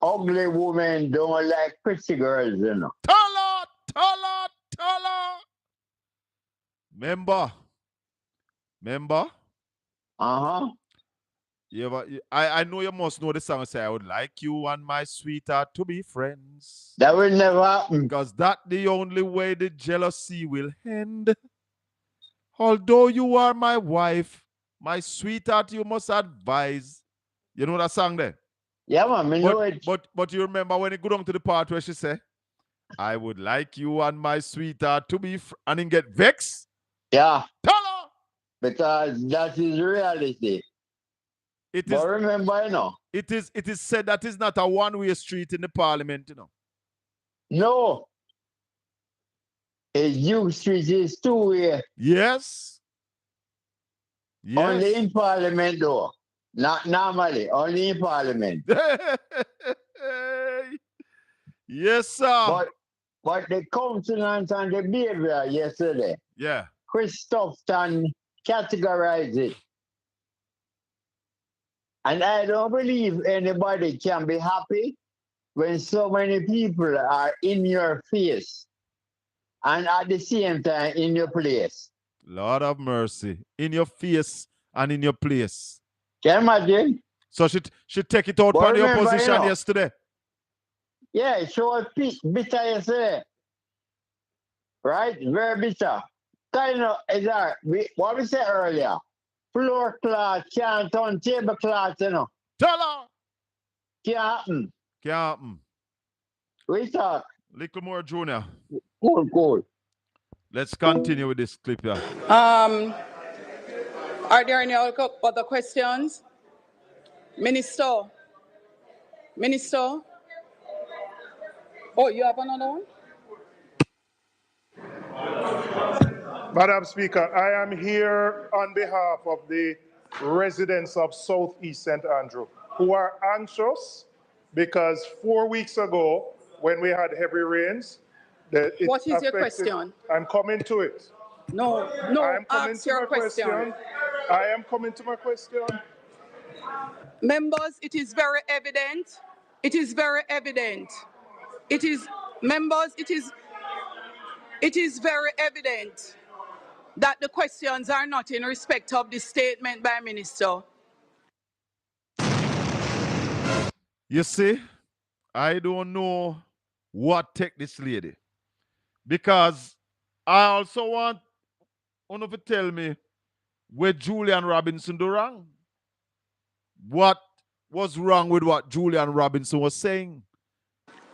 Ugly women don't like pretty girls, you know. Tell her. Member. Uh-huh. I know you must know the song. Say I would like you and my sweetheart to be friends. That will never happen. Because that's the only way the jealousy will end. Although you are my wife, my sweetheart, you must advise. You know that song there? Yeah, man, I know it. But you remember when it go down to the part where she say, I would like you and my sweetheart to be and then get vexed? Yeah. Tell her. Because that is reality. But remember, you know. It is said that it's not a one-way street in the parliament, you know. No. A Duke Street is two-way. Yes. Only in parliament, though. Not normally. Only in parliament. Yes, sir. But the countenance and the behavior yesterday. Yeah. Christopherson categorized it. And I don't believe anybody can be happy when so many people are in your face and at the same time in your place. Lord have mercy. In your face and in your place. Can you imagine? So she take it out from the opposition yesterday. Yeah, she was bitter yesterday. Right? Very bitter. Kind of, what we said earlier, floor cloth can't turn tablecloth, you know. Tell her. Can't happen. Can't happen. We talk. Little more, Junior. Cool. Let's continue with this clip here. Are there any other questions? Minister? Oh, you have another one? Madam Speaker, I am here on behalf of the residents of Southeast St. Andrew who are anxious because 4 weeks ago, when we had heavy rains, what is your question? I'm coming to it. No, ask your question. I am coming to my question. Members, it is very evident. It is very evident that the questions are not in respect of the statement by Minister. You see, I don't know what take this lady. Because I also want one to tell me where Julian Robinson do wrong. What was wrong with what Julian Robinson was saying?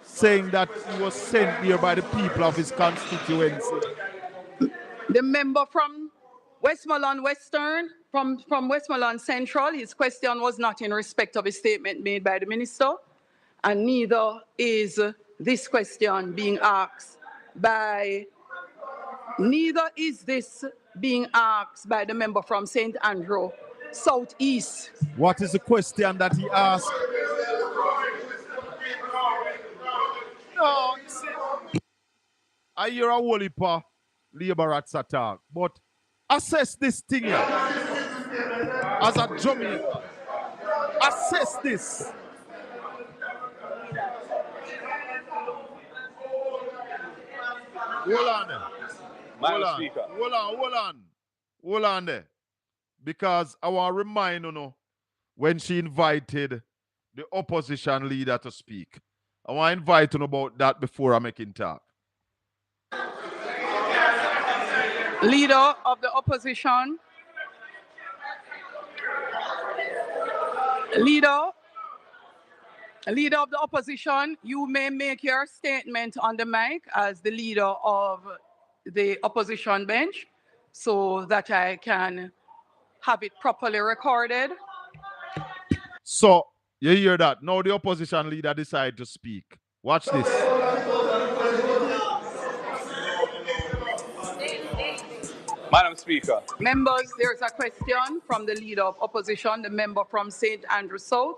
Saying that he was sent here by the people of his constituency. The member from Westmoreland Western, from Westmoreland Central, his question was not in respect of a statement made by the minister, and neither is this question being asked by the member from St. Andrew Southeast. What is the question that he asked? No, you see, I hear a whole heap of laborers attack, but assess this thing here. As a Jamaican, assess this. Hold on there. Hold on there. Because I want to remind you, when she invited the opposition leader to speak. I want to invite you about that before I make him talk. Leader of the opposition. Leader Leader of the opposition, you may make your statement on the mic as the leader of the opposition bench so that I can have it properly recorded. So, you hear that? Now the opposition leader decide to speak. Watch this. Madam Speaker. Members, there's a question from the leader of opposition, the member from St. Andrew South.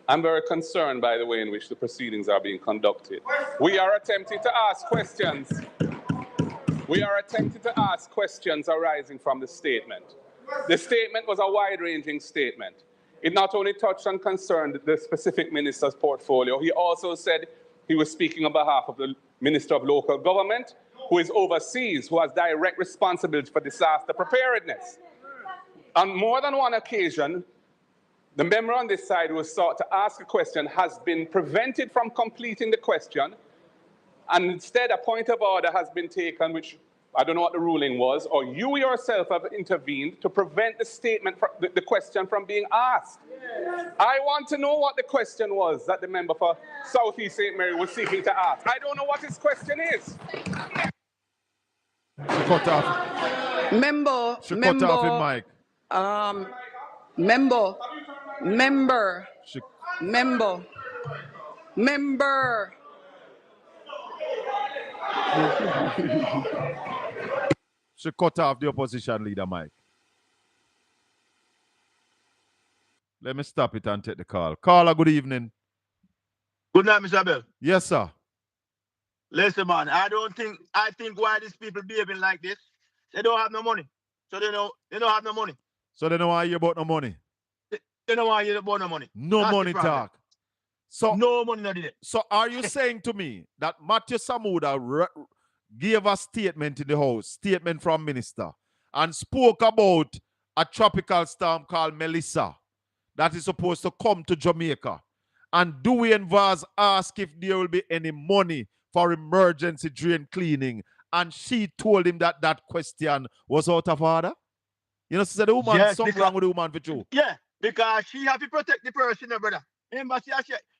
I'm very concerned by the way in which the proceedings are being conducted. We are attempting to ask questions. We are attempting to ask questions arising from the statement. The statement was a wide-ranging statement. It not only touched and concerned the specific minister's portfolio, he also said he was speaking on behalf of the Minister of Local Government, who is overseas, who has direct responsibility for disaster preparedness. On more than one occasion, the member on this side who was sought to ask a question has been prevented from completing the question, and instead a point of order has been taken, which I don't know what the ruling was, or you yourself have intervened to prevent the statement, the question from being asked. I want to know what the question was that the member for Southeast St. Mary was seeking to ask. I don't know what his question is. She cut off. Member, She cut off his mic. Member. She... She cut off the opposition leader mic. Let me stop it and take the call. Caller, good evening. Good night, Mr. Bell. Yes, sir. Listen, man, I think why these people behaving like this, they don't have no money. So they don't have no money. So they don't want to hear about no money. They don't want to hear about no money. No That's money talk. So no money not it. So are you saying to me that Matthew Samuda gave a statement in the House, statement from minister, and spoke about a tropical storm called Melissa that is supposed to come to Jamaica? And Dewey and Vaz asked if there will be any money for emergency drain cleaning, and she told him that that question was out of order? You know, she said the woman, yes, something wrong with the woman for you. Yeah, because she have to protect the person, brother. Remember, she say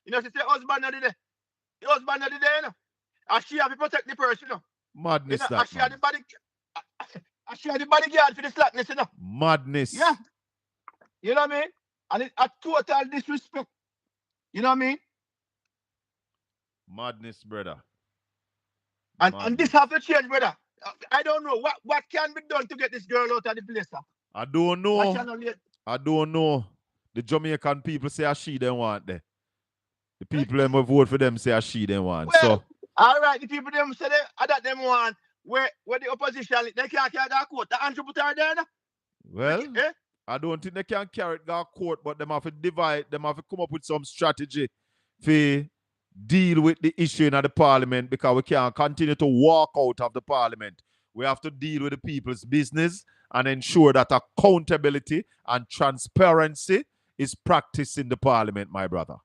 husband not there. The husband not there, you know. And she have to protect the person, you know. Madness, you know, that, she had the bodyguard for the slackness, you know. Madness. Yeah. You know what I mean? And it's a total disrespect. You know what I mean? Madness, brother. And this have to change, brother. I don't know. What can be done to get this girl out of the place, sir? I don't know. I don't know. The Jamaican people say she don't want there. The people who vote for them say she don't want. Well, so all right, the people them say that them want where the opposition they can't carry that court. The Andrew put her there. Well, I don't think they can carry it to court, but them have to divide, them have to come up with some strategy to deal with the issue in the parliament, because we can't continue to walk out of the parliament. We have to deal with the people's business and ensure that accountability and transparency is practiced in the parliament, my brother.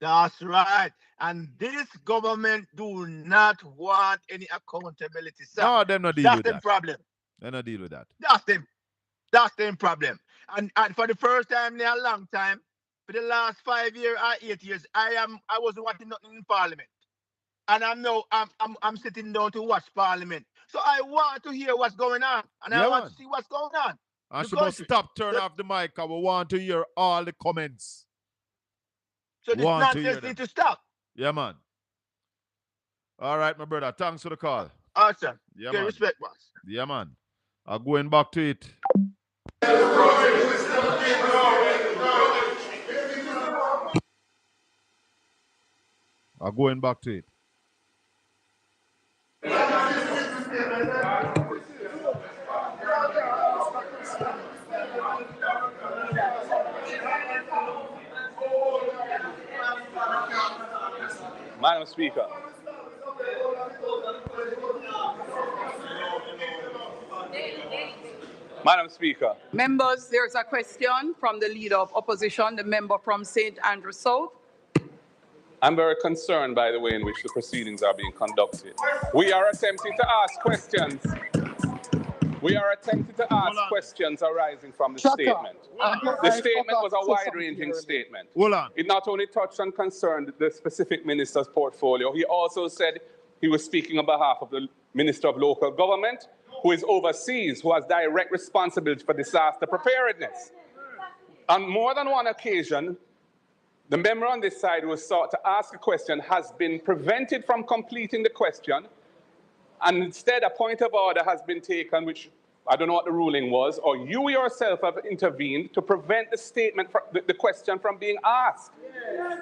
That's right. And this government do not want any accountability, sir. No, they're not dealing with that. That's the problem. They're not dealing with that. That's the problem. And for the first time in a long time, for the last 5 years or 8 years, I wasn't watching nothing in Parliament. And I'm sitting down to watch Parliament. So I want to hear what's going on. And I want to see what's going on. And she must stop, turn off the mic, and we want to hear all the comments. So this nonsense needs to stop. Yeah, man. All right, my brother. Thanks for the call. Awesome. Yeah, man. Respect, boss. Yeah, man. I'm going back to it. I'm going back to it. Madam Speaker. Madam Speaker. Members, there's a question from the leader of opposition, the member from St. Andrew South. I'm very concerned by the way in which the proceedings are being conducted. We are attempting to ask questions. We are attempting to ask questions arising from the statement. The statement was a wide-ranging statement. It not only touched and concerned the specific minister's portfolio, he also said he was speaking on behalf of the Minister of Local Government, who is overseas, who has direct responsibility for disaster preparedness. On more than one occasion, the member on this side who was sought to ask a question has been prevented from completing the question, and instead a point of order has been taken, which I don't know what the ruling was, or you yourself have intervened to prevent the statement, the question from being asked.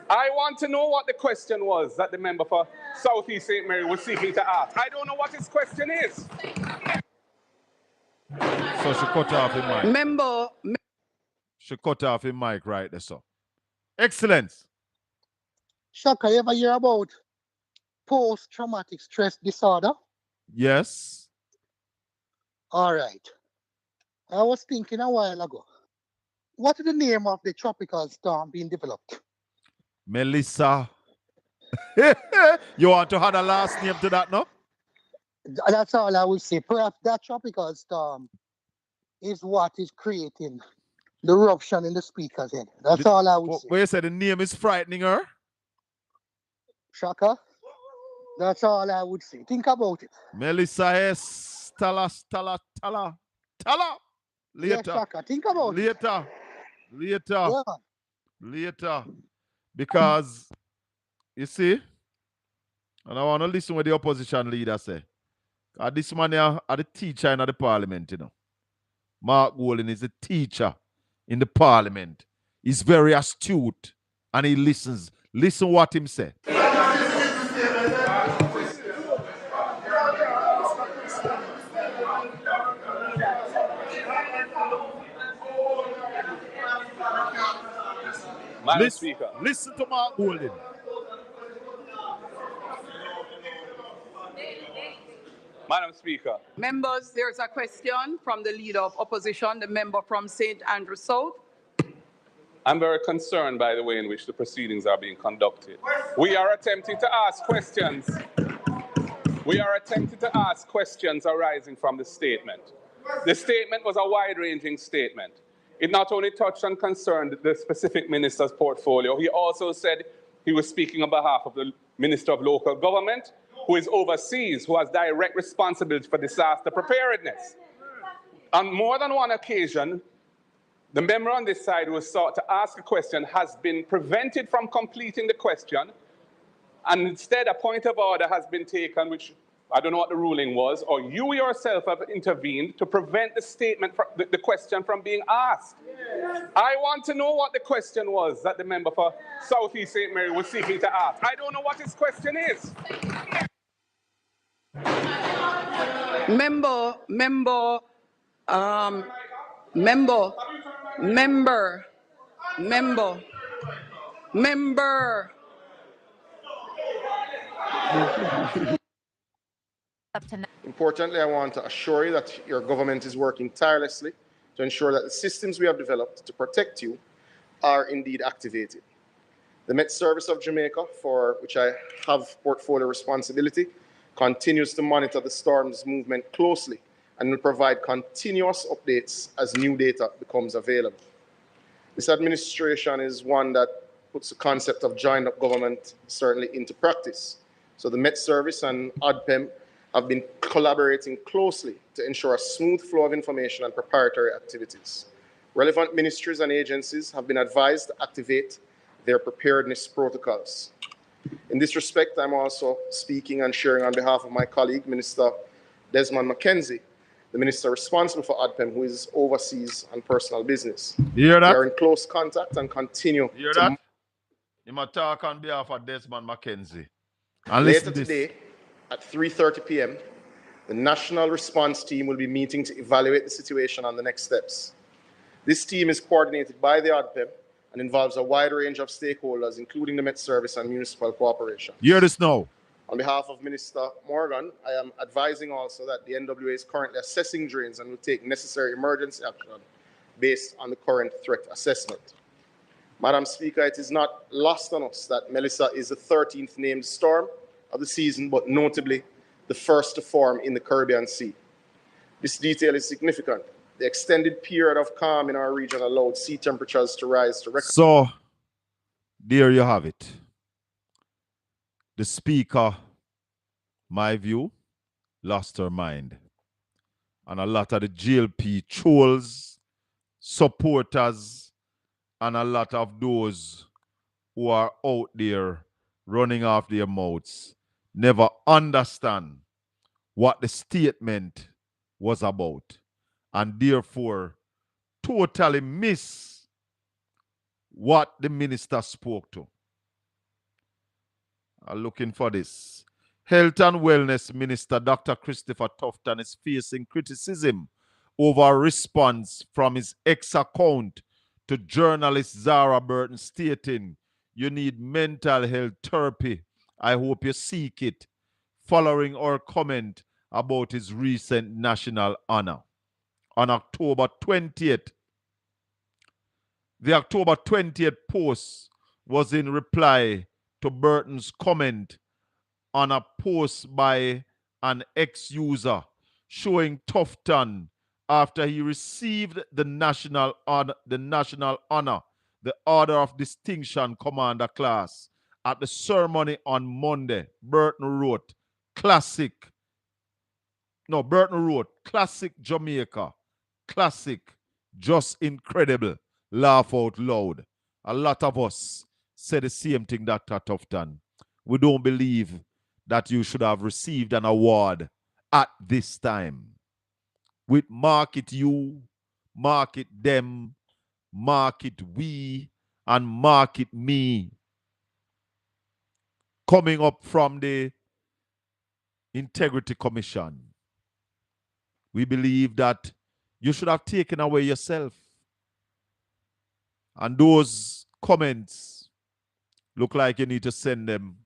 I want to know what the question was that the member for South East St. Mary was seeking to ask. I don't know what his question is. So she cut off the mic. Member. She cut off the mic right there, so. Excellence. Shaka, you ever hear about post-traumatic stress disorder? Yes. All right. I was thinking a while ago, what is the name of the tropical storm being developed? Melissa. You want to add a last name to that, no? That's all I will say. Perhaps that tropical storm is what is creating the eruption in the speaker's head. That's all I would say. Where you said the name is frightening her? Shaka, that's all I would say. Think about it. Melissa S. Tala. Later. Yeah, Shaka, think about it. Later. Yeah. Later. Because, you see, and I want to listen what the opposition leader say. This man here are the teacher in the parliament, you know. Mark Colin is the teacher in the parliament. He's very astute and he listens. Listen what him say. Madam Speaker. Listen to Mark Colin. Madam Speaker. Members, there's a question from the Leader of Opposition, the member from St. Andrew South. I'm very concerned by the way in which the proceedings are being conducted. We are attempting to ask questions. We are attempting to ask questions arising from the statement. The statement was a wide-ranging statement. It not only touched and concerned the specific minister's portfolio, he also said he was speaking on behalf of the Minister of Local Government, who is overseas, who has direct responsibility for disaster preparedness. On more than one occasion, the member on this side who was sought to ask a question has been prevented from completing the question, and instead a point of order has been taken, which I don't know what the ruling was, or you yourself have intervened to prevent the statement, the question from being asked. I want to know what the question was that the member for South East St. Mary was seeking to ask. I don't know what his question is. Member. Importantly, I want to assure you that your government is working tirelessly to ensure that the systems we have developed to protect you are indeed activated. The Met Service of Jamaica, for which I have portfolio responsibility, continues to monitor the storm's movement closely and will provide continuous updates as new data becomes available. This administration is one that puts the concept of joined-up government certainly into practice. So the Met Service and ADPEM have been collaborating closely to ensure a smooth flow of information and preparatory activities. Relevant ministries and agencies have been advised to activate their preparedness protocols. In this respect, I'm also speaking and sharing on behalf of my colleague, Minister Desmond McKenzie, the minister responsible for ADPEM, who is overseas on personal business. You hear that? We are in close contact and continue You hear that? You must talk on behalf of Desmond McKenzie. And later today, at 3:30 p.m., the National Response Team will be meeting to evaluate the situation and the next steps. This team is coordinated by the ADPEM and involves a wide range of stakeholders, including the Met Service and municipal cooperation. You hear this now? On behalf of Minister Morgan, I am advising also that the NWA is currently assessing drains and will take necessary emergency action based on the current threat assessment. Madam Speaker, it is not lost on us that Melissa is the 13th named storm of the season, but notably the first to form in the Caribbean Sea. This detail is significant. The extended period of calm in our region allowed sea temperatures to rise to record. So, there you have it. The speaker, my view, lost her mind. And a lot of the GLP trolls, supporters, and a lot of those who are out there running off their mouths never understand what the statement was about, and therefore totally miss what the minister spoke to. I'm looking for this. Health and Wellness Minister Dr. Christopher Tufton is facing criticism over a response from his ex-account to journalist Zara Burton stating, "You need mental health therapy. I hope you seek it," following our comment about his recent national honor. On October 20th, the October 20th post was in reply to Burton's comment on a post by an ex-user showing Tufton after he received the national honor, the Order of Distinction Commander class at the ceremony on Monday. Burton wrote, classic Jamaica, classic, just incredible, laugh out loud. A lot of us said the same thing, Dr. Tufton. We don't believe that you should have received an award at this time. With market you, market them, market we, and market me coming up from the Integrity Commission. We believe that you should have taken away yourself. And those comments look like you need to send them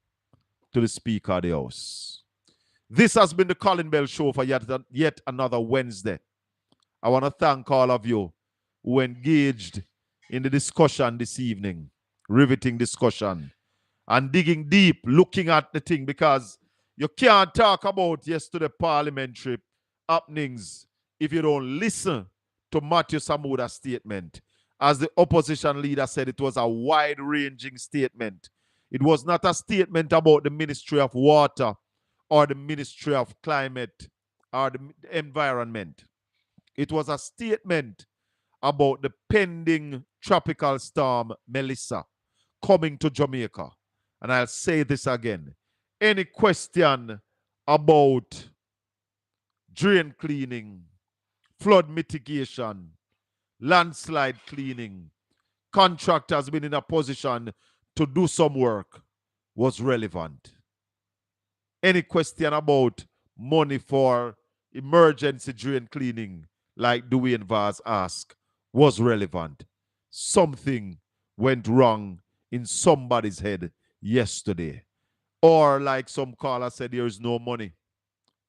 to the Speaker of the House. This has been the Colin Bell Show for yet another Wednesday. I want to thank all of you who engaged in the discussion this evening, riveting discussion, and digging deep, looking at the thing, because you can't talk about yesterday parliamentary happenings if you don't listen to Matthew Samuda's statement. As the opposition leader said, it was a wide-ranging statement. It was not a statement about the Ministry of Water or the Ministry of Climate or the Environment. It was a statement about the pending tropical storm Melissa coming to Jamaica. And I'll say this again. Any question about drain cleaning, flood mitigation, landslide cleaning, contractors being in a position to do some work was relevant. Any question about money for emergency drain cleaning, like Dwayne Vaz asked, was relevant. Something went wrong in somebody's head yesterday. Or like some caller said, there is no money.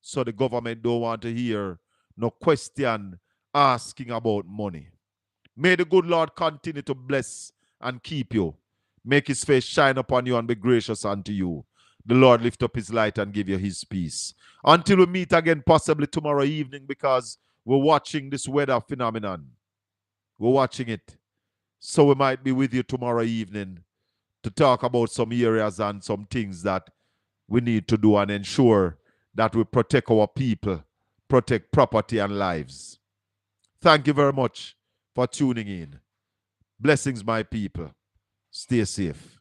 So the government don't want to hear no question asking about money. May the good Lord continue to bless and keep you. Make his face shine upon you and be gracious unto you. The Lord lift up his light and give you his peace. Until we meet again possibly tomorrow evening, because we're watching this weather phenomenon. We're watching it. So we might be with you tomorrow evening to talk about some areas and some things that we need to do and ensure that we protect our people, protect property and lives. Thank you very much for tuning in. Blessings, my people. Stay safe.